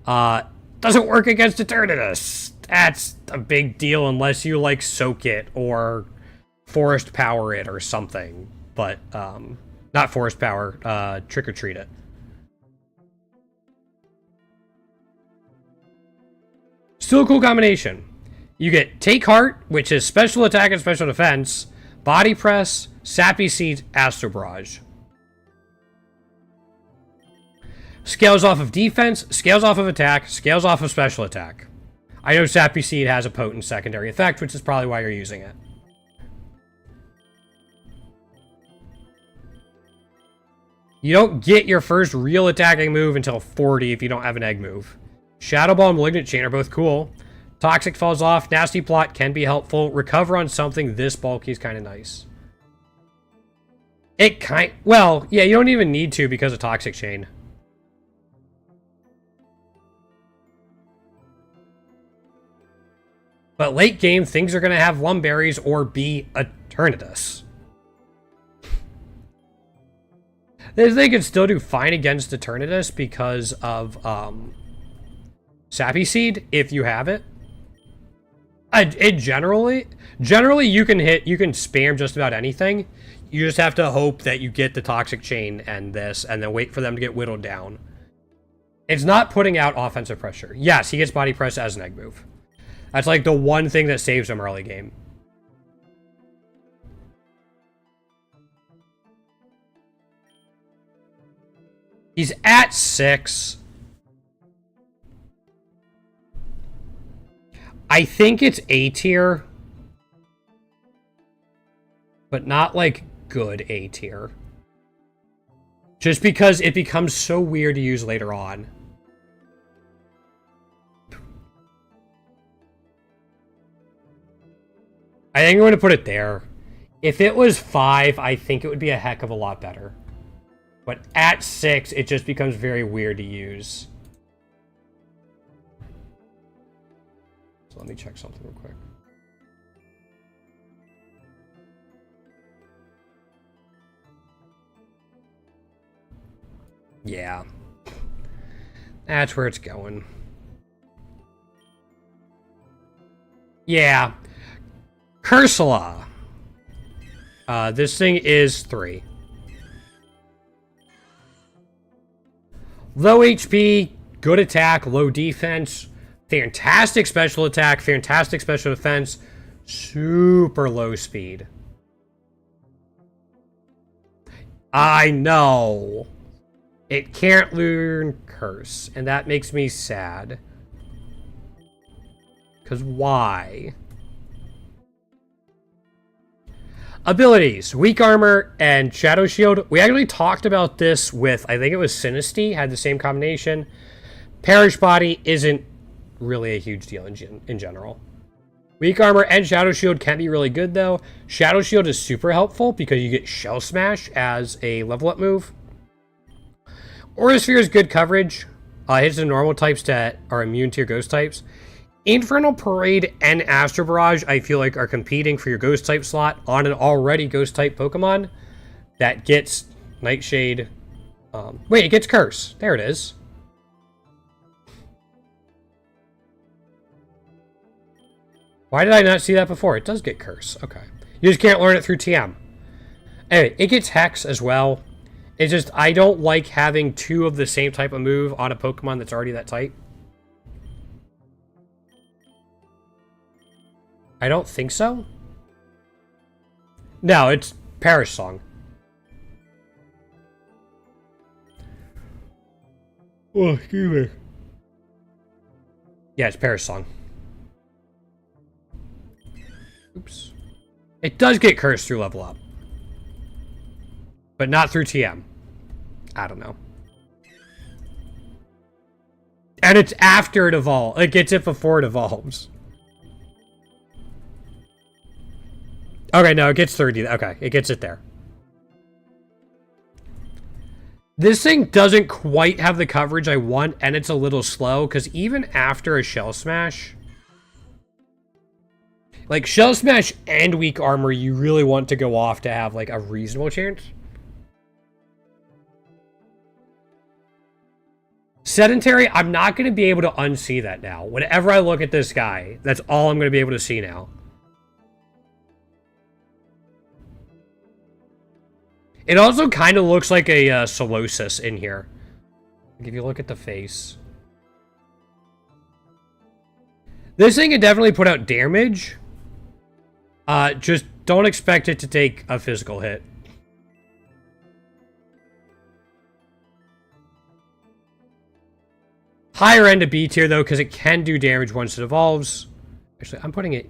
Doesn't work against Eternatus. That's a big deal unless you like Soak It or Forest Power It or something. But, not Forest Power, Trick or Treat It. Still a cool combination. You get Take Heart, which is special attack and special defense, Body Press, Sappy Seed, Astro Barrage. Scales off of defense, scales off of attack, scales off of special attack. I know Sappy Seed has a potent secondary effect, which is probably why you're using it. You don't get your first real attacking move until 40 if you don't have an egg move. Shadow Ball and Malignant Chain are both cool. Toxic falls off. Nasty Plot can be helpful. Recover on something this bulky is kind of nice. Well, yeah, you don't even need to because of Toxic Chain. But late game, things are going to have Lumberries or be Eternatus. They can still do fine against Eternatus because of Sappy Seed, if you have it. Generally you can spam just about anything. You just have to hope that you get the Toxic Chain and this, and then wait for them to get whittled down. It's not putting out offensive pressure. Yes, he gets Body Press as an egg move. That's like the one thing that saves him early game. He's at 6. I think it's A tier. But not like good A tier. Just because it becomes so weird to use later on. I think I'm going to put it there. If it was 5, I think it would be a heck of a lot better. But at 6, it just becomes very weird to use. So let me check something real quick. Yeah. That's where it's going. Yeah. Cursula. This thing is 3. Low HP, good attack, low defense, fantastic special attack, fantastic special defense, super low speed. I know. It can't learn Curse, and that makes me sad. 'Cause why? Abilities, Weak Armor and Shadow Shield. We actually talked about this with, I think it was Sinisty, had the same combination. Perish Body isn't really a huge deal in general. Weak Armor and Shadow Shield can be really good though. Shadow Shield is super helpful because you get Shell Smash as a level up move. Aura Sphere is good coverage. Hits the normal types that are immune to your ghost types. Infernal Parade and Astro Barrage, I feel like, are competing for your Ghost type slot on an already Ghost type Pokemon that gets Nightshade. Wait, it gets Curse. There it is. Why did I not see that before? It does get Curse. Okay. You just can't learn it through TM. Anyway, it gets Hex as well. It's just, I don't like having 2 of the same type of move on a Pokemon that's already that type. I don't think so. No, it's Perish Song. Oh, excuse me. Yeah, it's Perish Song. Oops. It does get cursed through level up. But not through TM. I don't know. And it's after it evolves. It gets it before it evolves. Okay, no, it gets 30. Okay, it gets it there. This thing doesn't quite have the coverage I want, and it's a little slow, because even after a Shell Smash... Like, Shell Smash and Weak Armor, you really want to go off to have, like, a reasonable chance. Sedentary, I'm not going to be able to unsee that now. Whenever I look at this guy, that's all I'm going to be able to see now. It also kind of looks like a Solosis in here. Like if you look at the face. This thing can definitely put out damage. Just don't expect it to take a physical hit. Higher end of B tier, though, because it can do damage once it evolves. Actually, I'm putting it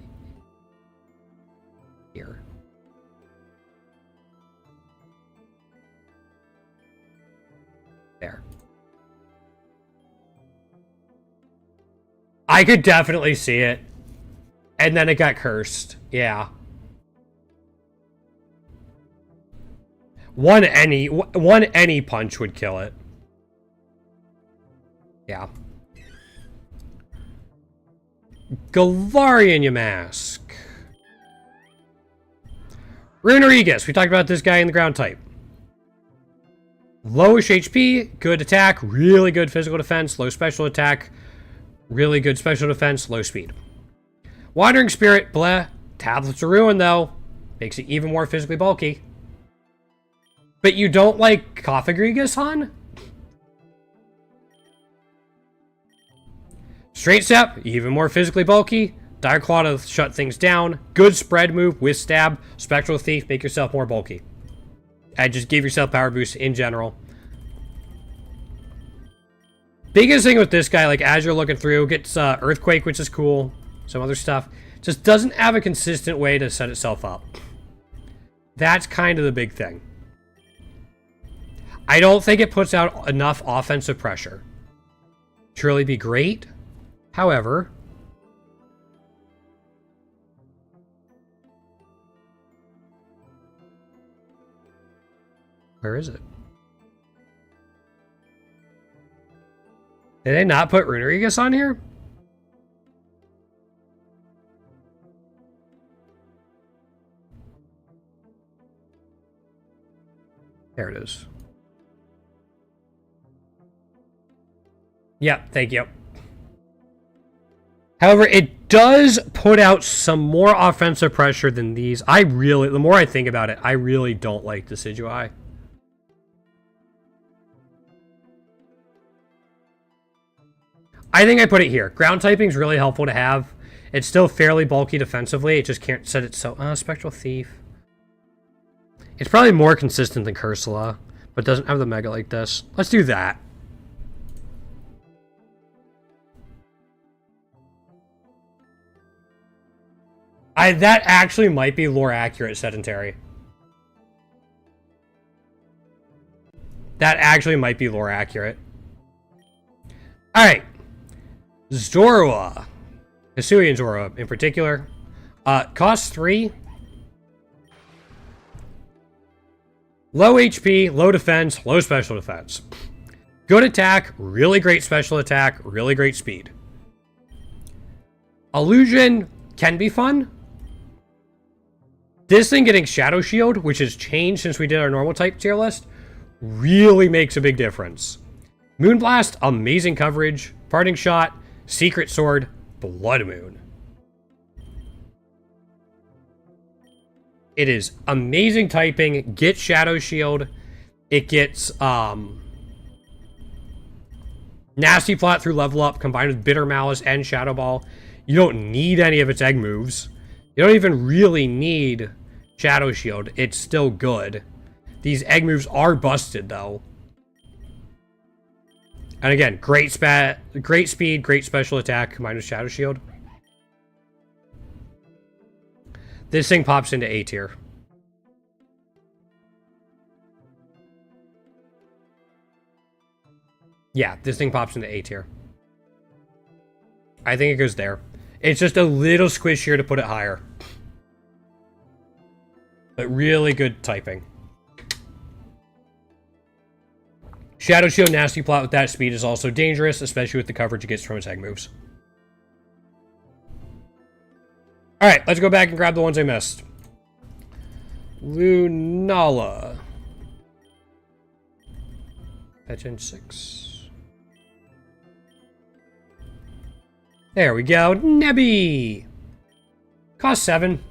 here. There. I could definitely see it. And then it got cursed. Yeah. One any punch would kill it. Yeah. Galarian Yamask. Runerigus. We talked about this guy in the ground type. Lowish HP, good attack, really good physical defense, low special attack, really good special defense, low speed. Wandering Spirit, bleh. Tablets of Ruin, though. Makes it even more physically bulky. But you don't like Cofagrigus, hon? Straight Step, even more physically bulky. Dire Claw to shut things down. Good spread move with Stab. Spectral Thief, make yourself more bulky. And just give yourself power boost in general. Biggest thing with this guy, like as you're looking through, gets Earthquake, which is cool. Some other stuff. Just doesn't have a consistent way to set itself up. That's kind of the big thing. I don't think it puts out enough offensive pressure. Truly be great. However, where is it? Did they not put Runerigus on here? There it is. Yep, thank you. However, it does put out some more offensive pressure than these. The more I think about it, I really don't like the Decidueye. I think I put it here. Ground typing is really helpful to have. It's still fairly bulky defensively. It just can't set it so... Spectral Thief. It's probably more consistent than Cursula, but doesn't have the Mega like this. Let's do that. That actually might be lore accurate, Sedentary. That actually might be lore accurate. Alright. Zorua. Hisuian Zorua in particular. Cost 3. Low HP, low defense, low special defense. Good attack, really great special attack, really great speed. Illusion can be fun. This thing getting Shadow Shield, which has changed since we did our normal type tier list, really makes a big difference. Moonblast, amazing coverage. Parting Shot, Secret Sword, Blood Moon. It is amazing typing. Get Shadow Shield. It gets Nasty Plot through level up combined with Bitter Malice and Shadow Ball. You don't need any of its egg moves. You don't even really need Shadow Shield. It's still good. These egg moves are busted, though. And again, great speed, great special attack combined with Shadow Shield. This thing pops into A tier. Yeah, this thing pops into A tier. I think it goes there. It's just a little squishier to put it higher. But really good typing. Shadow Shield Nasty Plot with that speed is also dangerous, especially with the coverage it gets from its egg moves. Alright, let's go back and grab the ones I missed. Lunala. Fetch 6. There we go. Nebby! Cost 7.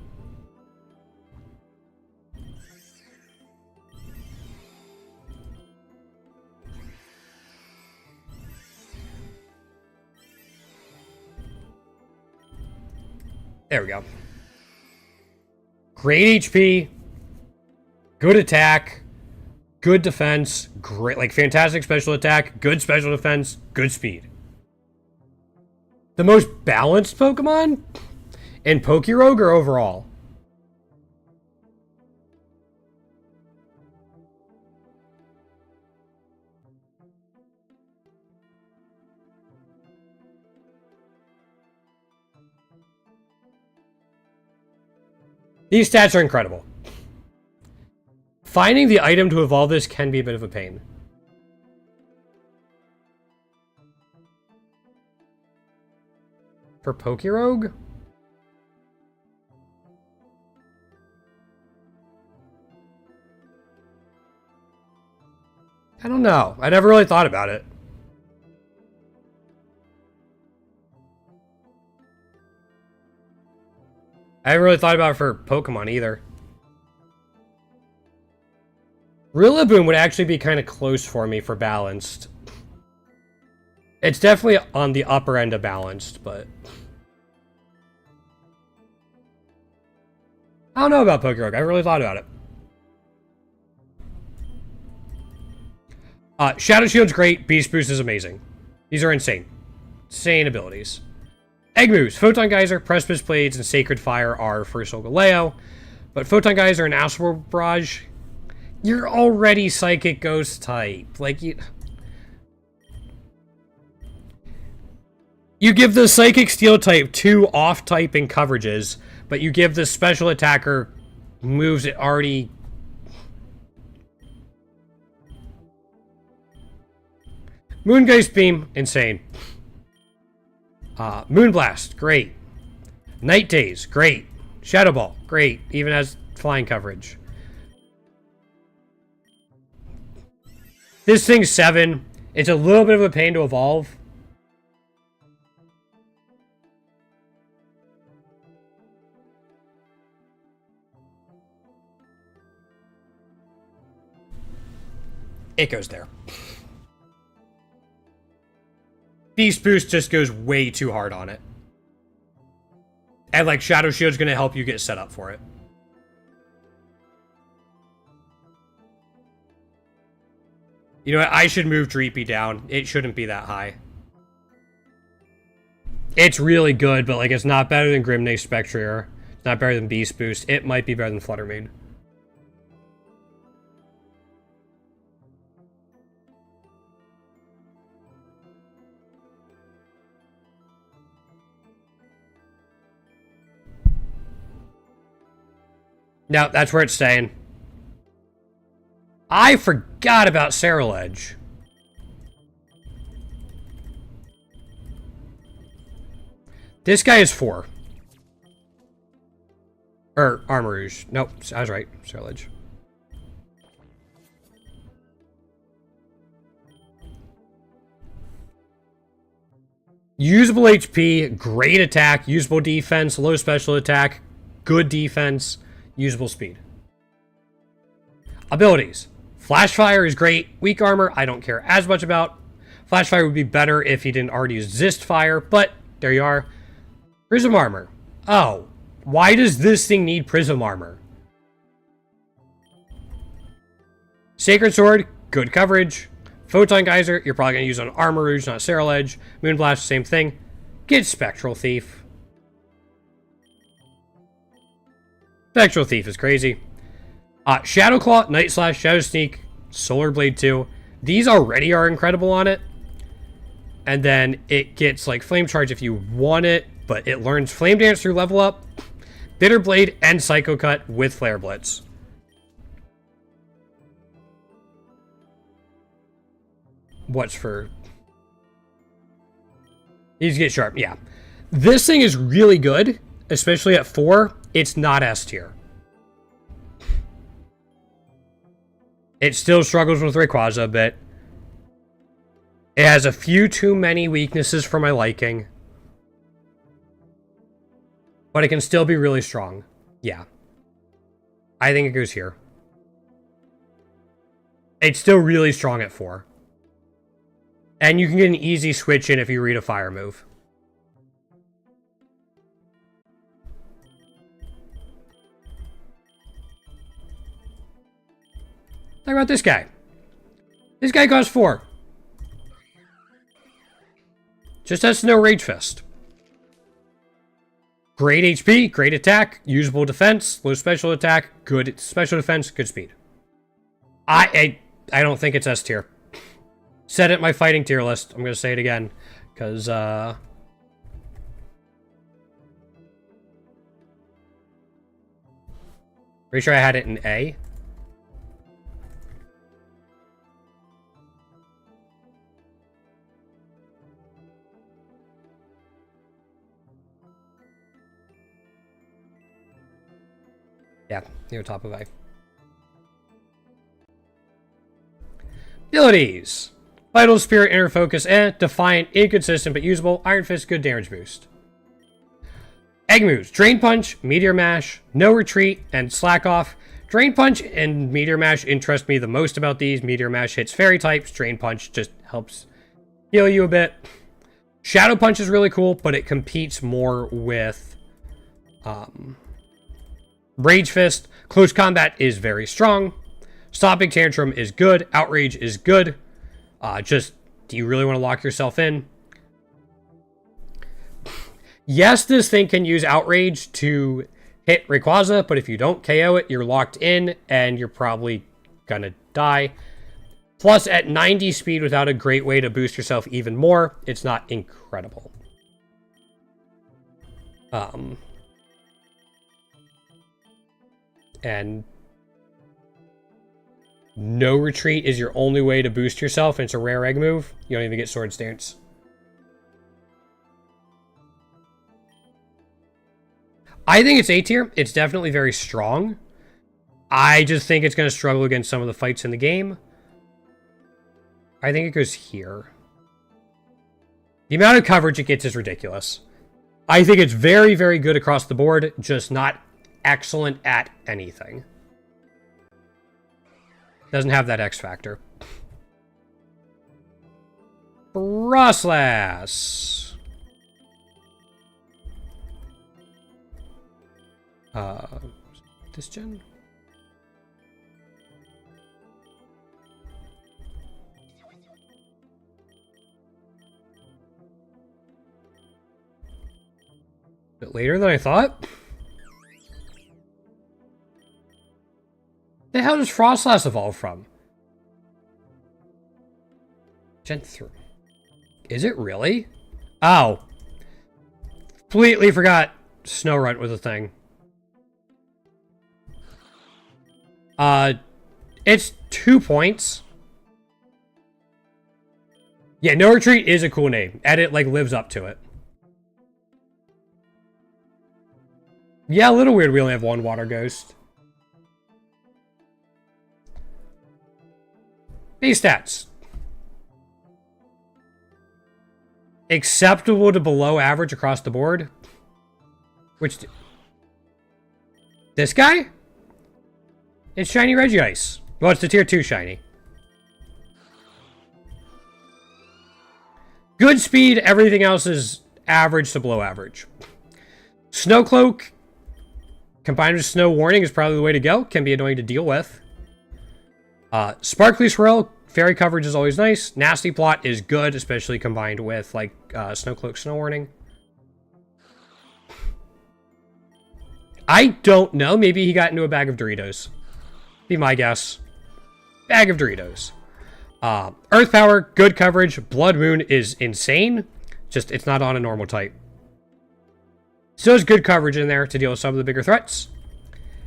There we go. Great HP. Good attack. Good defense. Great, like fantastic special attack. Good special defense. Good speed. The most balanced Pokemon in Pokerogue or overall? These stats are incredible. Finding the item to evolve this can be a bit of a pain. For Pokerogue? I don't know. I never really thought about it. I haven't really thought about it for Pokemon either. Rillaboom would actually be kind of close for me for balanced. It's definitely on the upper end of balanced, but... I don't know about Pokerogue. I haven't really thought about it. Shadow Shield's great. Beast Boost is amazing. These are insane. Insane abilities. Egg moves. Photon Geyser, Precipice Blades, and Sacred Fire are for Solgaleo. But Photon Geyser and Astral Barrage, you're already Psychic Ghost type. Like, you give the Psychic Steel type 2 off-typing coverages, but you give the special attacker moves it already... Moongeist Beam, insane. Moonblast, great. Night Daze, great. Shadow Ball, great. Even has flying coverage. This thing's 7. It's a little bit of a pain to evolve. It goes there. Beast Boost just goes way too hard on it. And, like, Shadow Shield's gonna help you get set up for it. You know what? I should move Dreepy down. It shouldn't be that high. It's really good, but, like, it's not better than Grimnay Spectrier. It's not better than Beast Boost. It might be better than Fluttermane. No, that's where it's staying. I forgot about Ceruledge. This guy is 4. Or Armarouge. Nope, I was right. Ceruledge. Usable HP, great attack, usable defense, low special attack, good defense, usable speed. Abilities. Flash Fire is great. Weak Armor, I don't care as much about. Flash Fire would be better if he didn't already resist fire, but there you are. Prism Armor. Oh, why does this thing need Prism Armor? Sacred Sword, good coverage. Photon Geyser, you're probably going to use on Armarouge, not Ceruledge. Moonblast, same thing. Get Spectral Thief. Spectral Thief is crazy. Shadow Claw, Night Slash, Shadow Sneak, Solar Blade 2. These already are incredible on it. And then it gets like Flame Charge if you want it, but it learns Flame Dance through level up, Bitter Blade, and Psycho Cut with Flare Blitz. What's for... These get sharp, yeah. This thing is really good, especially at 4. It's not S tier. It still struggles with Rayquaza a bit. It has a few too many weaknesses for my liking. But it can still be really strong. Yeah. I think it goes here. It's still really strong at 4. And you can get an easy switch in if you read a fire move. Talk about this guy. This guy costs 4. Just has no Rage Fist. Great HP, great attack, usable defense, low special attack, good special defense, good speed. I don't think it's S tier. Said it in my fighting tier list. I'm going to say it again. Because, pretty sure I had it in A. Yeah, near top of A. Abilities. Vital, Spirit, Inner Focus, Defiant, inconsistent but usable. Iron Fist, good damage boost. Egg moves. Drain Punch, Meteor Mash, No Retreat, and Slack Off. Drain Punch and Meteor Mash interest me the most about these. Meteor Mash hits fairy types. Drain Punch just helps heal you a bit. Shadow Punch is really cool, but it competes more with Rage Fist. Close Combat is very strong. Stopping Tantrum is good. Outrage is good. Just, do you really want to lock yourself in? Yes, this thing can use Outrage to hit Rayquaza, but if you don't KO it, you're locked in, and you're probably gonna die. Plus, at 90 speed, without a great way to boost yourself even more, it's not incredible. And No Retreat is your only way to boost yourself, and it's a rare egg move. You don't even get Sword Stance. I think it's A tier. It's definitely very strong. I just think it's going to struggle against some of the fights in the game. I think it goes here. The amount of coverage it gets is ridiculous. I think it's very, very good across the board, just not excellent at anything. Doesn't have that X factor. Frostlass. This gen? A bit later than I thought. The hell does Frostlass evolve from? Gen 3. Is it really? Oh. Completely forgot Snorunt was a thing. It's 2 points. Yeah, No Retreat is a cool name. And it, like, lives up to it. Yeah, a little weird we only have one Water Ghost. Base stats. Acceptable to below average across the board. This guy? It's Shiny Regice. Well, it's the tier 2 Shiny. Good speed, everything else is average to below average. Snowcloak, combined with Snow Warning, is probably the way to go. Can be annoying to deal with. Sparkly Swirl, fairy coverage is always nice. Nasty Plot is good, especially combined with, like, Snowcloak, Snow Warning. I don't know. Maybe he got into a bag of Doritos. Be my guess. Bag of Doritos. Earth Power, good coverage. Blood Moon is insane. Just, it's not on a normal type. Still has good coverage in there to deal with some of the bigger threats.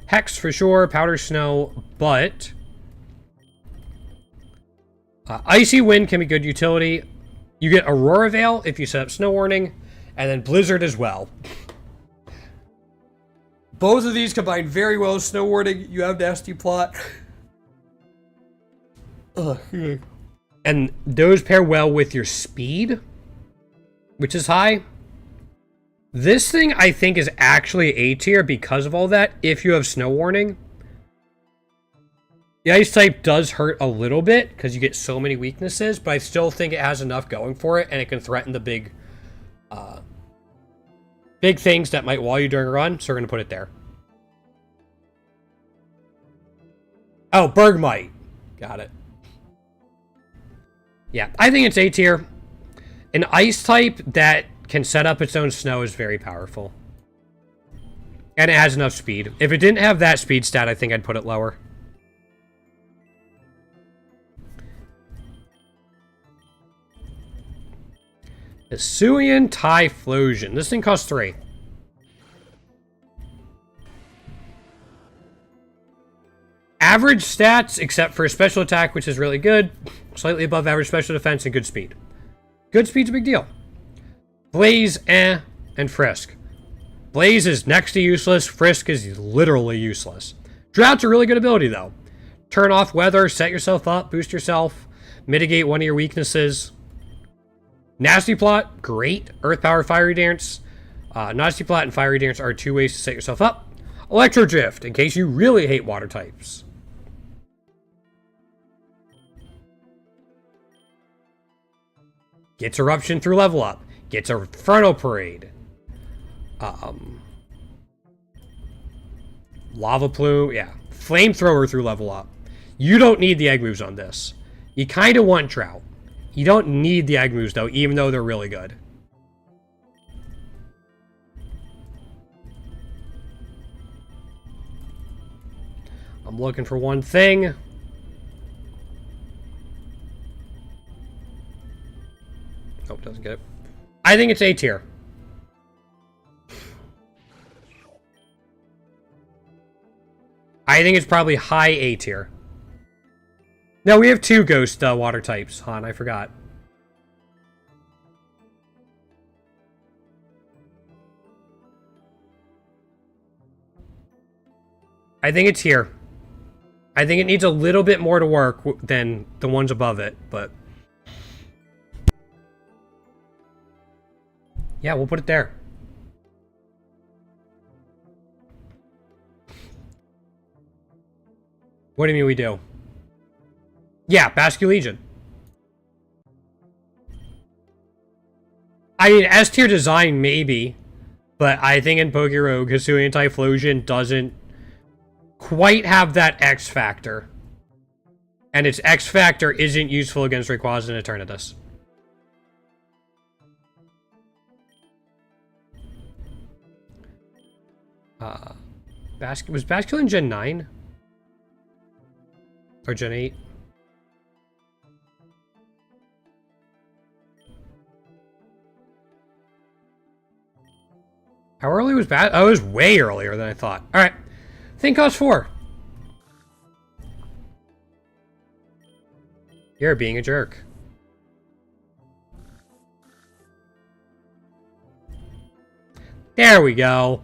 Hex for sure. Powder Snow, but... Icy Wind can be good utility. You get Aurora Veil if you set up Snow Warning. And then Blizzard as well. Both of these combine very well with Snow Warning. You have Nasty Plot. And those pair well with your speed, which is high. This thing, I think, is actually A tier because of all that, if you have Snow Warning. The Ice type does hurt a little bit, because you get so many weaknesses, but I still think it has enough going for it, and it can threaten the big things that might wall you during a run, so we're going to put it there. Oh, Bergmite. Got it. Yeah, I think it's A tier. An Ice type that can set up its own snow is very powerful. And it has enough speed. If it didn't have that speed stat, I think I'd put it lower. Hisuian Typhlosion. This thing costs 3. Average stats, except for special attack, which is really good. Slightly above average special defense and good speed. Good speed's a big deal. Blaze, and Frisk. Blaze is next to useless. Frisk is literally useless. Drought's a really good ability, though. Turn off weather, set yourself up, boost yourself, mitigate one of your weaknesses. Nasty Plot, great. Earth Power, Fiery Dance. Nasty Plot and Fiery Dance are 2 ways to set yourself up. Electro Drift, in case you really hate water types. Gets Eruption through level up. Gets a Inferno Parade. Lava Plume, yeah. Flamethrower through level up. You don't need the egg moves on this. You kind of want Drought. You don't need the egg moves, though, even though they're really good. I'm looking for one thing. Nope, doesn't get it. I think it's A tier. I think it's probably high A tier. No, we have 2 ghost water types, Han. I forgot. I think it's here. I think it needs a little bit more to work than the ones above it, but... yeah, we'll put it there. What do you mean we do? Yeah, Basque Legion. I mean, S tier design, maybe. But I think in Pokerogue, Hisuian Typhlosion doesn't quite have that X factor. And its X factor isn't useful against Rayquaza and Eternatus. Was Basculin Gen 9? Or Gen 8? How early was Bat? Oh, it was way earlier than I thought. Alright. Thing costs 4. You're being a jerk. There we go.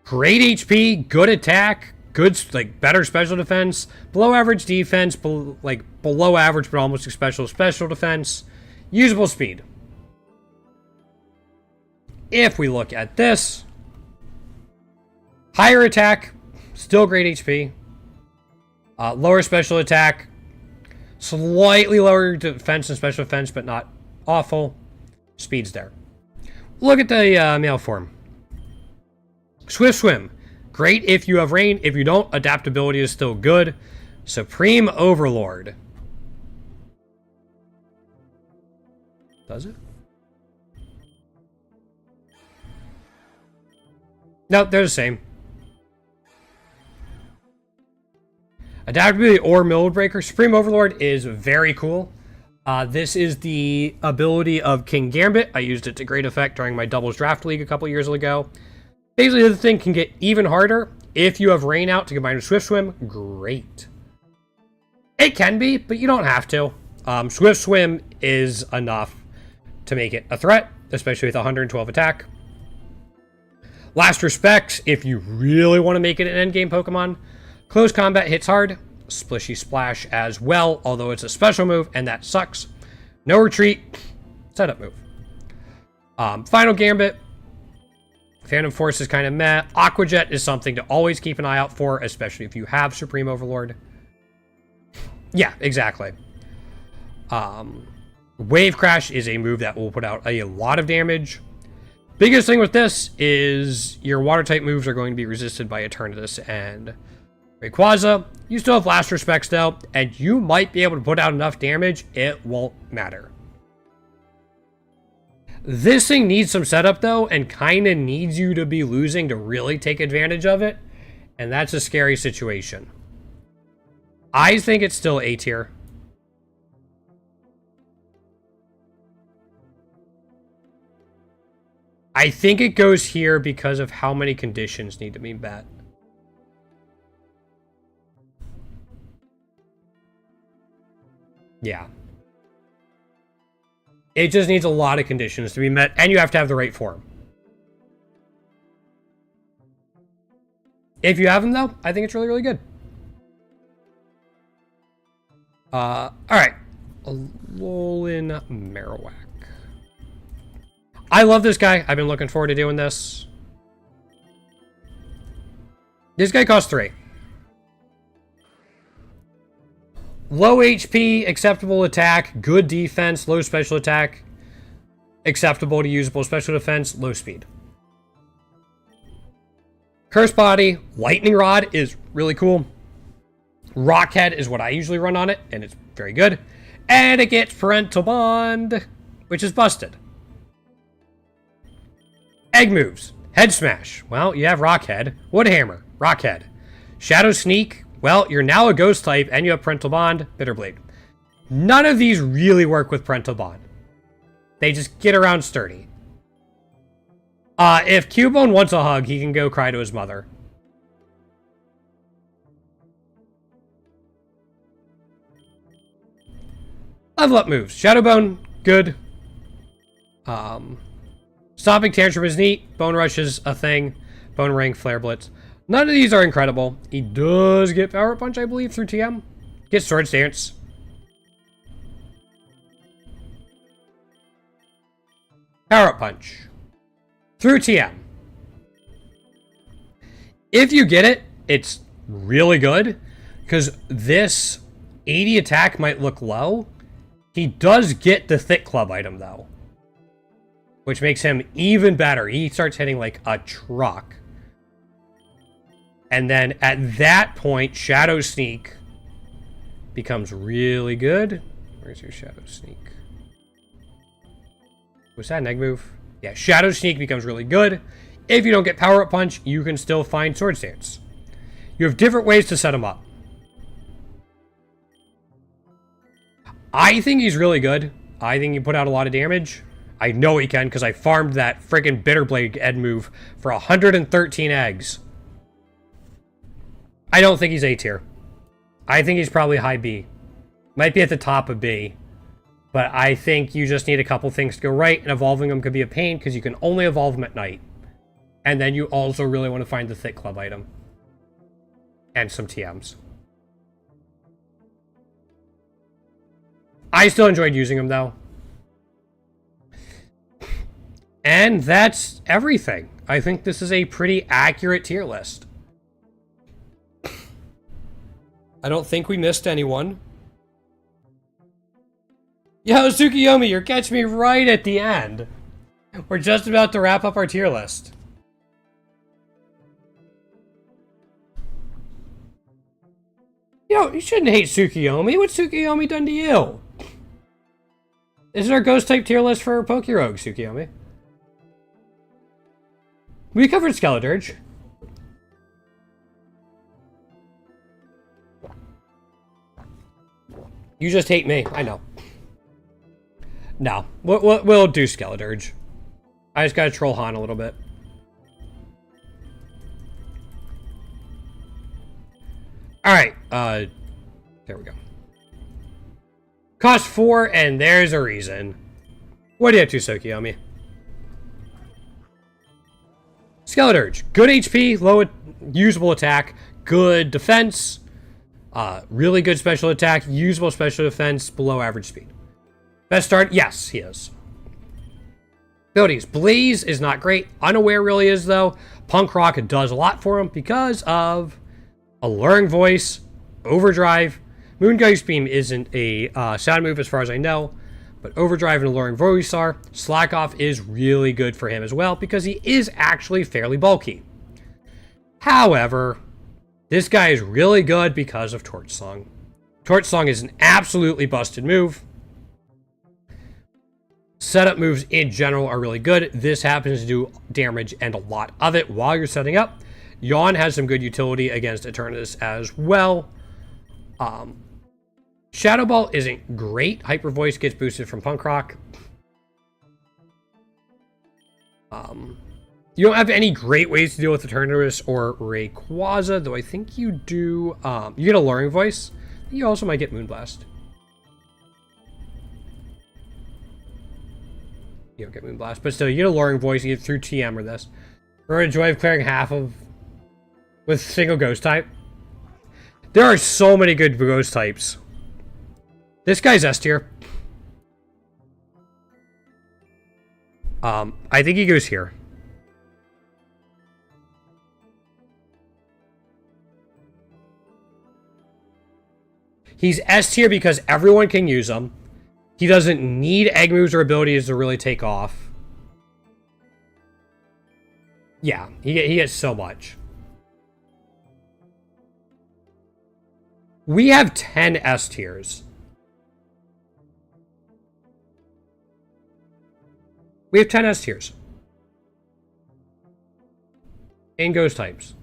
Great HP, good attack, good, like, better special defense, below average defense, below average but almost special defense, usable speed. If we look at this, higher attack, still great HP, lower special attack, slightly lower defense and special defense, but not awful. Speed's there. Look at the male form. Swift Swim. Great if you have rain. If you don't, adaptability is still good. Supreme Overlord. Does it? No, they're the same. Adaptability or Mold Breaker. Supreme Overlord is very cool. This is the ability of King Gambit. I used it to great effect during my Doubles Draft League a couple years ago. Basically, the thing can get even harder. If you have Rain out to combine with Swift Swim, great. It can be, but you don't have to. Swift Swim is enough to make it a threat, especially with 112 attack. Last Respect, if you really want to make it an endgame Pokemon. Close Combat hits hard. Splishy Splash as well, although it's a special move, and that sucks. No Retreat. Setup move. Final Gambit. Phantom Force is kind of meh. Aqua Jet is something to always keep an eye out for, especially if you have Supreme Overlord. Yeah, exactly. Wave Crash is a move that will put out a lot of damage. Biggest thing with this is your Water-type moves are going to be resisted by Eternatus and Rayquaza. You still have Last Respects, though, and you might be able to put out enough damage, it won't matter. This thing needs some setup, though, and kind of needs you to be losing to really take advantage of it, and that's a scary situation. I think it's still A tier. I think it goes here because of how many conditions need to be met. Yeah. It just needs a lot of conditions to be met, and you have to have the right form. If you have them, though, I think it's really, really good. Alright. Alolan Marowak. I love this guy. I've been looking forward to doing this. This guy costs 3. Low HP, acceptable attack, good defense, low special attack, acceptable to usable special defense, low speed. Curse Body, Lightning Rod is really cool. Rockhead is what I usually run on it, and it's very good. And it gets Parental Bond, which is busted. Egg moves. Head Smash. Well, you have Rockhead. Wood Hammer. Rockhead. Shadow Sneak. Well, you're now a Ghost type, and you have Parental Bond. Bitterblade. None of these really work with Parental Bond. They just get around sturdy. If Cubone wants a hug, he can go cry to his mother. Level up moves. Shadow Bone, good. Stopping Tantrum is neat. Bone Rush is a thing. Bone Ring, Flare Blitz. None of these are incredible. He does get Power Punch, I believe, through TM. Gets Swords Dance. Power Up Punch. Through TM. If you get it, it's really good. Because this 80 attack might look low. He does get the Thick Club item, though. Which makes him even better. He starts hitting like a truck. And then at that point, Shadow Sneak becomes really good. Where's your Shadow Sneak? Was that an egg move? Yeah, Shadow Sneak becomes really good. If you don't get Power Up Punch, you can still find Sword Stance. You have different ways to set him up. I think he's really good. I think he put out a lot of damage. I know he can because I farmed that friggin' Bitterblade Ed move for 113 eggs. I don't think he's A tier. I think he's probably high B. Might be at the top of B. But I think you just need a couple things to go right, and evolving them could be a pain because you can only evolve them at night. And then you also really want to find the Thick Club item. And some TMs. I still enjoyed using them, though. And that's everything. I think this is a pretty accurate tier list. I don't think we missed anyone. Yo, Tsukiyomi, you're catching me right at the end. We're just about to wrap up our tier list. Yo, you shouldn't hate Tsukiyomi. What's Tsukiyomi done to you? This is our ghost type tier list for Pokerogue, Tsukiyomi. We covered Skeledirge. You just hate me. I know. No. We'll do Skeledirge. I just gotta troll Han a little bit. Alright. There we go. Cost 4, and there's a reason. What do you have to, Tsukiyomi? Skeledirge. Good HP, low usable attack, good defense, really good special attack, usable special defense, below average speed. Best start? Yes, he is. Abilities. Blaze is not great. Unaware really is, though. Punk Rock does a lot for him because of Alluring Voice, Overdrive. Moon Ghost Beam isn't a sound move as far as I know, but Overdrive and Alluring Voice are. Slack Off is really good for him as well because he is actually fairly bulky. However, this guy is really good because of Torch Song. Torch Song is an absolutely busted move. Setup moves in general are really good. This happens to do damage and a lot of it while you're setting up. Yawn has some good utility against Eternatus as well. Shadow Ball isn't great. Hyper Voice gets boosted from Punk Rock. You don't have any great ways to deal with Eternatus or Rayquaza, though I think you do. You get Alluring Voice. You also might get Moonblast. You don't get Moonblast, but still, you get Alluring Voice either through TM or this. Remember the joy of clearing half of with single Ghost type. There are so many good Ghost types. This guy's S tier. I think he goes here. He's S tier because everyone can use him. He doesn't need egg moves or abilities to really take off. Yeah, he gets so much. We have 10 S tiers. We have 10 S tiers. In Ghost types.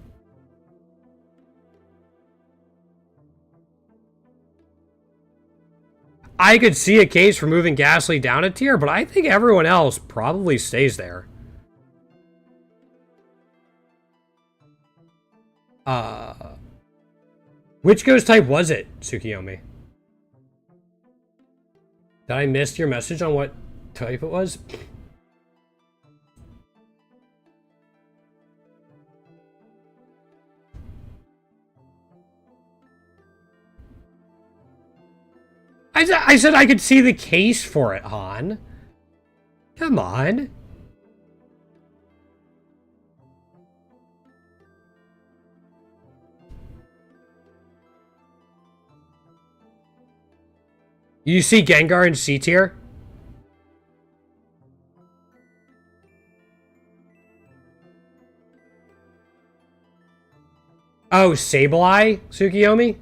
I could see a case for moving Ghastly down a tier, but I think everyone else probably stays there. Which Ghost type was it, Tsukiyomi? Did I miss your message on what type it was? I said I could see the case for it, Han. Come on. You see Gengar in C tier? Oh, Sableye, Tsukiyomi?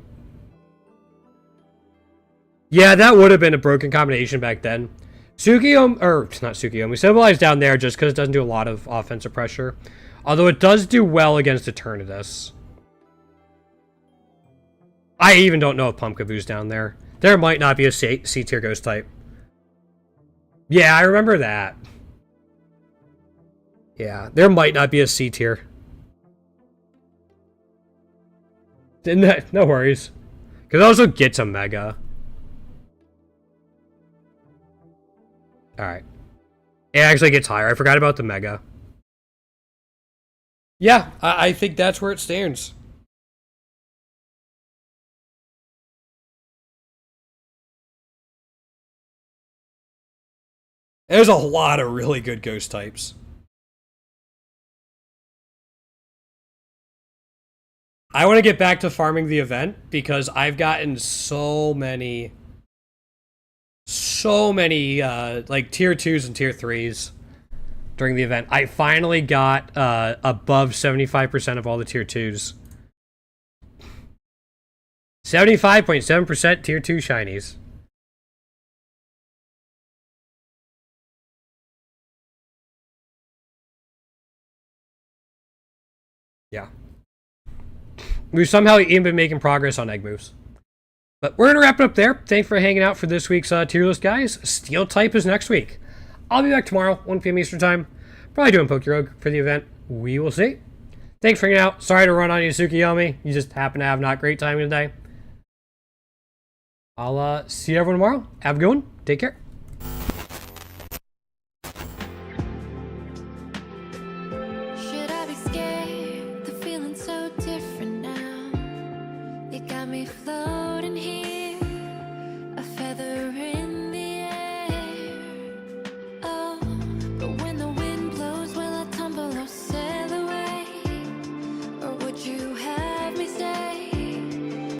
Yeah, that would have been a broken combination back then. Tsukiyomi, or not Tsukiyomi, Sableye's down there just because it doesn't do a lot of offensive pressure. Although it does do well against Eternatus. I even don't know if Pumpkaboo's down there. There might not be a C-tier Ghost type. Yeah, I remember that. Yeah, there might not be a C-tier. No worries. Because also gets a Mega. Alright. It actually gets higher. I forgot about the Mega. Yeah, I think that's where it stands. There's a lot of really good Ghost types. I want to get back to farming the event because I've gotten so many like tier 2s and tier 3s during the event. I finally got above 75% of all the tier 2s. 75.7% tier 2 shinies. Yeah. We've somehow even been making progress on egg moves. But we're going to wrap it up there. Thanks for hanging out for this week's tier list, guys. Steel type is next week. I'll be back tomorrow, 1 p.m. Eastern Time. Probably doing Pokerogue for the event. We will see. Thanks for hanging out. Sorry to run on you, Tsukiyomi. You just happen to have not great timing today. I'll see everyone tomorrow. Have a good one. Take care.